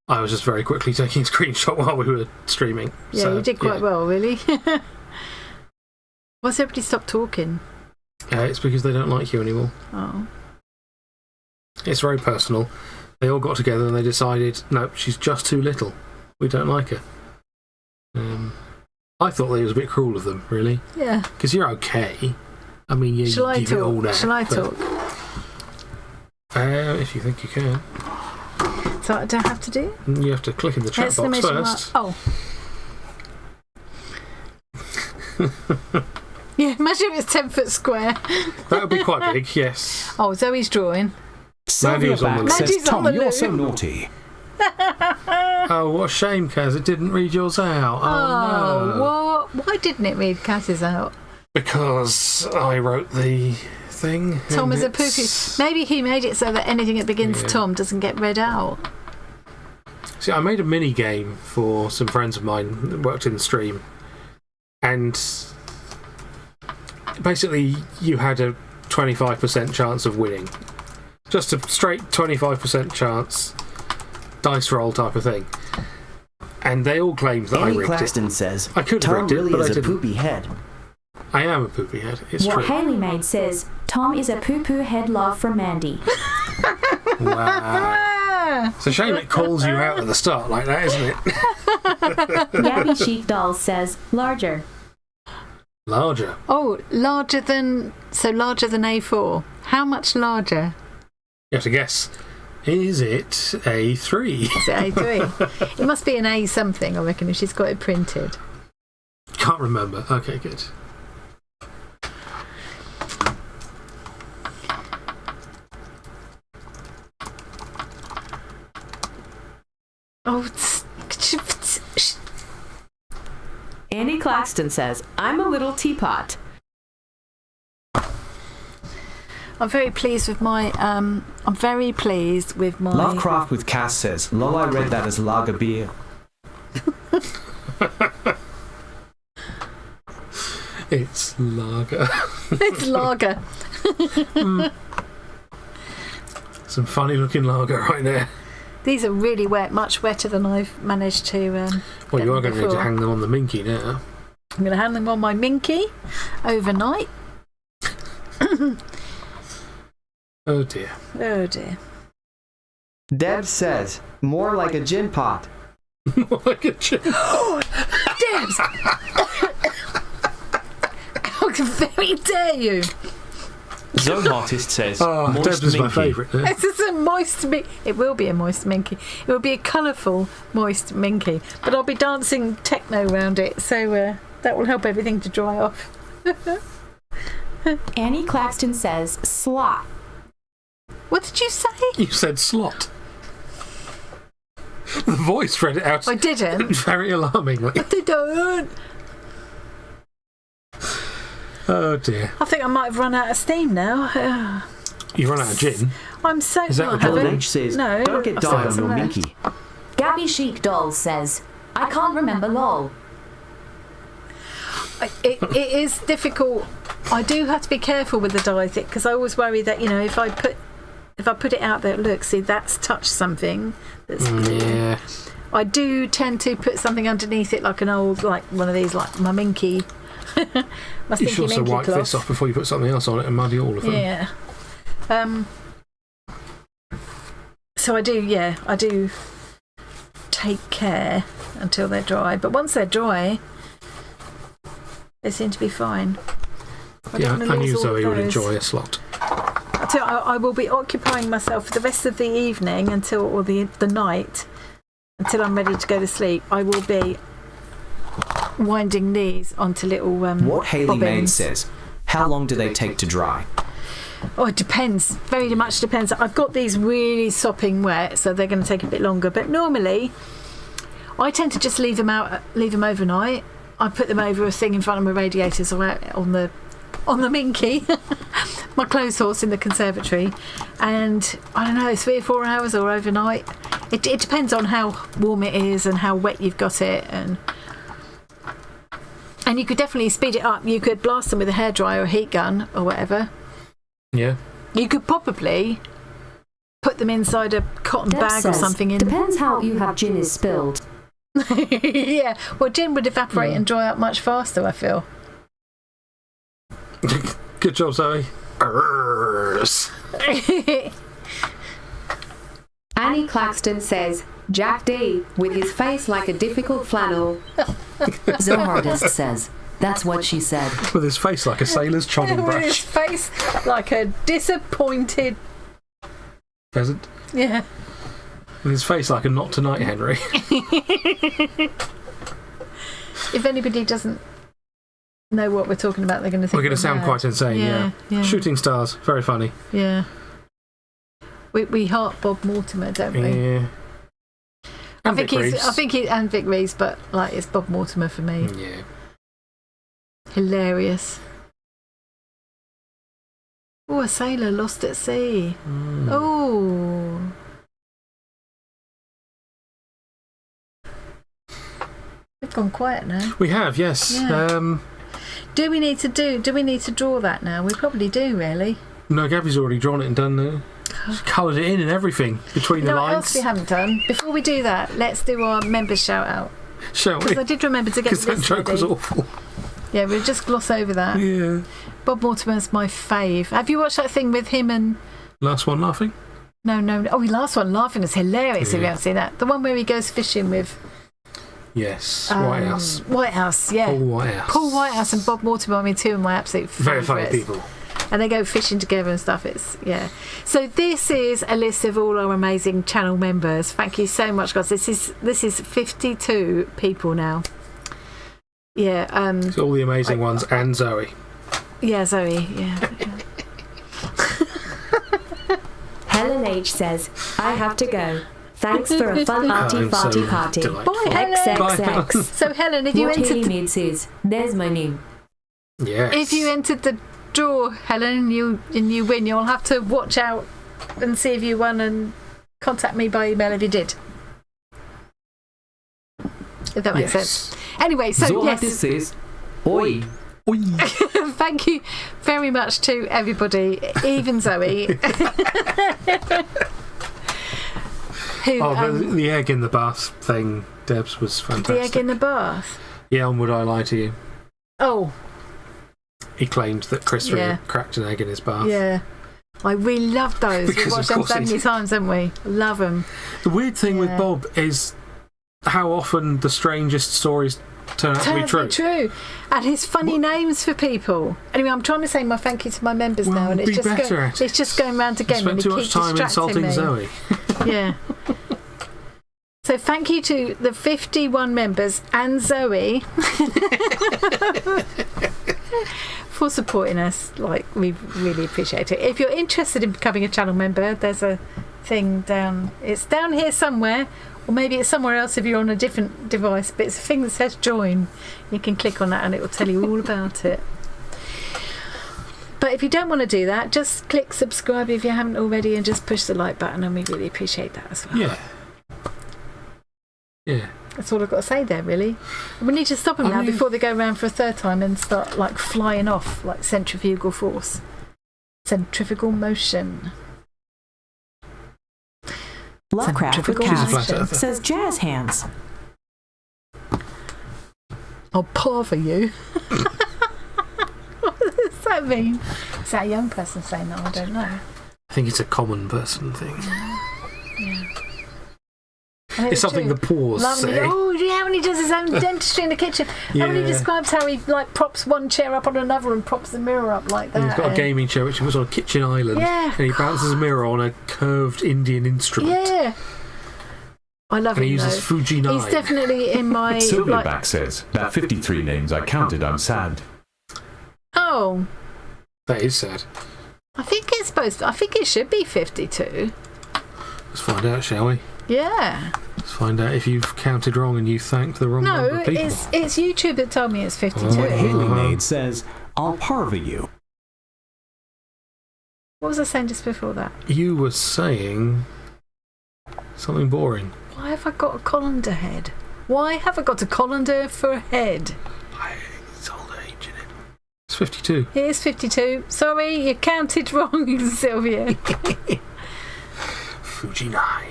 Speaker 2: I was just very quickly taking a screenshot while we were streaming.
Speaker 1: Yeah, you did quite well, really. Why's everybody stopped talking?
Speaker 2: It's because they don't like you anymore.
Speaker 1: Oh.
Speaker 2: It's very personal. They all got together and they decided, no, she's just too little. We don't like her. I thought it was a bit cruel of them, really.
Speaker 1: Yeah.
Speaker 2: Because you're okay. I mean, you
Speaker 1: Shall I
Speaker 2: give it all now.
Speaker 1: Shall I talk?
Speaker 2: If you think you can.
Speaker 1: So I don't have to do?
Speaker 2: You have to click in the chat box first.
Speaker 1: Yeah, imagine if it's 10 foot square.
Speaker 2: That would be quite big, yes.
Speaker 1: Oh, Zoe's drawing.
Speaker 8: Sylvia Back says, Tom, you're so naughty.
Speaker 2: Oh, what a shame, Kaz. It didn't read yours out. Oh, no.
Speaker 1: What? Why didn't it read Kaz's out?
Speaker 2: Because I wrote the thing.
Speaker 1: Tom is a poopy. Maybe he made it so that anything that begins Tom doesn't get read out.
Speaker 2: See, I made a mini game for some friends of mine that worked in the stream. And basically, you had a 25% chance of winning. Just a straight 25% chance, dice roll type of thing. And they all claimed that I rigged
Speaker 3: Claxton
Speaker 2: it.
Speaker 3: Says,
Speaker 2: I could have
Speaker 3: Tom
Speaker 2: rigged it,
Speaker 3: really
Speaker 2: but
Speaker 3: is
Speaker 2: I
Speaker 3: a
Speaker 2: didn't.
Speaker 3: poopy head.
Speaker 2: I am a poopy head. It's
Speaker 7: What
Speaker 2: true.
Speaker 7: Haley Maid says, Tom is a poo-poo head love for Mandy.
Speaker 2: Wow. It's a shame it calls you out at the start like that, isn't it?
Speaker 7: GABYCHICDOLLS says, larger.
Speaker 2: Larger.
Speaker 1: Oh, larger than A4. How much larger?
Speaker 2: You have to guess. Is it A3?
Speaker 1: Is it A3? It must be an A something, I reckon, if she's got it printed.
Speaker 2: Can't remember. Okay, good.
Speaker 1: Oh,
Speaker 20: Annie Claxton says, I'm a little teapot.
Speaker 1: I'm very pleased with my.
Speaker 8: Lovecraft with Cass says, lol, I read that as lager beer.
Speaker 2: It's lager.
Speaker 1: It's lager.
Speaker 2: Some funny looking lager right there.
Speaker 1: These are really wet, much wetter than I've managed to.
Speaker 2: Well, you are going to need to hang them on the minky now.
Speaker 1: I'm going to hang them on my minky overnight.
Speaker 2: Oh dear.
Speaker 1: Oh dear.
Speaker 6: Deb says, more like a gin pot.
Speaker 2: More like a gin pot.
Speaker 1: Debs! How very dare you?
Speaker 19: Zoehartist says, moist
Speaker 2: Debs is
Speaker 19: minky.
Speaker 2: my favourite. Yeah.
Speaker 1: This is a moist minky. It will be a moist minky. It will be a colourful moist minky. But I'll be dancing techno around it, so that will help everything to dry off.
Speaker 18: Annie Claxton says, slot.
Speaker 1: What did you say?
Speaker 2: You said slot. The voice read it out.
Speaker 1: I didn't.
Speaker 2: Very alarmingly.
Speaker 1: I didn't.
Speaker 2: Oh dear.
Speaker 1: I think I might have run out of steam now.
Speaker 2: You run out of gin?
Speaker 1: I'm so...
Speaker 2: Is that what
Speaker 3: Helen H says,
Speaker 1: No.
Speaker 3: don't get
Speaker 1: I've
Speaker 3: dye on
Speaker 1: still
Speaker 3: your
Speaker 1: got some
Speaker 3: minky.
Speaker 9: GABYCHICDOLLS says, I can't remember lol.
Speaker 1: It is difficult. I do have to be careful with the dye because I always worry that, if if I put it out there, look, see, that's touched something. That's blue.
Speaker 2: Yeah.
Speaker 1: I do tend to put something underneath it, like an old, like one of these, like my minky. My
Speaker 2: You should also wipe
Speaker 1: cloth.
Speaker 2: this off before you put something else on it and muddy all of them.
Speaker 1: Yeah. So I do take care until they're dry. But once they're dry, they seem to be fine.
Speaker 2: I knew Zoe would enjoy a slot.
Speaker 1: I will be occupying myself for the rest of the evening or the night until I'm ready to go to sleep. I will be winding these onto little
Speaker 3: What Haley Main
Speaker 1: bobbins.
Speaker 3: says, how long do they take to dry?
Speaker 1: Oh, it depends. Very much depends. I've got these really sopping wet, so they're going to take a bit longer. But normally, I tend to just leave them overnight. I put them over a thing in front of my radiators or out on the minky, my clothes horse in the conservatory, and I don't know, 3 or 4 hours or overnight. It depends on how warm it is and how wet you've got it, and you could definitely speed it up. You could blast them with a hairdryer or a heat gun or whatever.
Speaker 2: Yeah.
Speaker 1: You could probably put them inside a cotton bag or something.
Speaker 9: Depends how you have gin is spilled.
Speaker 1: Yeah, well, gin would evaporate and dry up much faster, I feel.
Speaker 2: Good job, Zoe.
Speaker 12: Annie Claxton says, Jack D, with his face like a difficult flannel.
Speaker 7: Zoehartist says, that's what she said.
Speaker 2: With his face like a sailor's chopping
Speaker 1: With his
Speaker 2: brush.
Speaker 1: face like a disappointed
Speaker 2: Pheasant.
Speaker 1: Yeah.
Speaker 2: With his face like a not tonight Henry.
Speaker 1: If anybody doesn't know what we're talking about, they're going to think
Speaker 2: We're going to sound quite insane, yeah. Shooting stars, very funny.
Speaker 1: Yeah. We heart Bob Mortimer, don't we?
Speaker 2: Yeah.
Speaker 1: I think he's and Vic Reeves, but like it's Bob Mortimer for me.
Speaker 2: Yeah.
Speaker 1: Hilarious. Oh, a sailor lost at sea. Oh. We've gone quiet now.
Speaker 2: We have, yes.
Speaker 1: Yeah. Do we need to draw that now? We probably do, really.
Speaker 2: No, Gabby's already drawn it and done it. She's coloured it in and everything between the
Speaker 1: What
Speaker 2: lines.
Speaker 1: else we haven't done? Before we do that, let's do our members shout out.
Speaker 2: Shall we?
Speaker 1: Because I did remember to get
Speaker 2: Because that joke was awful.
Speaker 1: Yeah, we'll just gloss over that.
Speaker 2: Yeah.
Speaker 1: Bob Mortimer's my fave. Have you watched that thing with him and...
Speaker 2: Last one laughing?
Speaker 1: No. Oh, last one laughing is hilarious if you haven't seen that. The one where he goes fishing with...
Speaker 2: Yes, Whitehouse.
Speaker 1: Whitehouse, yeah.
Speaker 2: Paul Whitehouse.
Speaker 1: Paul Whitehouse and Bob Mortimer, I mean, two of my absolute favourites.
Speaker 2: Very funny people.
Speaker 1: And they go fishing together and stuff. So this is a list of all our amazing channel members. Thank you so much, guys. This is 52 people now. Yeah.
Speaker 2: It's all the amazing ones and Zoe.
Speaker 1: Yeah, Zoe. Yeah.
Speaker 15: Helen H says, I have to go. Thanks for a fun Arty Farty Party.
Speaker 1: Bye, Helen.
Speaker 15: XXX.
Speaker 1: So, Helen, if you
Speaker 9: What
Speaker 1: entered...
Speaker 9: Haley Maid says, there's my name.
Speaker 2: Yes.
Speaker 1: If you entered the draw, Helen, and you win, you'll have to watch out and see if you won and contact me by email if you did. If that makes sense. Anyway, so
Speaker 3: Zoehartist
Speaker 1: yes.
Speaker 3: says, oi.
Speaker 1: Thank you very much to everybody, even Zoe. Who,
Speaker 2: the egg in the bath thing, Debs, was fantastic.
Speaker 1: the egg in the bath?
Speaker 2: Yeah, and Would I Lie to You?
Speaker 1: Oh.
Speaker 2: He claimed that Chris really cracked an egg in his bath.
Speaker 1: Yeah. We love those. We've
Speaker 2: Because
Speaker 1: watched
Speaker 2: of
Speaker 1: them
Speaker 2: course
Speaker 1: so many times, haven't we? Love them.
Speaker 2: The weird thing with Bob is how often the strangest stories turn out to be true.
Speaker 1: And his funny names for people. Anyway, I'm trying to say my thank you to my members now, and it's just going round again.
Speaker 2: Spent too much time insulting
Speaker 1: me.
Speaker 2: Zoe.
Speaker 1: Yeah. So thank you to the 51 members and Zoe for supporting us. Like, we really appreciate it. If you're interested in becoming a channel member, there's a thing down. It's down here somewhere, or maybe it's somewhere else if you're on a different device. But it's a thing that says join. You can click on that, and it will tell you all about it. But if you don't want to do that, just click subscribe if you haven't already, and just push the like button, and we really appreciate that as well.
Speaker 2: Yeah. Yeah.
Speaker 1: That's all I've got to say there, really. We need to stop them now before they go around for a third time and start like flying off like centrifugal force. Centrifugal motion.
Speaker 4: Lovecraft with
Speaker 2: She's a flat
Speaker 4: Cast
Speaker 2: earther.
Speaker 4: says jazz hands.
Speaker 1: I'll pawfer you. What does that mean? Is that a young person saying that? I don't know.
Speaker 2: I think it's a common person thing.
Speaker 1: Yeah.
Speaker 2: It's something the paws say.
Speaker 1: Oh, yeah, when he does his own dentistry in the kitchen. Yeah. And when he describes how he props one chair up on another and props the mirror up like that.
Speaker 2: And he's got a gaming chair which he puts on a kitchen island.
Speaker 1: Yeah.
Speaker 2: And he bounces a mirror on a curved Indian instrument.
Speaker 1: Yeah. I love him.
Speaker 2: And he uses Fuji 9.
Speaker 1: He's definitely in my.
Speaker 14: Sylviaback says, that 53 names I counted, I'm sad.
Speaker 1: Oh.
Speaker 2: That is sad.
Speaker 1: I think it should be 52.
Speaker 2: Let's find out, shall we?
Speaker 1: Yeah.
Speaker 2: Let's find out if you've counted wrong and you thanked the wrong number of people.
Speaker 1: No, it's YouTube that told me it's 52.
Speaker 23: Haley Maid says, I'll parva you.
Speaker 1: What was I saying just before that?
Speaker 2: You were saying something boring.
Speaker 1: Why have I got a colander head? Why have I got a colander for a head?
Speaker 2: It's old age, isn't it? It's 52.
Speaker 1: It is 52. Sorry, you counted wrong, Sylvia.
Speaker 2: Fuji 9.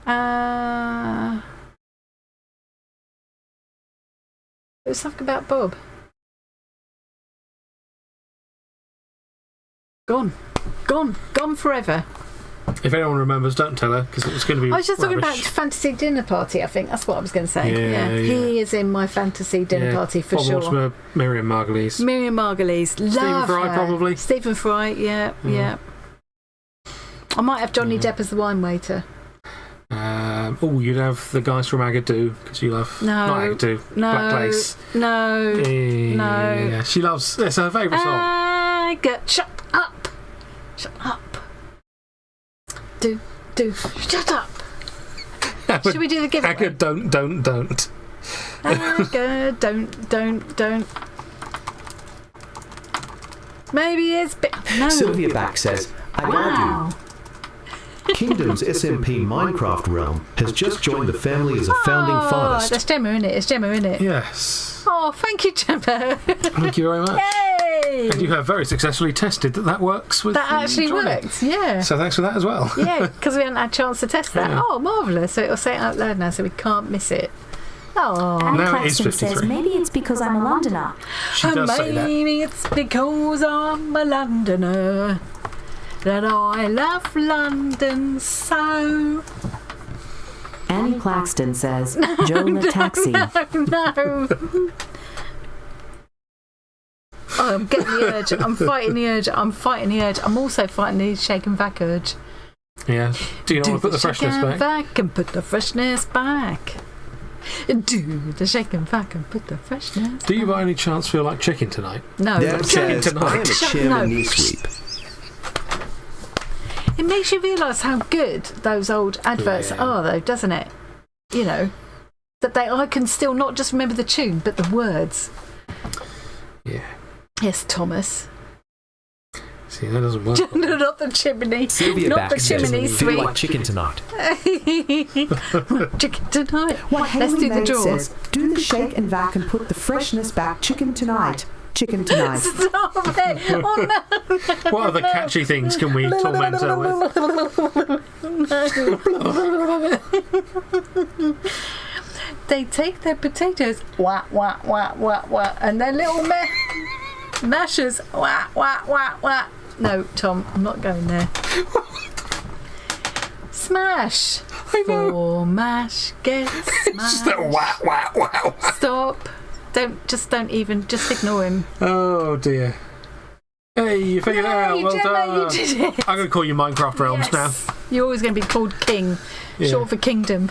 Speaker 1: There was something about Bob. Gone forever.
Speaker 2: If anyone remembers, don't tell her, because it was going to be
Speaker 1: I was just talking about
Speaker 2: rubbish.
Speaker 1: fantasy dinner party, I think. That's what I was going to say.
Speaker 2: Yeah.
Speaker 1: He is in my fantasy dinner party for
Speaker 2: Bob
Speaker 1: sure.
Speaker 2: Mortimer, Miriam Margolyes.
Speaker 1: Miriam Margolyes. Love
Speaker 2: Stephen Fry,
Speaker 1: her.
Speaker 2: probably.
Speaker 1: Stephen Fry, yeah. I might have Johnny Depp as the wine waiter.
Speaker 2: You'd have the guys from Agadoo, because you love not Agadoo, Black Lace.
Speaker 1: No.
Speaker 2: Yeah, she loves. It's her favourite song.
Speaker 1: Shut up. Shut up. Should we do the giveaway?
Speaker 2: Aga, don't.
Speaker 1: Aga, don't. Maybe it's no.
Speaker 8: Sylviaback says,
Speaker 1: Wow.
Speaker 8: Kingdom's SMP Minecraft realm has just joined the family as a founding father.
Speaker 1: That's Gemma, isn't it? It's Gemma, isn't it?
Speaker 2: Yes.
Speaker 1: Oh, thank you, Gemma.
Speaker 2: Thank you very much.
Speaker 1: Yay!
Speaker 2: And you have very successfully tested that works with.
Speaker 1: That actually
Speaker 2: Johnny.
Speaker 1: works, yeah.
Speaker 2: So thanks for that as well.
Speaker 1: Yeah, because we hadn't had a chance to test that.
Speaker 2: Yeah.
Speaker 1: Oh, marvellous. So it'll say it out loud now, so we can't miss it. Oh.
Speaker 7: Annie
Speaker 2: Now it is
Speaker 7: Claxton
Speaker 2: 53.
Speaker 7: says, maybe it's because I'm a Londoner.
Speaker 2: She does say that.
Speaker 1: Maybe it's because I'm a Londoner that I love London so.
Speaker 4: Annie Claxton says, Joe in a taxi.
Speaker 1: No. Oh, I'm getting the urge. I'm fighting the urge. I'm also fighting the shake and vac urge.
Speaker 2: Yeah. Do you not want to put the freshness
Speaker 1: shake and
Speaker 2: back?
Speaker 1: vac and put the freshness back. Do the shake and vac and put the freshness.
Speaker 2: Do you by any chance feel like chicken tonight?
Speaker 1: No.
Speaker 8: Deb
Speaker 2: chicken
Speaker 8: says, I am a
Speaker 2: tonight.
Speaker 8: chairman knee sweep.
Speaker 1: It makes you realise how good those old adverts are, though, doesn't it? You know, that I can still not just remember the tune, but the words.
Speaker 2: Yeah.
Speaker 1: Yes, Thomas.
Speaker 2: See, that doesn't work.
Speaker 1: Not the chimney.
Speaker 19: Sylvia
Speaker 1: Not
Speaker 19: back
Speaker 1: the chimney
Speaker 19: says, feel
Speaker 1: sweep.
Speaker 19: like chicken tonight.
Speaker 1: Chicken tonight.
Speaker 16: What
Speaker 1: Let's do
Speaker 16: Haley
Speaker 1: the
Speaker 16: Maid
Speaker 1: draw.
Speaker 16: says, do the shake and vac and put the freshness back. Chicken tonight. Chicken tonight.
Speaker 1: Stop it. Oh, no.
Speaker 2: What other catchy things can we torment her with?
Speaker 1: They take their potatoes, wah, wah, wah, wah, wah, and their little mashers, wah, wah, wah, wah. No, Tom, I'm not going there. Smash. For mash gets smashed.
Speaker 2: Just that wah, wah, wah, wah.
Speaker 1: Stop. Don't even, just ignore him.
Speaker 2: Oh dear. Hey, you figured it out. Well
Speaker 1: Gemma,
Speaker 2: done.
Speaker 1: you did it.
Speaker 2: I'm going to call you Minecraft Realms now.
Speaker 1: You're always going to be called King, short for Kingdom.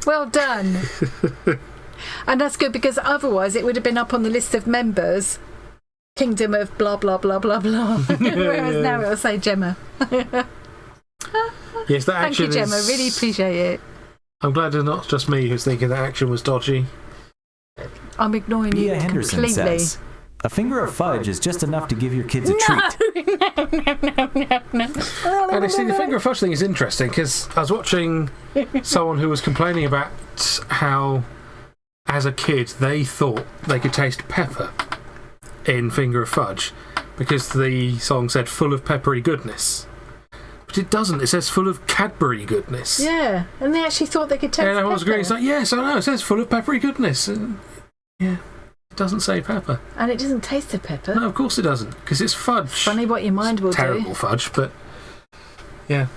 Speaker 1: Well done. And that's good, because otherwise it would have been up on the list of members, Kingdom of blah, blah, blah, blah, blah. Whereas now it'll say Gemma.
Speaker 2: Yes, that
Speaker 1: Thank you,
Speaker 2: action
Speaker 1: Gemma.
Speaker 2: is...
Speaker 1: Really appreciate it.
Speaker 2: I'm glad it's not just me who's thinking that action was dodgy.
Speaker 1: I'm ignoring you
Speaker 23: Mia Henderson
Speaker 1: completely.
Speaker 23: says, a finger of fudge is just enough to give your kids a treat.
Speaker 1: No.
Speaker 2: And I see the finger of fudge thing is interesting, because I was watching someone who was complaining about how, as a kid, they thought they could taste pepper in Finger of Fudge because the song said full of peppery goodness. But it doesn't. It says full of Cadbury goodness.
Speaker 1: Yeah, and they actually thought they could taste
Speaker 2: And I was
Speaker 1: pepper.
Speaker 2: agreeing. It's like, yes, I know. It says full of peppery goodness. And, yeah, it doesn't say pepper.
Speaker 1: And it doesn't taste of pepper.
Speaker 2: No, of course it doesn't, because it's fudge.
Speaker 1: Funny what your mind will
Speaker 2: Terrible
Speaker 1: do.
Speaker 2: fudge, but yeah.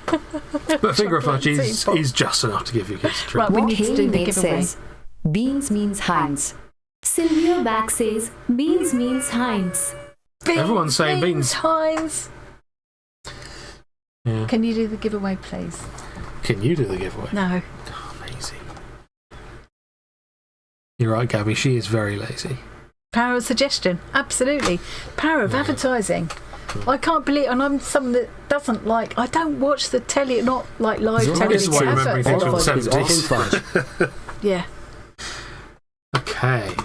Speaker 2: But a finger of fudge is just enough to give you kids a treat.
Speaker 1: Right, we
Speaker 9: What
Speaker 1: need to do
Speaker 9: Haley
Speaker 1: the
Speaker 9: Mate
Speaker 1: giveaway.
Speaker 9: says, beans means Heinz.
Speaker 15: Sylvia back says, beans means Heinz.
Speaker 2: Everyone's saying beans.
Speaker 1: Heinz.
Speaker 2: Yeah.
Speaker 1: Can you do the giveaway, please?
Speaker 2: Can you do the giveaway?
Speaker 1: No.
Speaker 2: Oh, lazy. You're right, Gabby. She is very lazy.
Speaker 1: Power of suggestion. Absolutely. Power of advertising. I can't believe, and I'm someone that doesn't like, I don't watch the telly, not like live telly.
Speaker 2: This is why you remember things from the 70s.
Speaker 1: Yeah.
Speaker 2: Okay.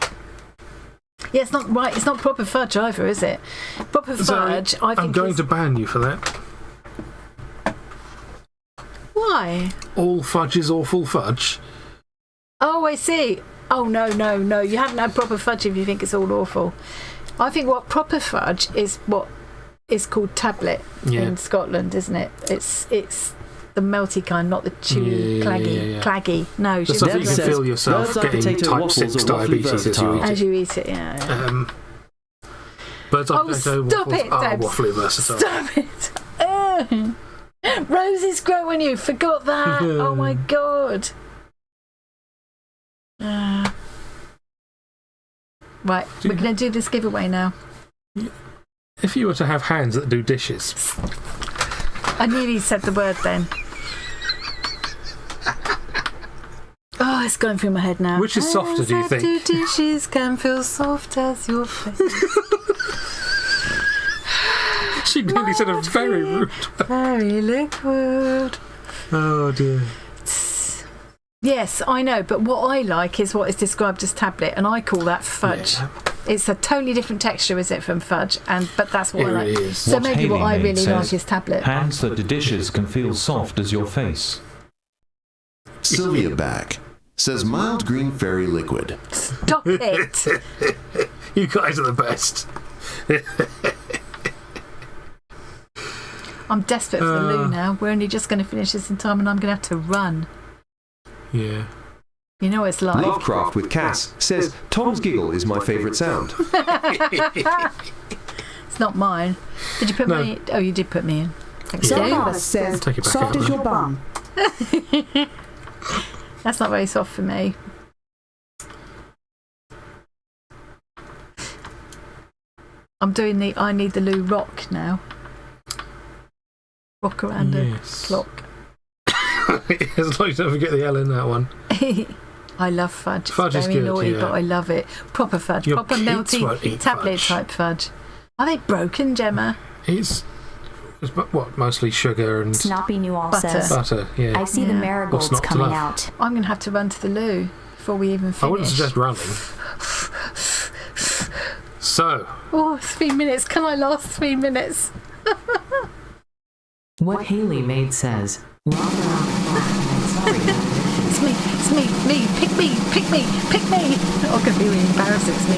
Speaker 1: Yeah, it's not right. It's not proper fudge either, is it? Proper fudge, I think
Speaker 2: I'm going to ban you for that.
Speaker 1: Why?
Speaker 2: All fudge is awful fudge.
Speaker 1: Oh, I see. Oh, no. You haven't had proper fudge if you think it's all awful. I think what proper fudge is what is called tablet in Scotland, isn't it? It's the melty kind, not the chewy, claggy. No,
Speaker 2: the stuff that you can feel yourself getting type 6 diabetes as you eat it.
Speaker 1: Yeah.
Speaker 2: Bird's eye potato waffles are waffly versatile.
Speaker 1: Stop it! Roses grow on you. Forgot that. Oh my god. Right, we're going to do this giveaway now.
Speaker 2: If you were to have hands that do dishes.
Speaker 1: I nearly said the word then. Oh, it's going through my head now.
Speaker 2: Which is softer, do you think?
Speaker 1: Hands that do dishes can feel soft as your face.
Speaker 2: She nearly said a very rude word.
Speaker 1: Very liquid.
Speaker 2: Oh dear.
Speaker 1: Yes, I know, but what I like is what is described as tablet, and I call that fudge. Yeah. It's a totally different texture, is it, from fudge? But that's what I like.
Speaker 2: Really is.
Speaker 1: So maybe what I really like is tablet.
Speaker 14: Hands that do dishes can feel soft as your face.
Speaker 11: Sylvia back says mild green fairy liquid.
Speaker 1: Stop it!
Speaker 2: You guys are the best.
Speaker 1: I'm desperate for the loo now. We're only just going to finish this in time, and I'm going to have to run.
Speaker 2: Yeah.
Speaker 1: You know what it's like.
Speaker 13: Lovecraft with Cass says Tom's giggle is my favourite sound.
Speaker 1: It's not mine. Did you put me in? Oh, you did put me in. Thanks.
Speaker 16: Zoehartist says, soft as your bum.
Speaker 1: That's not very soft for me. I'm doing the I Need the Loo rock now. Rock around the clock.
Speaker 2: As long as you don't forget the L in that one.
Speaker 1: I love fudge.
Speaker 2: Fudge
Speaker 1: it's
Speaker 2: is
Speaker 1: very
Speaker 2: good,
Speaker 1: naughty,
Speaker 2: yeah.
Speaker 1: but I love it. Proper fudge.
Speaker 2: Your
Speaker 1: proper
Speaker 2: kids
Speaker 1: melty
Speaker 2: won't eat
Speaker 1: tablet
Speaker 2: fudge.
Speaker 1: type fudge. Are they broken, Gemma?
Speaker 2: It's what, mostly sugar and
Speaker 9: Snappy New All
Speaker 1: butter.
Speaker 9: says,
Speaker 2: butter, yeah.
Speaker 9: I see the marigolds
Speaker 2: What's not to
Speaker 9: coming
Speaker 2: love?
Speaker 9: out.
Speaker 1: I'm going to have to run to the loo before we even finish.
Speaker 2: I wouldn't suggest running. So.
Speaker 1: Oh, 3 minutes. Can I last 3 minutes?
Speaker 4: What Haley Maid says,
Speaker 1: It's me, pick me. Oh, it's going to be really embarrassing, it's me.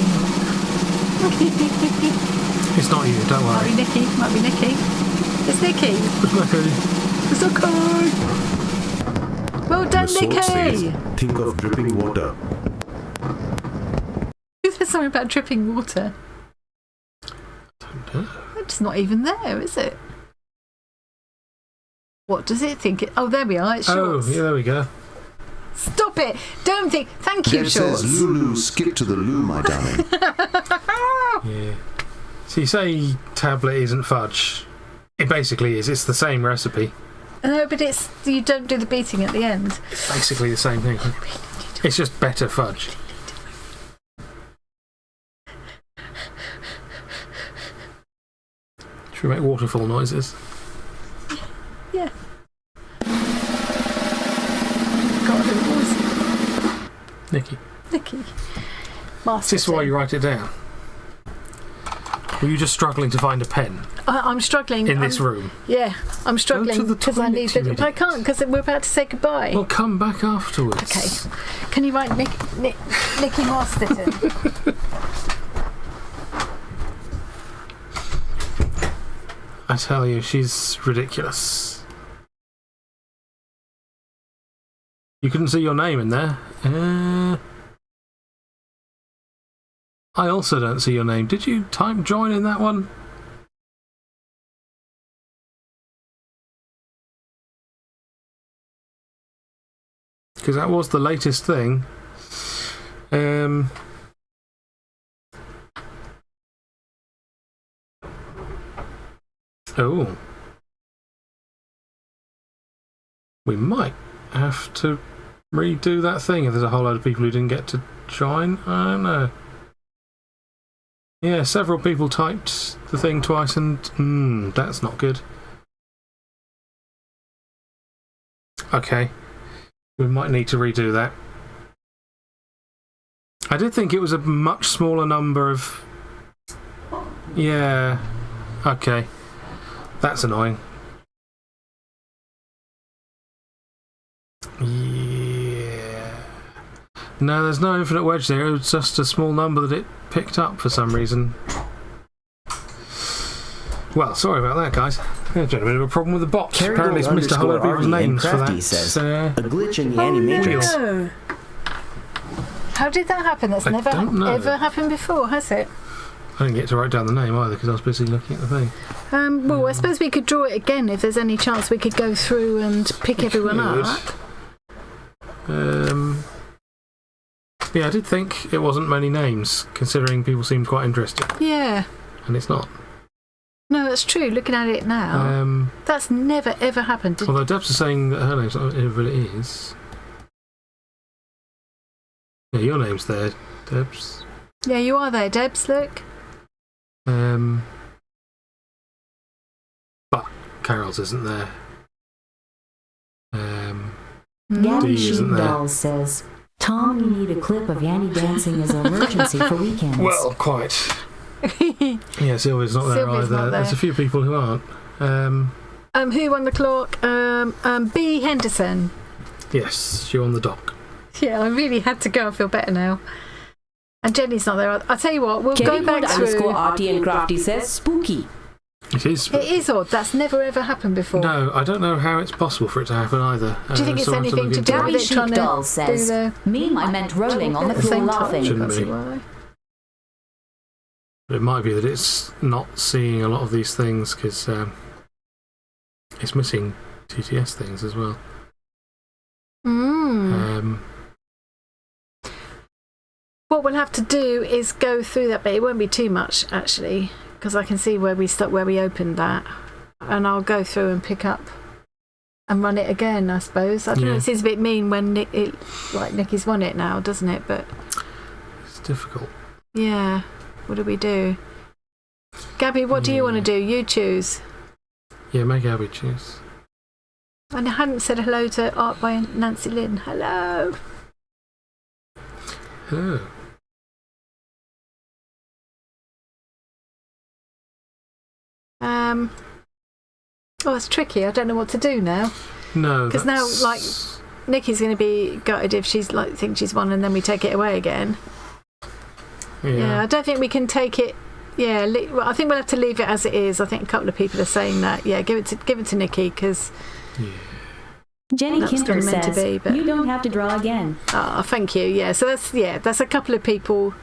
Speaker 2: It's not you, don't worry.
Speaker 1: Might be Nikki. It's Nikki. It's okay. Well done,
Speaker 8: The sword
Speaker 1: Nikki.
Speaker 8: says, think of dripping water.
Speaker 1: There's something about dripping water. It's not even there, is it? What does it think? Oh, there we are. It's shorts.
Speaker 2: Oh, yeah, there we go.
Speaker 1: Stop it! Don't think. Thank you,
Speaker 11: Deb
Speaker 1: shorts.
Speaker 11: says, Lulu, skip to the loo, my darling.
Speaker 2: Yeah. So you say tablet isn't fudge. It basically is. It's the same recipe.
Speaker 1: No, but it's you don't do the beating at the end.
Speaker 2: It's basically the same thing. It's just better fudge. Should we make waterfall noises?
Speaker 1: Yeah. God, who it was?
Speaker 2: Nikki. Is this why you write it down? Were you just struggling to find a pen?
Speaker 1: I'm struggling.
Speaker 2: In this room?
Speaker 1: Yeah, I'm struggling because I need it. I can't because we're about to say goodbye.
Speaker 2: Well, come back afterwards.
Speaker 1: Okay. Can you write Nikki Masterton?
Speaker 2: I tell you, she's ridiculous. You couldn't see your name in there. I also don't see your name. Did you type join in that one? Because that was the latest thing. Oh. We might have to redo that thing if there's a whole load of people who didn't get to join. I don't know. Yeah, several people typed the thing twice and that's not good. Okay. We might need to redo that. I did think it was a much smaller number of... Yeah. Okay. That's annoying. Yeah. No, there's no infinite wedge there. It was just a small number that it picked up for some reason. Well, sorry about that, guys. There's been a bit of a problem with the bots. Apparently it's missed a whole lot of people's names for that.
Speaker 3: Says, a glitch in the animatrix.
Speaker 1: No. How did that happen? That's never ever happened before, has it?
Speaker 2: I didn't get to write down the name either because I was busy looking at the thing.
Speaker 1: Well, I suppose we could draw it again if there's any chance we could go through and pick everyone up.
Speaker 2: Yeah, I did think it wasn't many names, considering people seemed quite interested.
Speaker 1: Yeah.
Speaker 2: And it's not.
Speaker 1: No, that's true. Looking at it now, that's never ever happened.
Speaker 2: Although Debs is saying that her name's not, but it is. Yeah, your name's there, Debs.
Speaker 1: Yeah, you are there, Debs. Look.
Speaker 2: But Carol's isn't there.
Speaker 7: GABYCHICDOLLS says, Tom, you need a clip of Yanni dancing as an emergency for weekends.
Speaker 2: Well, quite. Yeah, Sylvia's not there either.
Speaker 1: Not there.
Speaker 2: There's a few people who aren't.
Speaker 1: Who won the clock? B. Henderson.
Speaker 2: Yes, she won the dock.
Speaker 1: Yeah, I really had to go. I feel better now. And Jenny's not there. I'll tell you what, we'll go back through.
Speaker 20: Arty and Crafty says spooky.
Speaker 2: It is spooky.
Speaker 1: It is odd. That's never ever happened before.
Speaker 2: No, I don't know how it's possible for it to happen either.
Speaker 1: Do you think it's anything to do with it trying to
Speaker 9: GABYCHICDOLLS says, I meant rolling on the floor laughing.
Speaker 2: Shouldn't be. But it might be that it's not seeing a lot of these things because it's missing TTS things as well.
Speaker 1: What we'll have to do is go through that bit. It won't be too much actually, because I can see where we opened that, and I'll go through and pick up and run it again. I suppose I don't know. It seems a bit mean when Nikki's won it now, doesn't it? But
Speaker 2: it's difficult.
Speaker 1: Yeah. What do we do? Gabby, what do you want to do? You choose.
Speaker 2: Yeah, make Gabby choose.
Speaker 1: And I hadn't said hello to Art by Nancy Lynn. Hello.
Speaker 2: Hello.
Speaker 1: Oh, it's tricky. I don't know what to do now.
Speaker 2: No,
Speaker 1: because now, like, Nikki's going to be gutted if she's thinks she's won, and then we take it away again. Yeah, I don't think we can take it. Yeah, I think we'll have to leave it as it is. I think a couple of people are saying that. Yeah, give it to Nikki because.
Speaker 2: Yeah.
Speaker 9: Jenny Kinder says, you don't have to draw again.
Speaker 1: Oh, thank you. Yeah, so that's a couple of people.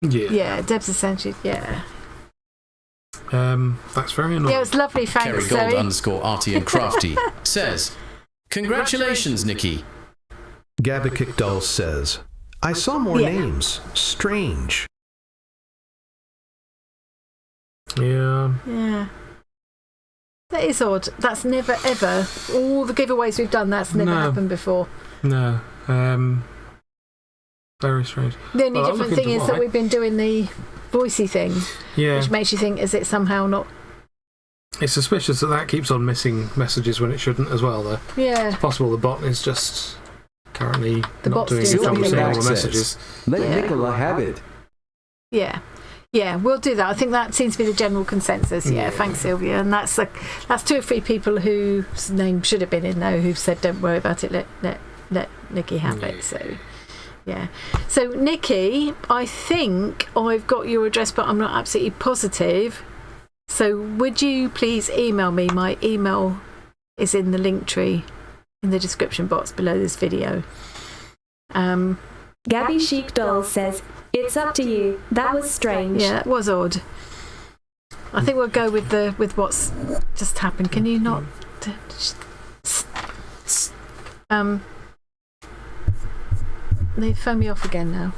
Speaker 1: Yeah, Deb's essentially, yeah.
Speaker 2: That's very annoying.
Speaker 1: Yeah, it was lovely, thanks,
Speaker 5: Kerry Gold _ Arty and Crafty says, congratulations, Nikki.
Speaker 8: GABYCHICDOLLS says, I saw more names. Strange.
Speaker 2: Yeah.
Speaker 1: Yeah. That is odd. That's never ever. All the giveaways we've done, that's never happened before.
Speaker 2: No. Very strange.
Speaker 1: The only different thing is that we've been doing the voicey thing, which makes you think, is it somehow not...
Speaker 2: It's suspicious that keeps on missing messages when it shouldn't as well, though.
Speaker 1: Yeah.
Speaker 2: It's possible the bot is just currently
Speaker 1: not
Speaker 2: doing its job of seeing all the messages.
Speaker 13: Let Nicola have it.
Speaker 1: Yeah. Yeah, we'll do that. I think that seems to be the general consensus. Yeah, thanks, Sylvia. And that's 2 or 3 people whose name should have been in there who've said, don't worry about it, let Nikki have it. So... yeah. So, Nikki, I think I've got your address, but I'm not absolutely positive. So would you please email me? My email is in the link tree in the description box below this video.
Speaker 15: GABYCHICDOLLS says, it's up to you. That was strange.
Speaker 1: Yeah, that was odd. I think we'll go with what's just happened. Can you not... They phone me off again now.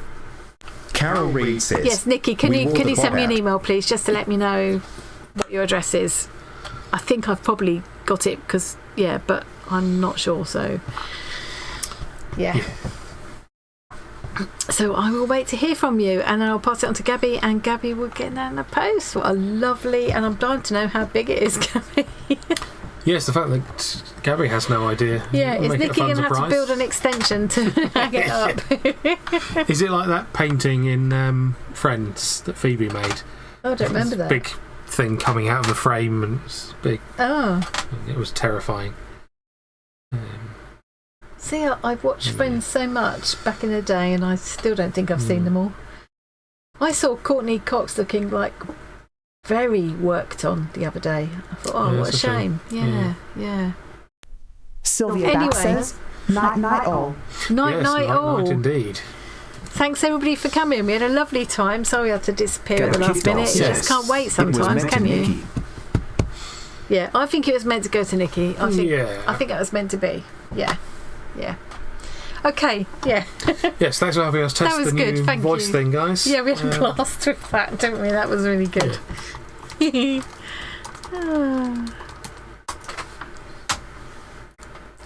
Speaker 10: Carol Reed says...
Speaker 1: Yes, Nikki, can you send me an email, please, just to let me know what your address is? I think I've probably got it because, but I'm not sure, so... Yeah. So I will wait to hear from you, and then I'll pass it on to Gabby, and Gabby will get that in the post. What a lovely... And I'm dying to know how big it is, Gabby.
Speaker 2: Yes, the fact that Gabby has no idea.
Speaker 1: Yeah, is Nikki going to have to build an extension to hang it up?
Speaker 2: Is it like that painting in Friends that Phoebe made?
Speaker 1: Oh, I don't remember that.
Speaker 2: Big thing coming out of the frame, and it's big.
Speaker 1: Oh.
Speaker 2: It was terrifying.
Speaker 1: See, I've watched Friends so much back in the day, and I still don't think I've seen them all. I saw Courtney Cox looking like very worked on the other day. I thought, what a shame. Yeah.
Speaker 16: Sylvia Back says, night all.
Speaker 2: Night all.
Speaker 16: Oh.
Speaker 2: Night indeed.
Speaker 1: Thanks everybody for coming. We had a lovely time. Sorry I had to disappear at the last minute. You just can't wait sometimes, can you? Yeah, I think it was meant to go to Nikki. I think it was meant to be. Yeah. Okay, yeah.
Speaker 2: Yes, thanks for having us test the new voice thing, guys.
Speaker 1: Yeah, we had a blast with that, didn't we? That was really good.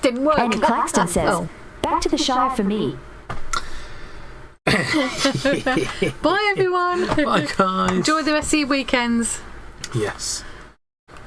Speaker 1: Didn't work.
Speaker 9: Andy Claxton says, back to the Shire for me.
Speaker 1: Bye, everyone.
Speaker 2: Bye, guys.
Speaker 1: Enjoy the rest of your weekends.
Speaker 2: Yes.